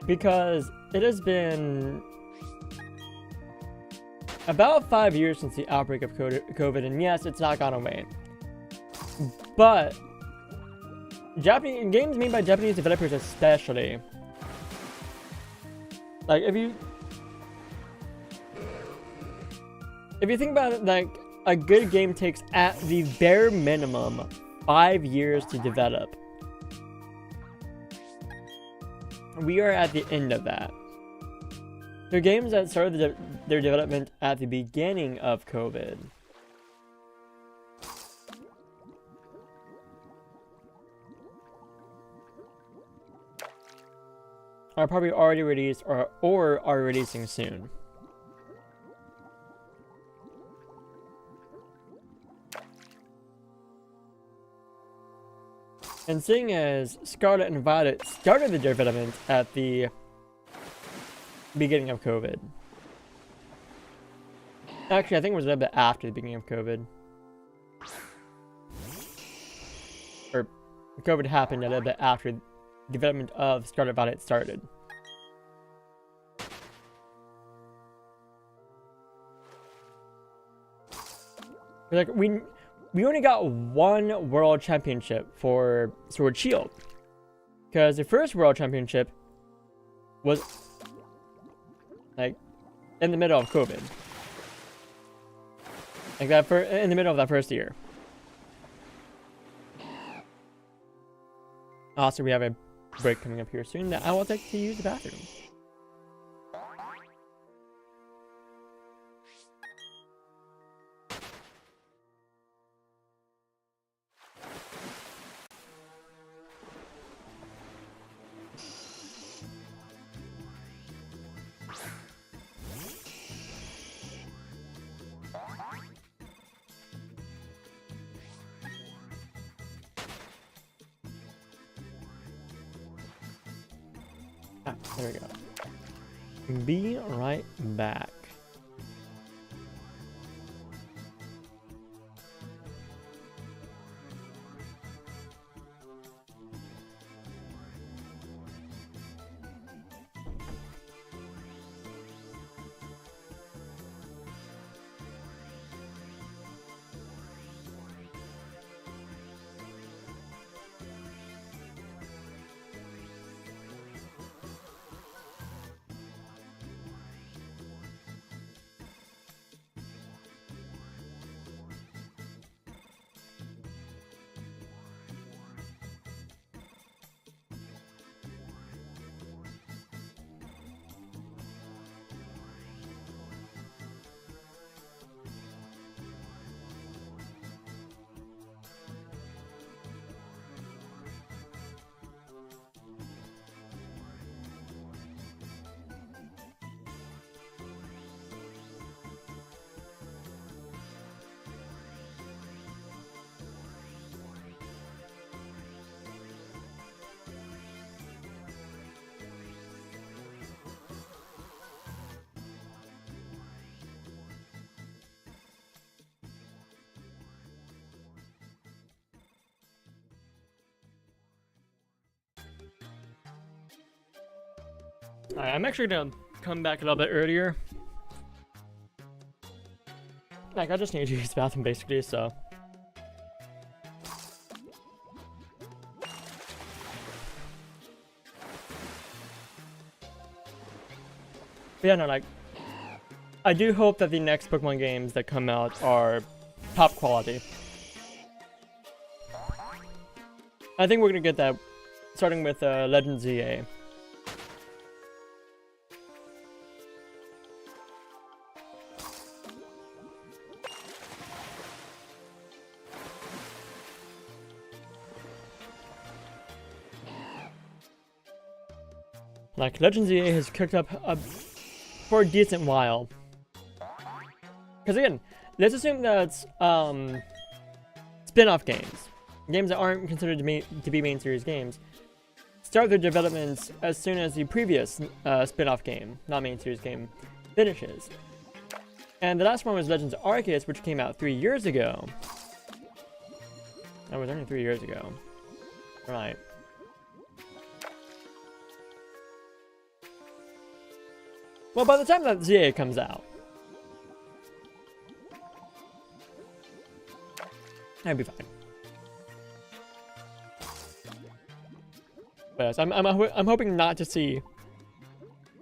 Because it has been about 5 years since the outbreak of COVID, and yes, it's not gone away. But Japanese games made by Japanese developers especially, like if you think about it, like a good game takes at the bare minimum 5 years to develop. We are at the end of that. The games that started their development at the beginning of COVID are probably already released or are releasing soon. And seeing as Scarlet and Violet started the development at the beginning of COVID. Actually, I think it was a little bit after the beginning of COVID. Or COVID happened a little bit after development of Scarlet Violet started. Like we only got one world championship for Sword Shield, because the first world championship was like in the middle of COVID, like that in the middle of that first year. Also, we have a break coming up here soon that I will take to use the bathroom. Ah, there we go. Be right back. Alright, I'm actually gonna come back a little bit earlier. Like, I just need to use the bathroom basically, so. But yeah, no, like, I do hope that the next Pokemon games that come out are top quality. I think we're gonna get that starting with Legend ZA. Like, Legend ZA has kicked up for a decent while. Because again, let's assume that spin-off games, games that aren't considered to be main series games, start their developments as soon as the previous spin-off game, not main series game, finishes. And the last one was Legends Arceus, which came out 3 years ago. That was only 3 years ago. Right. Well, by the time that ZA comes out, that'd be fine. But yes, I'm hoping not to see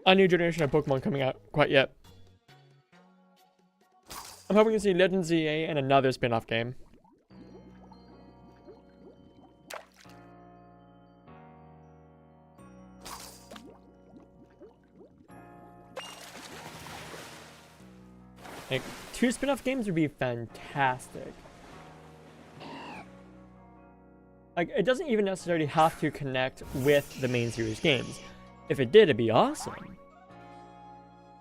a new generation of Pokemon coming out quite yet. I'm hoping to see Legend ZA and another spin-off game. Like, 2 spin-off games would be fantastic. Like, it doesn't even necessarily have to connect with the main series games. If it did, it'd be awesome.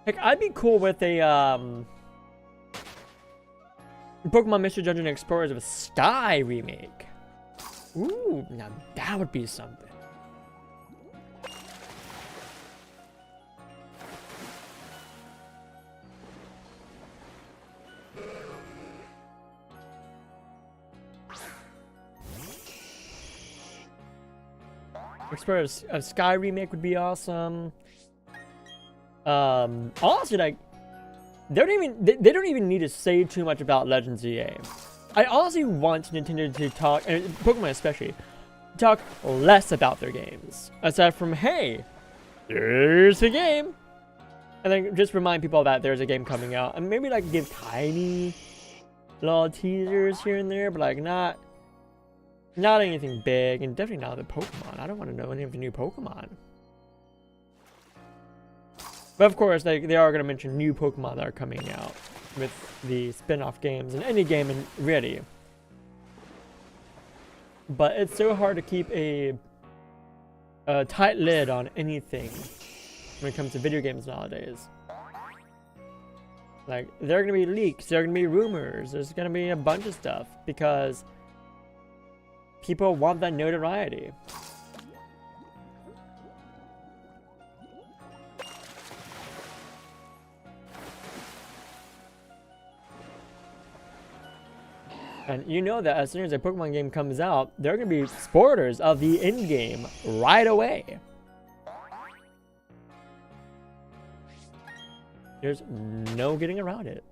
Like, I'd be cool with a, Pokemon Mystery Dungeon Explorers of Sky remake. Ooh, now that would be something. Explore a Sky remake would be awesome. Honestly, like, they don't even need to say too much about Legends EA. I honestly want Nintendo to talk, and Pokemon especially, talk less about their games. Aside from, hey, here's the game. And then just remind people that there's a game coming out. And maybe like give tiny little teasers here and there, but like not anything big. And definitely not the Pokemon. I don't want to know any of the new Pokemon. But of course, they are going to mention new Pokemon that are coming out with the spin-off games and any game ready. But it's so hard to keep a tight lid on anything when it comes to video games nowadays. Like, there are going to be leaks, there are going to be rumors, there's going to be a bunch of stuff because people want that notoriety. And you know that as soon as a Pokemon game comes out, they're going to be spoilers of the end game right away. There's no getting around it.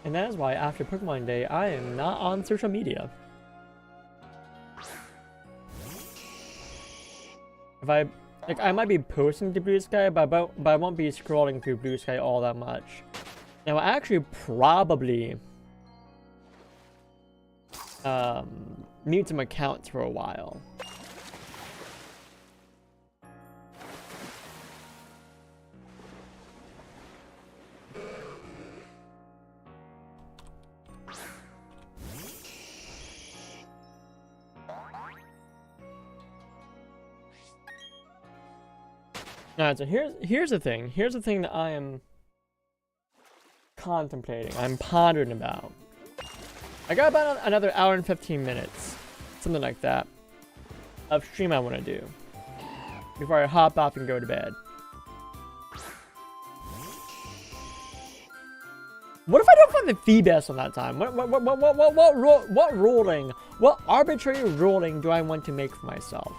And that is why after Pokemon Day, I am not on social media. If I might be posting to Bluesky, but I won't be scrolling through Bluesky all that much. Now, I actually probably mute some accounts for a while. Alright, so here's the thing. Here's the thing that I am contemplating. I'm pondering about. I got about another hour and 15 minutes, something like that, of stream I want to do before I hop off and go to bed. What if I don't find the Feebas on that time? What ruling? What arbitrary ruling do I want to make for myself?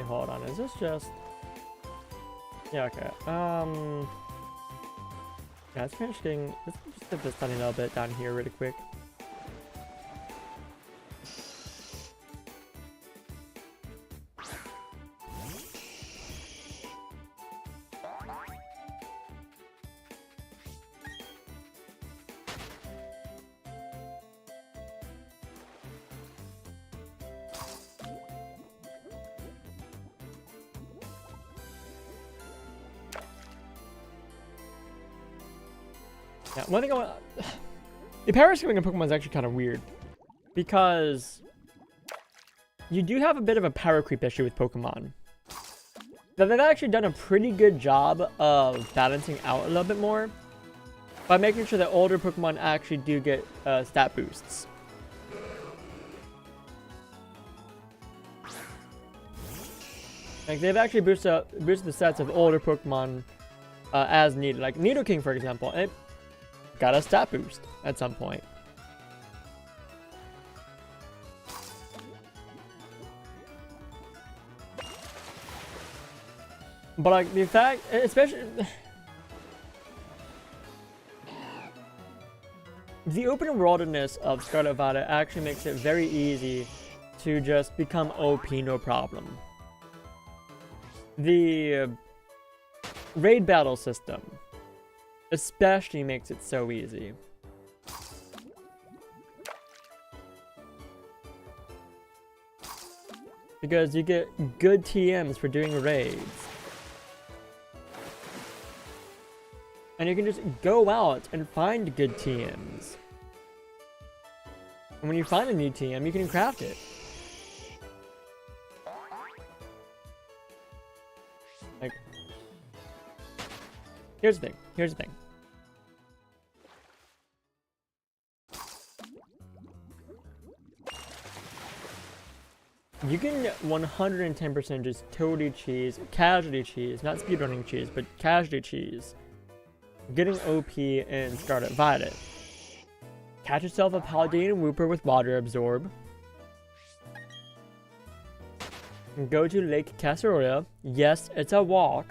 Hold on, is this just... Yeah, okay. Yeah, let's finish getting... Let's just dip this tiny little bit down here really quick. Yeah, one thing I want... The power scaling of Pokemon is actually kind of weird. Because... you do have a bit of a power creep issue with Pokemon. Now, they've actually done a pretty good job of balancing out a little bit more. By making sure that older Pokemon actually do get stat boosts. Like, they've actually boosted the stats of older Pokemon as needed. Like, Nidoking, for example. It got a stat boost at some point. But like the fact, especially the open worldedness of Scarlet Violet actually makes it very easy to just become OP, no problem. The raid battle system especially makes it so easy. Because you get good TMs for doing raids. And you can just go out and find good TMs. And when you find a new TM, you can craft it. Like, Here's the thing. You can 110% just totally cheese, casually cheese, not speedrunning cheese, but casually cheese, getting OP in Scarlet Violet. Catch yourself a Paladin Wooper with Water Absorb. Go to Lake Casserola. Yes, it's a walk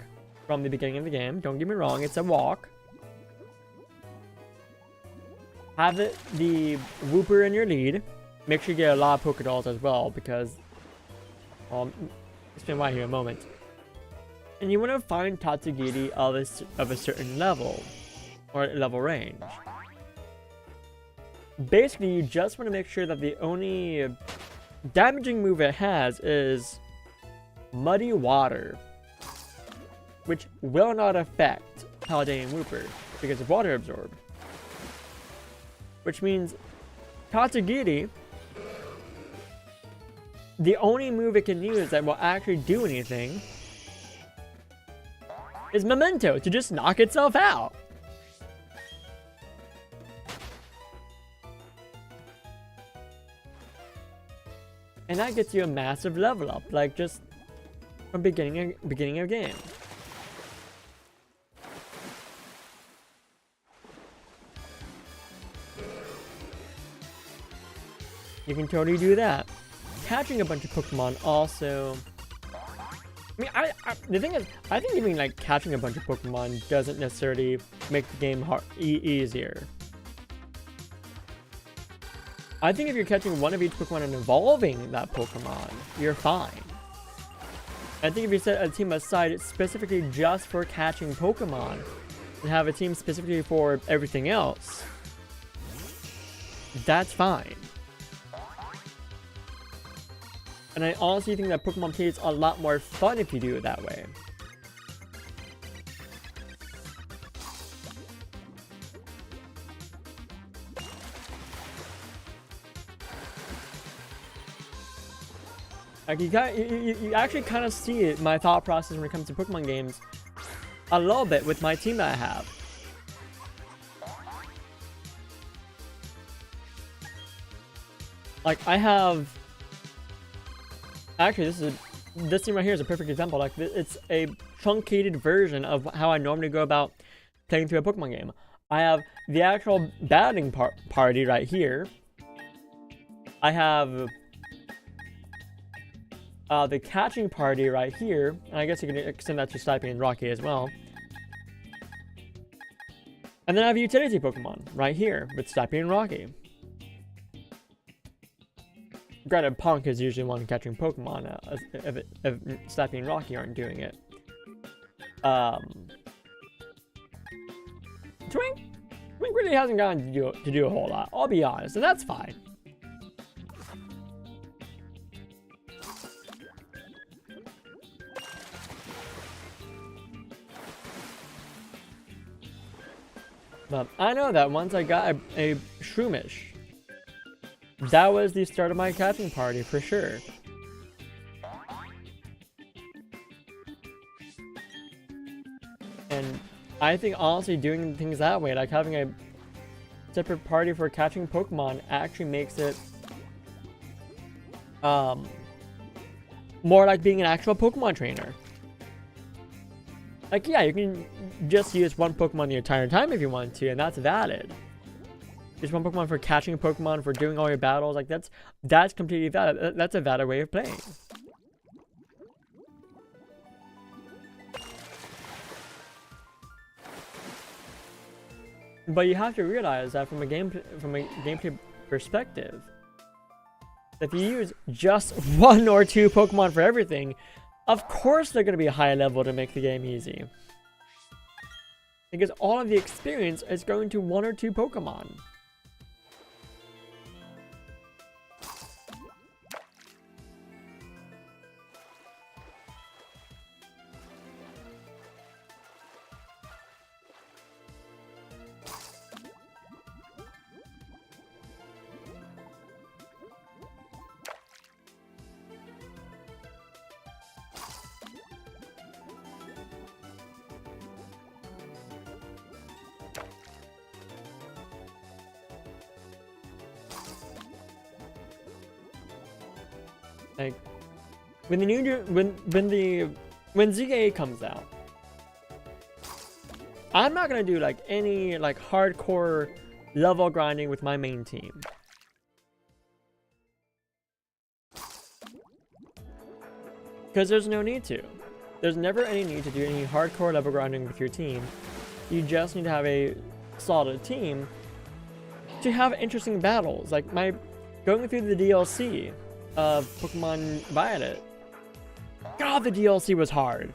from the beginning of the game. Don't get me wrong, it's a walk. Have the Wooper in your lead. Make sure you get a lot of Pokedolls as well, because I'll explain why here in a moment. And you want to find Tatsugiri of a certain level, or level range. Basically, you just want to make sure that the only damaging move it has is Muddy Water, which will not affect Paladin Wooper because of Water Absorb. Which means Tatsugiri, the only move it can use that will actually do anything is Memento, to just knock itself out. And that gets you a massive level up, like just from beginning of game. You can totally do that. Catching a bunch of Pokemon also. I mean, the thing is, I think even like catching a bunch of Pokemon doesn't necessarily make the game easier. I think if you're catching one of each Pokemon and evolving that Pokemon, you're fine. I think if you set a team aside specifically just for catching Pokemon, and have a team specifically for everything else, that's fine. And I honestly think that Pokemon play is a lot more fun if you do it that way. Like you actually kind of see it, my thought process when it comes to Pokemon games, a little bit with my team that I have. Like I have, actually this team right here is a perfect example. Like it's a truncated version of how I normally go about playing through a Pokemon game. I have the actual batting party right here. I have the catching party right here, and I guess you can extend that to Sniping and Rocky as well. And then I have utility Pokemon right here with Sniping and Rocky. Granted, Punk is usually one catching Pokemon if Sniping and Rocky aren't doing it. Twink really hasn't gotten to do a whole lot, I'll be honest, and that's fine. But I know that once I got a Shroomish, that was the start of my catching party for sure. And I think honestly doing things that way, like having a separate party for catching Pokemon, actually makes it more like being an actual Pokemon trainer. Like, yeah, you can just use one Pokemon the entire time if you want to, and that's valid. Just one Pokemon for catching Pokemon, for doing all your battles, like that's completely valid. That's a valid way of playing. But you have to realize that from a gameplay perspective, if you use just one or two Pokemon for everything, of course they're going to be high level to make the game easy. Because all of the experience is going to one or two Pokemon. Like, when the new when ZA comes out, I'm not gonna do like any like hardcore level grinding with my main team. Because there's no need to. There's never any need to do any hardcore level grinding with your team. You just need to have a solid team to have interesting battles. Like going through the DLC of Pokemon Violet. God, the DLC was hard.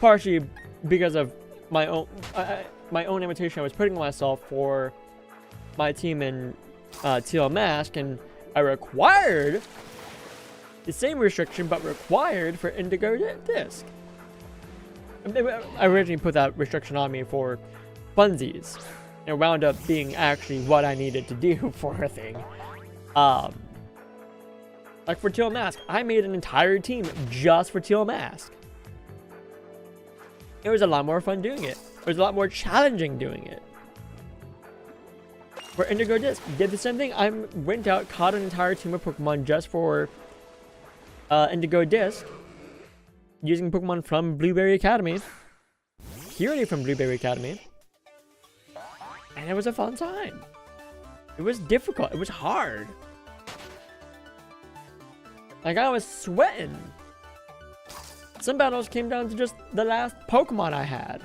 Partially because of my own imitation I was putting on myself for my team in Teal Mask, and I required the same restriction, but required for Indigo Disc. I originally put that restriction on me for funsies. It wound up being actually what I needed to do for a thing. Like for Teal Mask, I made an entire team just for Teal Mask. It was a lot more fun doing it. It was a lot more challenging doing it. For Indigo Disc, did the same thing. I went out, caught an entire team of Pokemon just for Indigo Disc, using Pokemon from Blueberry Academy, purely from Blueberry Academy, and it was a fun time. It was difficult. It was hard. Like, I was sweating. Some battles came down to just the last Pokemon I had.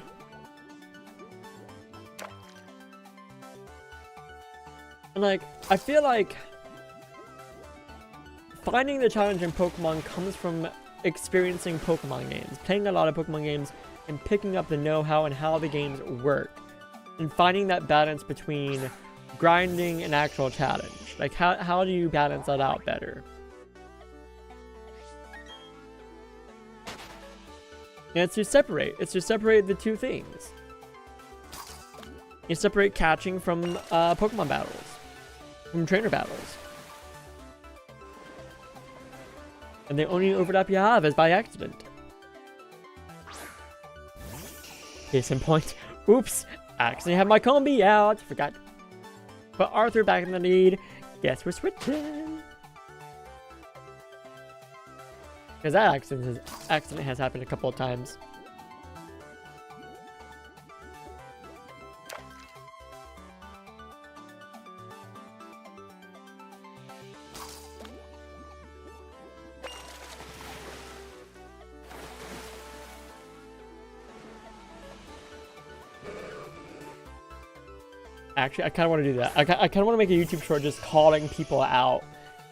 And like, I feel like finding the challenge in Pokemon comes from experiencing Pokemon games, playing a lot of Pokemon games, and picking up the know-how and how the games work. And finding that balance between grinding and actual challenge. Like, how do you balance that out better? And it's to separate the two things. You separate catching from Pokemon battles, from trainer battles. And the only overlap you have is by accident. Case in point. Oops, accidentally have my Combi out. Forgot. Put Arthur back in the lead. Guess we're switching. Because that accident has happened a couple of times. Actually, I kind of want to do that. I kind of want to make a YouTube short just calling people out,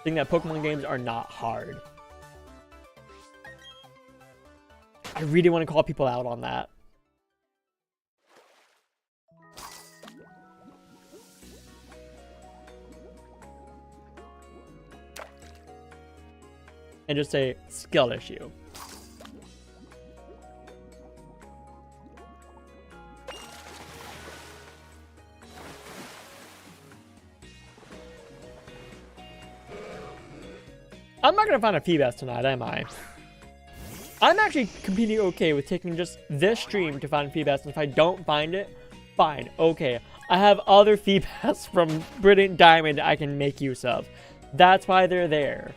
saying that Pokemon games are not hard. I really want to call people out on that. And just say, skill issue. I'm not gonna find a Feebas tonight, am I? I'm actually completely okay with taking just this stream to find Feebas, and if I don't find it, fine, okay. I have other Feebas from Brilliant Diamond I can make use of. That's why they're there.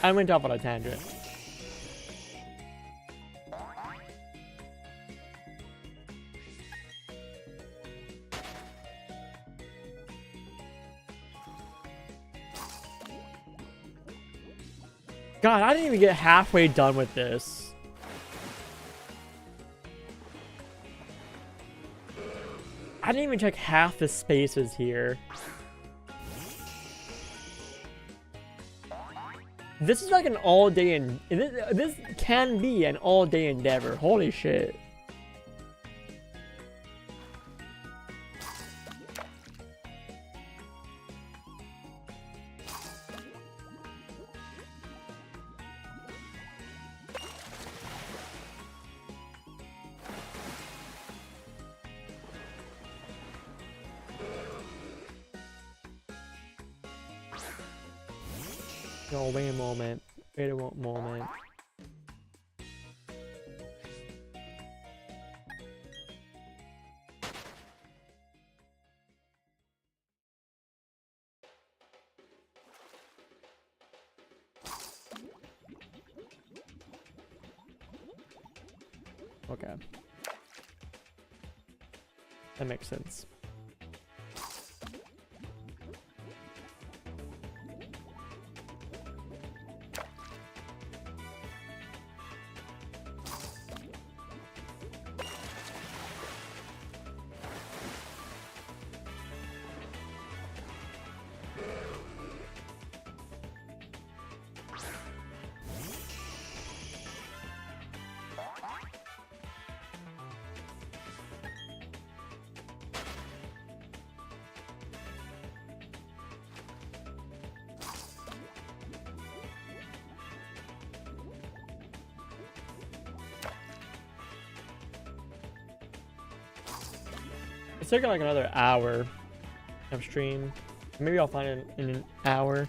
I went off on a tangent. God, I didn't even get halfway done with this. I didn't even check half the spaces here. This is like an all-day and this can be an all-day endeavor. Holy shit. No, wait a moment. Wait a moment. Okay. That makes sense. It's taking like another hour of stream. Maybe I'll find it in an hour.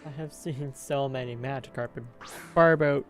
I have seen so many Magikarp and Barboach.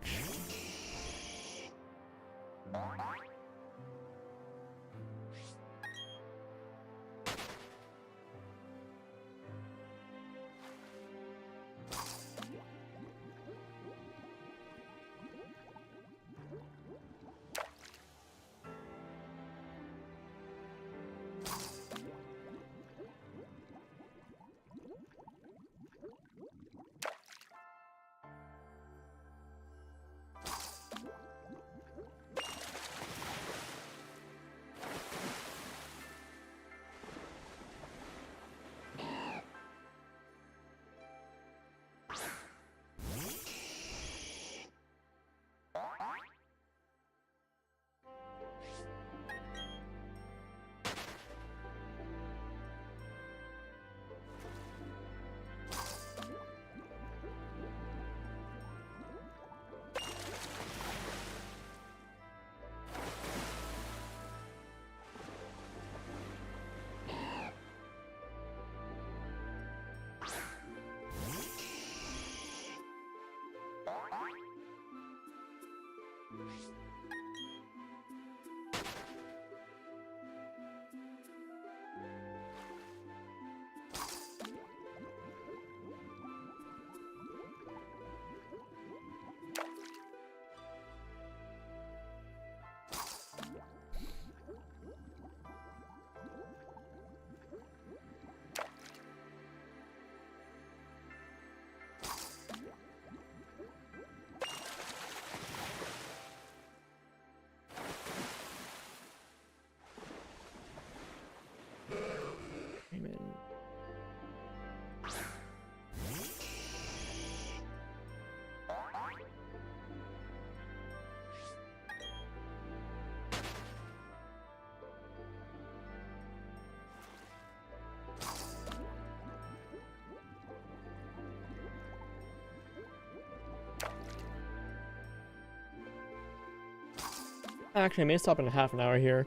Actually, I may stop in half an hour here.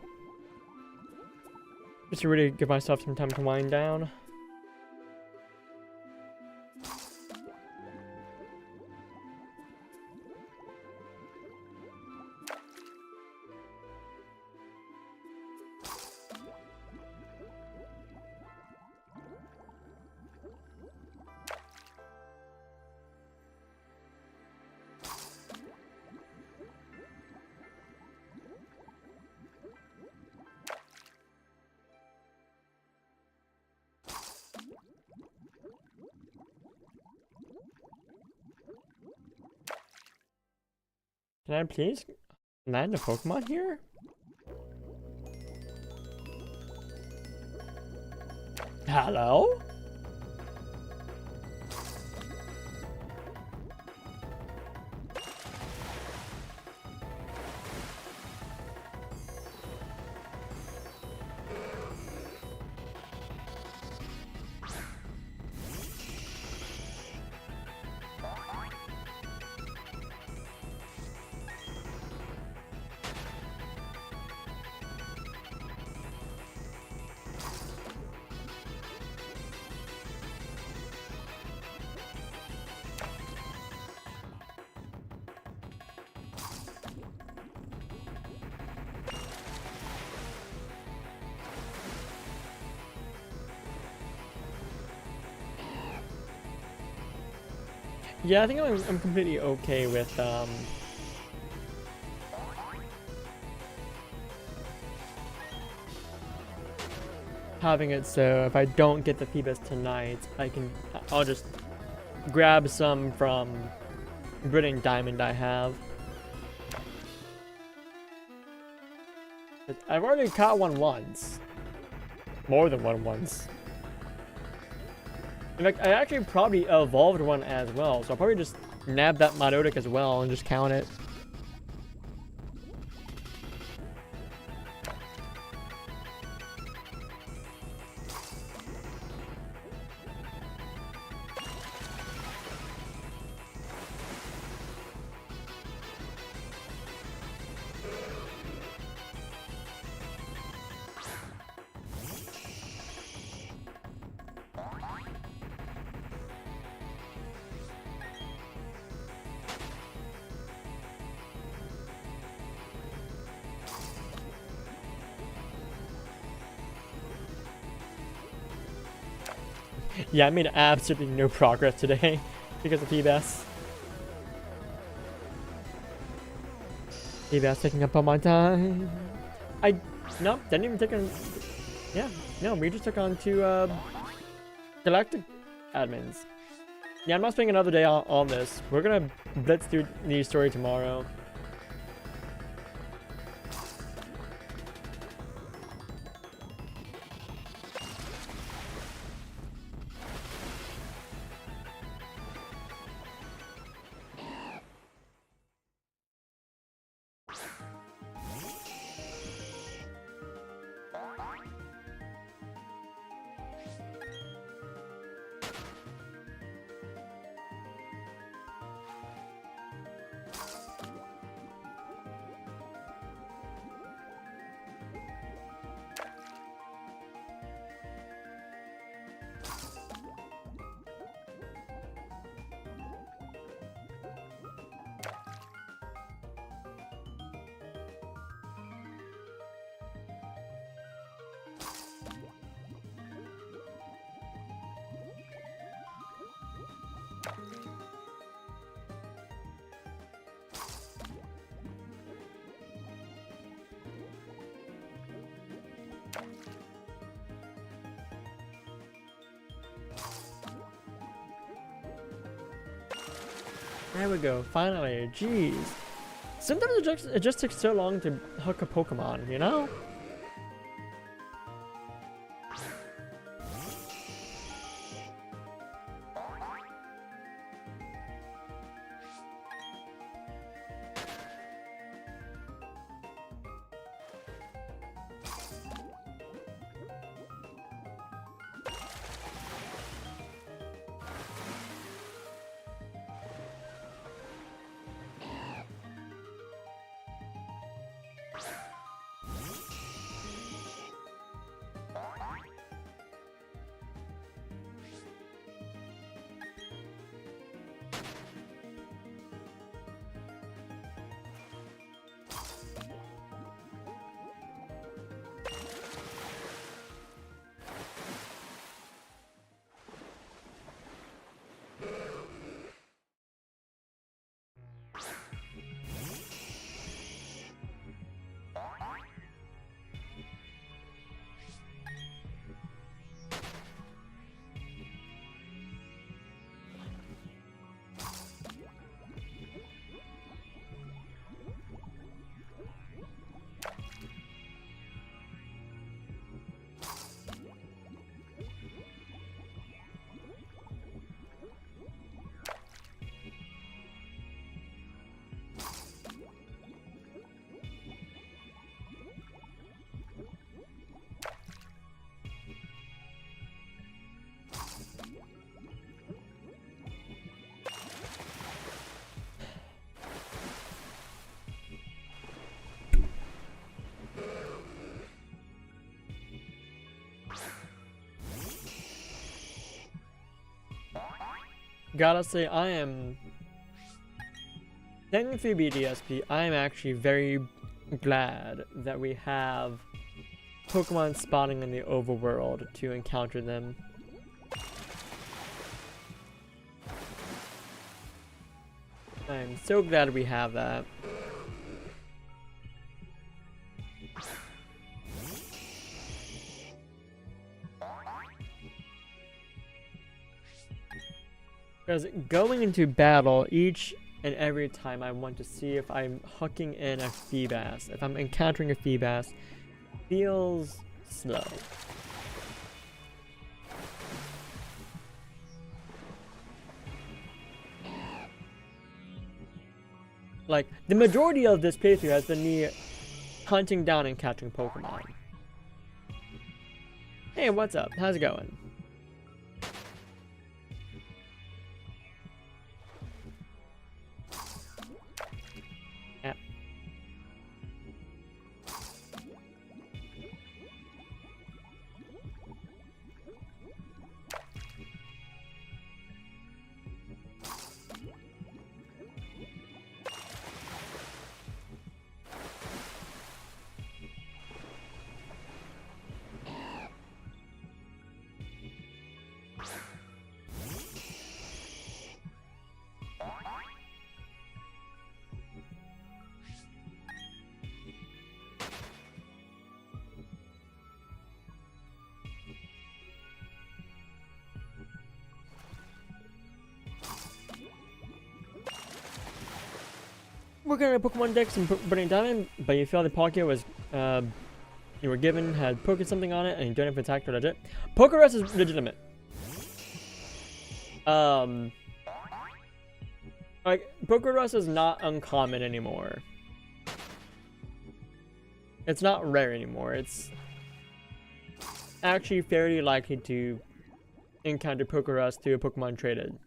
Just to really give myself some time to wind down. Can I please land a Pokemon here? Hello? Yeah, I think I'm completely okay with having it so if I don't get the Phoebus tonight, I'll just grab some from Brilliant Diamond I have. I've already caught one once. More than one once. In fact, I actually probably evolved one as well, so I'll probably just nab that Milotic as well and just count it. Yeah, I made absolutely no progress today because of Feebas. Feebas taking up all my time. No, didn't even take on. Yeah, no, we just took on two Galactic admins. Yeah, I'm not spending another day on this. We're gonna blitz through the story tomorrow. There we go, finally, jeez. Sometimes it just takes so long to hook a Pokemon, you know? Gotta say, I am... Thank you for BDSP, I am actually very glad that we have Pokemon spawning in the overworld to encounter them. I'm so glad we have that. Because going into battle, each and every time I want to see if I'm hooking in a Feebas, if I'm encountering a Feebas, feels slow. Like, the majority of this playthrough has been me hunting down and catching Pokemon. Hey, what's up? How's it going? Yeah. We're gonna Pokemon Dex and Burning Diamond, but you feel the Poké was, you were given, had Poké something on it, and you don't have attack or legit. Pokerus is legitimate. Like, Pokerus is not uncommon anymore. It's not rare anymore. It's actually fairly likely to encounter Pokerus through a Pokemon traded.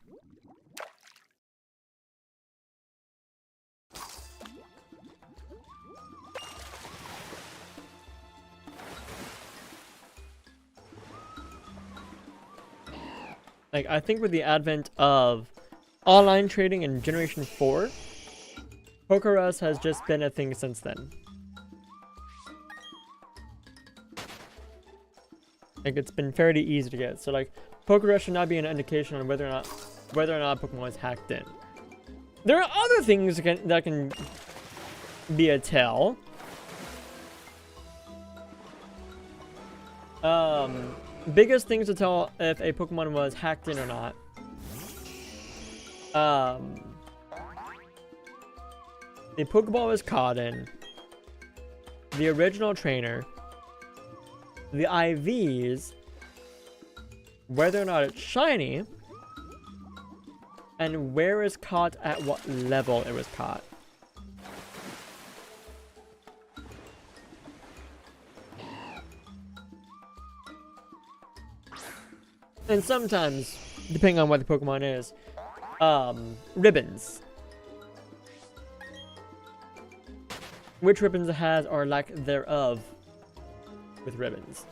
Like, I think with the advent of online trading in Generation 4, Pokerus has just been a thing since then. Like, it's been fairly easy to get. So, like, Pokerus should not be an indication on whether or not Pokemon is hacked in. There are other things that can be a tell. Biggest things to tell if a Pokemon was hacked in or not. The Pokeball was caught in. The original trainer. The IVs. Whether or not it's shiny. And where is caught at what level it was caught. And sometimes, depending on what the Pokemon is, ribbons. Which ribbons it has or lack thereof with ribbons.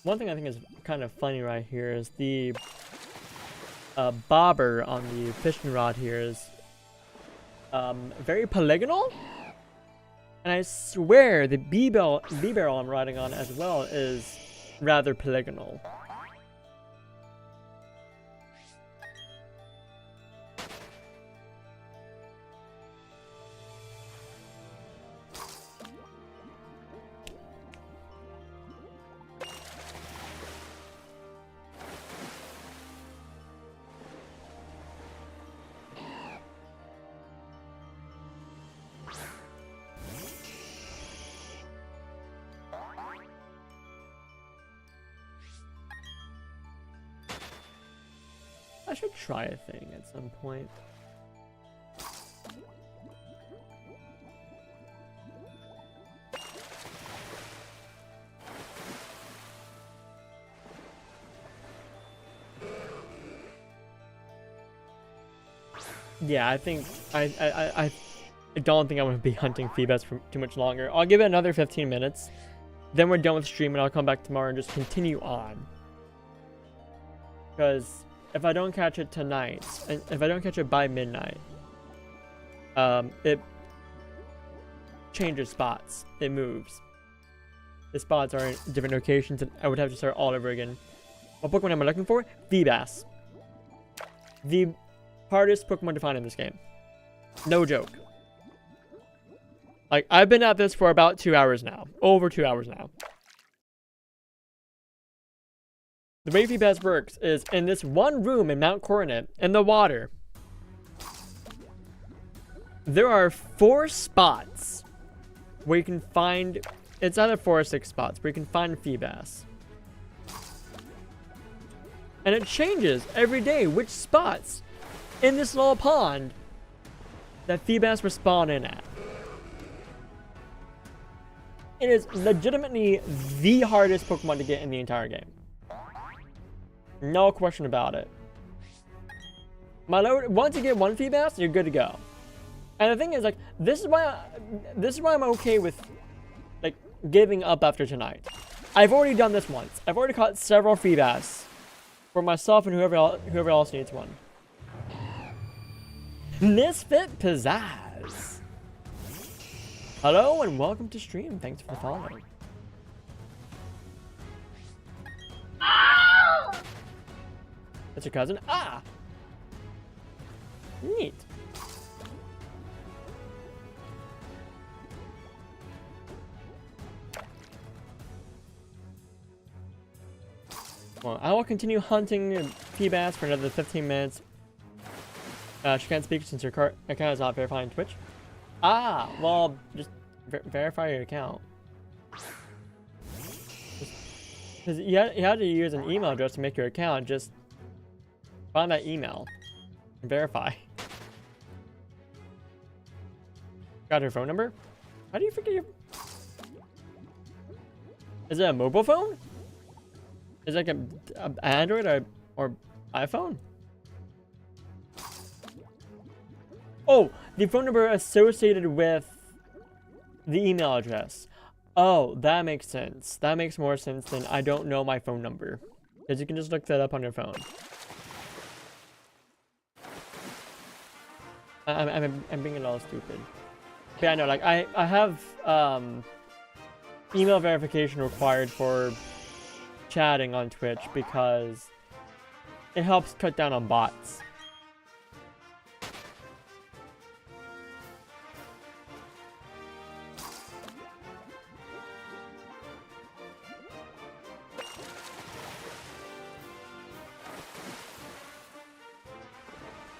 One thing I think is kind of funny right here is the bobber on the fishing rod here is very polygonal. And I swear the B-barrel I'm riding on as well is rather polygonal. should try a thing at some point. Yeah, I think I don't think I'm gonna be hunting Phoebus for too much longer. I'll give it another 15 minutes. Then we're done with stream and I'll come back tomorrow and just continue on. Because if I don't catch it tonight, and if I don't catch it by midnight, it changes spots. It moves. The spots are in different locations and I would have to start all over again. What Pokemon am I looking for? Feebas. The hardest Pokemon to find in this game. No joke. Like, I've been at this for about 2 hours now. Over 2 hours now. The way Feebas works is in this one room in Mount Coronet, in the water, there are 4 spots where you can find, it's either 4 or 6 spots where you can find Feebas. And it changes every day which spots in this little pond that Feebas will spawn in at. It is legitimately the hardest Pokemon to get in the entire game. No question about it. My lord, once you get one Feebas, you're good to go. And the thing is, like, this is why I'm okay with, like, giving up after tonight. I've already done this once. I've already caught several Feebas for myself and whoever else needs one. Misfit Pizzazz. Hello and welcome to stream. Thanks for following. That's your cousin? Ah! Neat. Well, I will continue hunting Feebas for another 15 minutes. She can't speak since her account is not verifying Twitch. Ah, well, just verify your account. Because you had to use an email address to make your account. Just find that email and verify. Got her phone number? How do you forget your... Is it a mobile phone? Is it like a Android or iPhone? Oh, the phone number associated with the email address. Oh, that makes sense. That makes more sense than I don't know my phone number. Because you can just look that up on your phone. I'm being a little stupid. But yeah, no, like, I have email verification required for chatting on Twitch because it helps cut down on bots.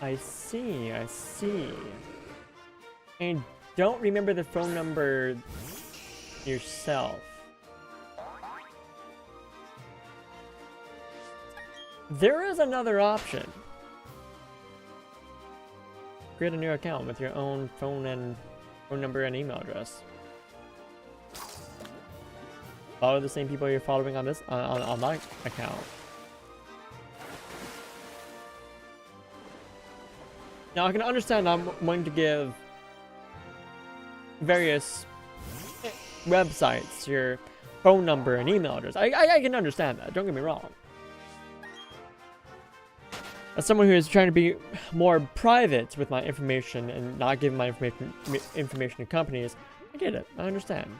I see, I see. And don't remember the phone number yourself. There is another option. Create a new account with your own phone number and email address. Follow the same people you're following on this on my account. Now I can understand I'm wanting to give various websites your phone number and email address. I can understand that, don't get me wrong. As someone who is trying to be more private with my information and not giving my information to companies, I get it, I understand.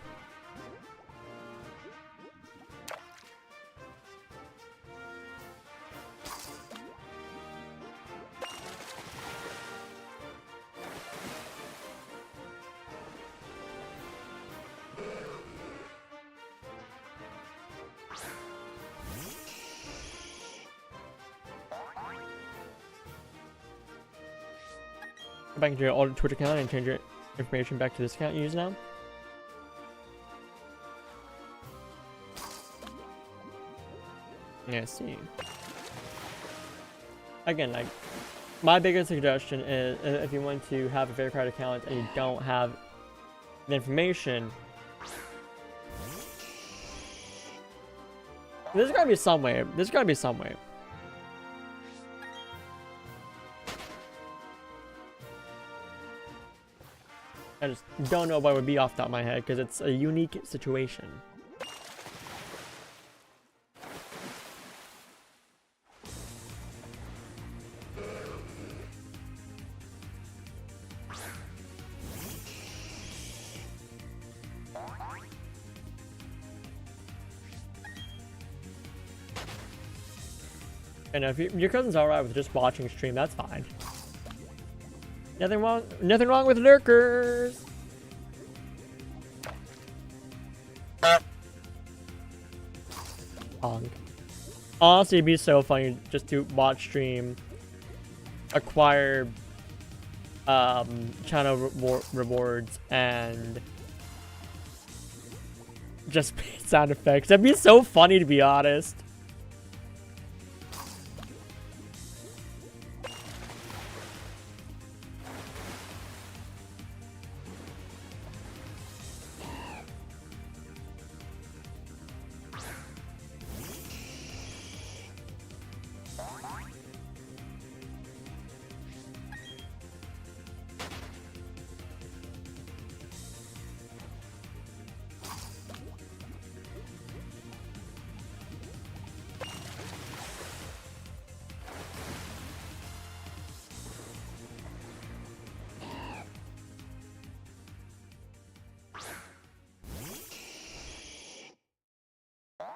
Go back into your old Twitter account and change your information back to this account you use now. Yeah, I see. again, like, my biggest suggestion is if you want to have a verified account and you don't have the information, there's gotta be some way. There's gotta be some way. I just don't know what would be off the top of my head because it's a unique situation. And if your cousin's alright with just watching stream, that's fine. Nothing wrong with lurkers. Honestly, it'd be so funny just to watch stream, acquire channel rewards, and just sound effects. That'd be so funny, to be honest.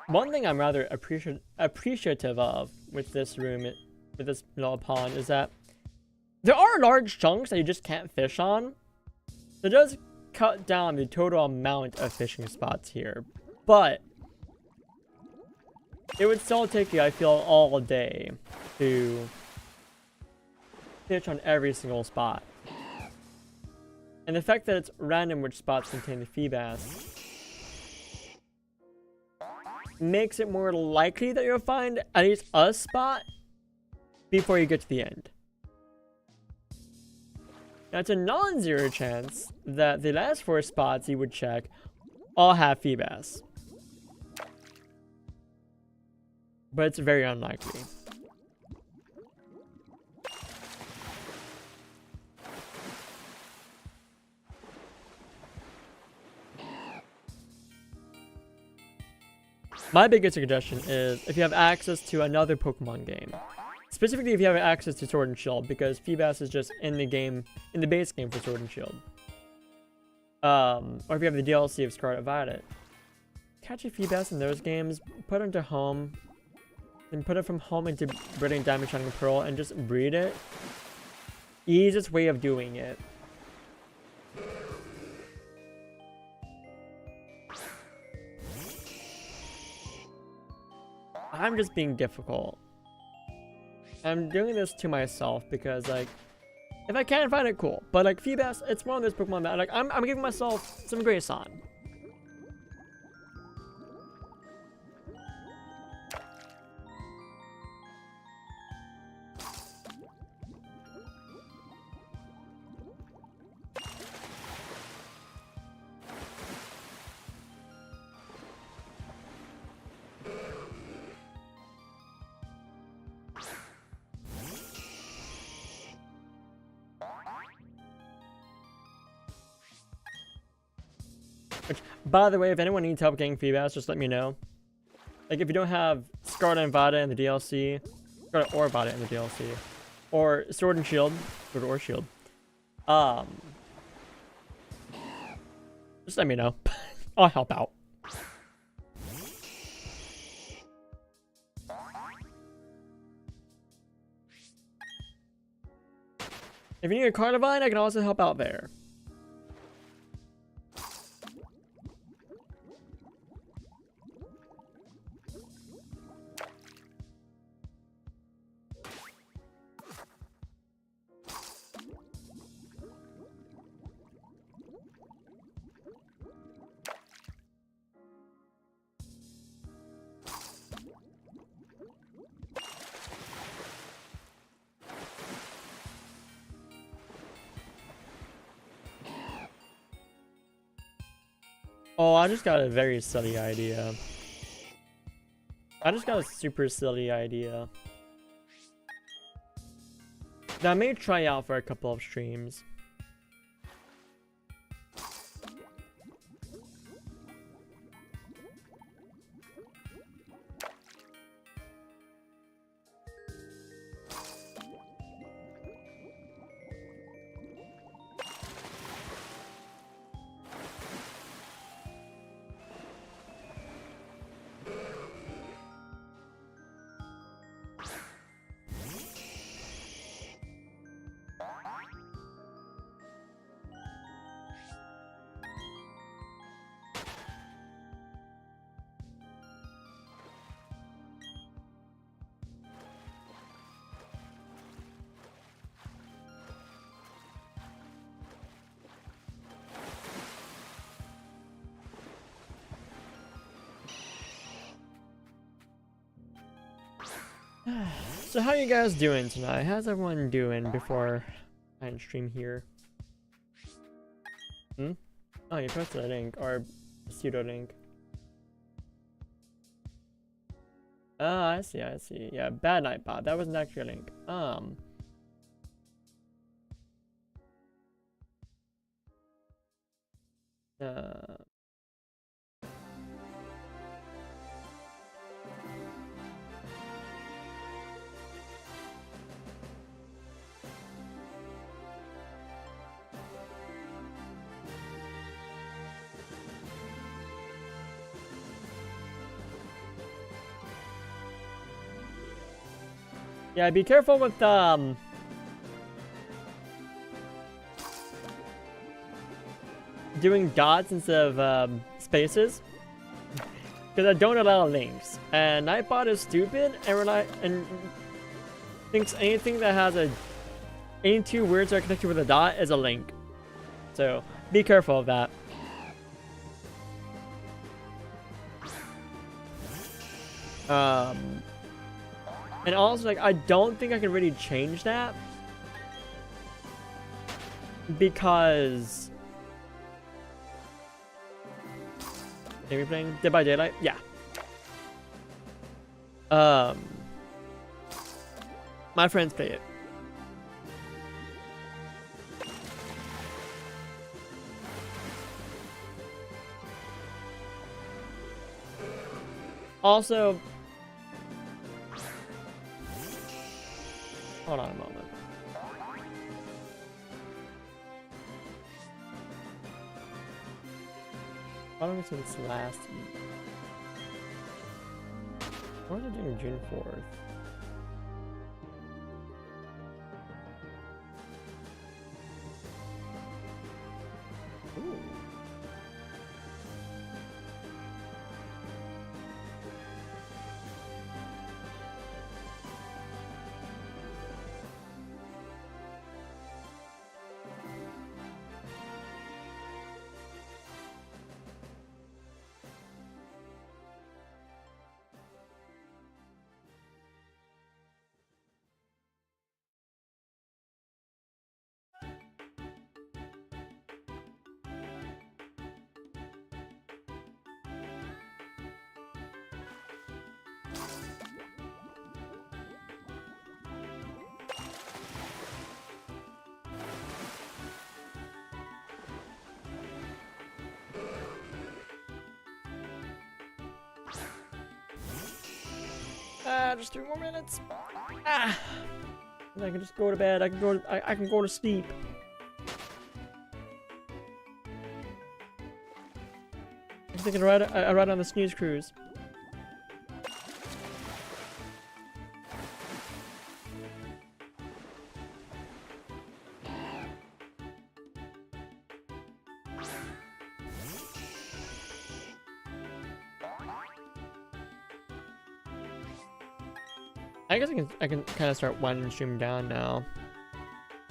One thing I'm rather appreciative of with this room, with this little pond, is that there are large chunks that you just can't fish on. So it does cut down the total amount of fishing spots here, but it would still take you, I feel, all day to fish on every single spot. And the fact that it's random which spots contain the Feebas makes it more likely that you'll find at least a spot before you get to the end. Now, it's a non-zero chance that the last 4 spots you would check all have Feebas, but it's very unlikely. My biggest suggestion is if you have access to another Pokemon game. Specifically if you have access to Sword and Shield, because Feebas is just in the game, in the base game for Sword and Shield. Or if you have the DLC of Scarlet Violet. Catch a Feebas in those games, put it into home, then put it from home into breeding Diamond, Shining Pearl, and just breed it. Easiest way of doing it. I'm just being difficult. I'm doing this to myself because, like, if I can find it, cool. But, like, Feebas, it's one of those Pokemon that, like, I'm giving myself some grace on. Which, by the way, if anyone needs help getting Feebas, just let me know. Like, if you don't have Scarlet and Violet in the DLC, Scarlet or Violet in the DLC, or Sword and Shield, Sword or Shield, just let me know. I'll help out. If you need a Carnivine, I can also help out there. Oh, I just got a very silly idea. I just got a super silly idea that I may try out for a couple of streams. So how you guys doing tonight? How's everyone doing before I end stream here? Hmm? Oh, you posted a link, or a pseudo link. Oh, I see, I see. Yeah, bad night bot. That wasn't actually a link. Yeah, be careful with doing dots instead of spaces, because I don't allow links. And Nightbot is stupid and thinks anything that has any two words that are connected with a dot is a link. So be careful of that. And also, like, I don't think I can really change that because are we playing Dead by Daylight? Yeah. My friends play it. Also, hold on a moment. How long since last week? What was I doing June 4th? Ooh. Just 3 more minutes. And I can just go to bed. I can go to sleep. I think I ride on the snooze cruise. I guess I can kind of start winding the stream down now.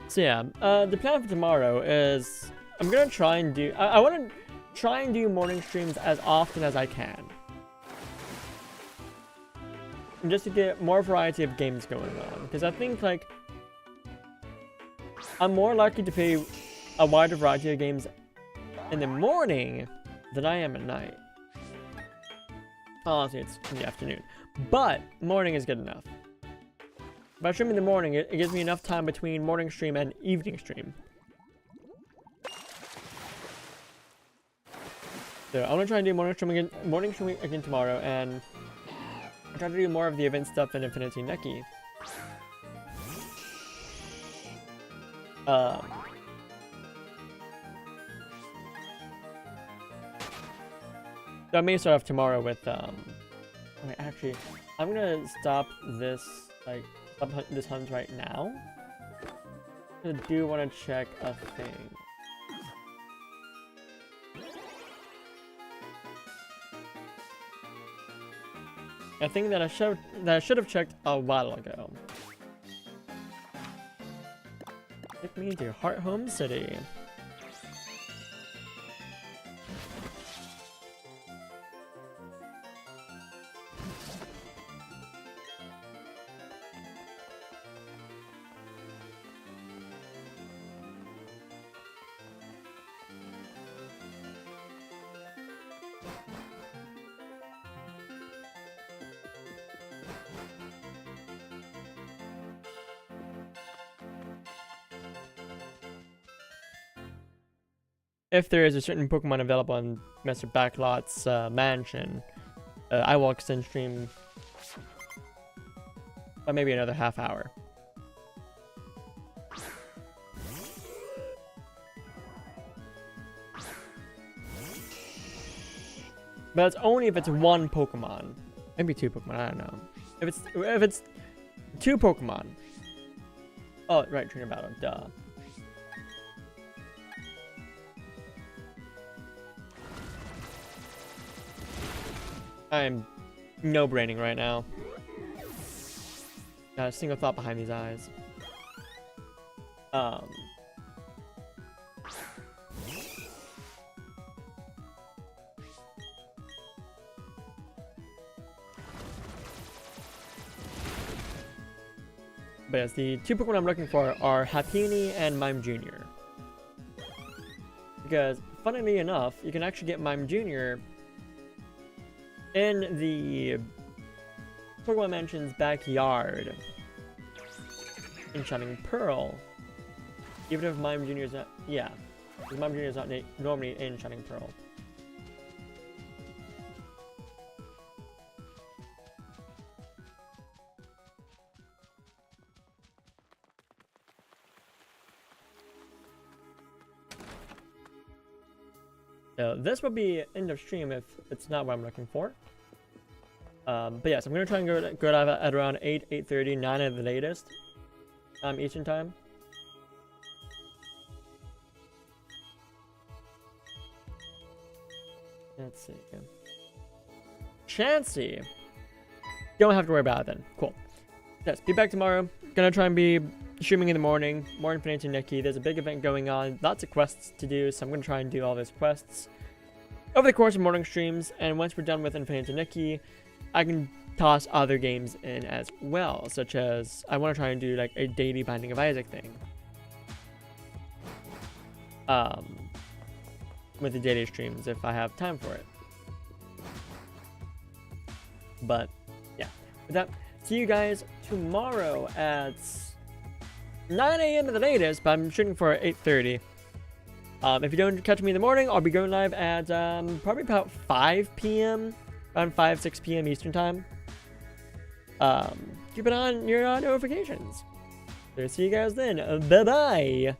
So yeah, the plan for tomorrow is I'm gonna try and do. I want to try and do morning streams as often as I can, just to get more variety of games going on. Because I think like I'm more likely to play a wider variety of games in the morning than I am at night. Honestly, it's in the afternoon. But morning is good enough. If I stream in the morning, it gives me enough time between morning stream and evening stream. So I'm gonna try and do morning streaming again tomorrow, and I'll try to do more of the event stuff in Infinity Neki. So I may start off tomorrow with wait, actually, I'm gonna stop this this hunt right now. I do want to check a thing. A thing that I should have checked a while ago. Take me to Heart Home City. If there is a certain Pokemon available in Mr. Backlot's mansion, I will extend stream by maybe another half hour. But that's only if it's one Pokemon. Maybe two Pokemon, I don't know. If it's two Pokemon. Oh, right, trainer battle, duh. I'm no-braining right now. Not a single thought behind these eyes. But yes, the two Pokemon I'm looking for are Happiny and Mime Jr. Because, funnily enough, you can actually get Mime Jr. in the Pokemon Mansion's backyard in Shining Pearl. Even if Mime Jr. is not, yeah, because Mime Jr. is not normally in Shining Pearl. So this will be end of stream if it's not what I'm looking for. But yes, I'm gonna try and go live at around 8:30, 9 at the latest, Eastern time. Let's see. Chansey, don't have to worry about it then. Cool. Yes, be back tomorrow. Gonna try and be streaming in the morning. More Infinity Neki. There's a big event going on. Lots of quests to do, so I'm gonna try and do all those quests over the course of morning streams. And once we're done with Infinity Neki, I can toss other games in as well, such as I want to try and do like a daily Binding of Isaac thing. With the daily streams if I have time for it. But yeah, with that, see you guys tomorrow at 9 a.m. at the latest, but I'm shooting for 8:30. If you don't catch me in the morning, I'll be going live at probably about 5 p.m. around 6 p.m. Eastern time. Keep it on your notifications. So see you guys then. Bye bye.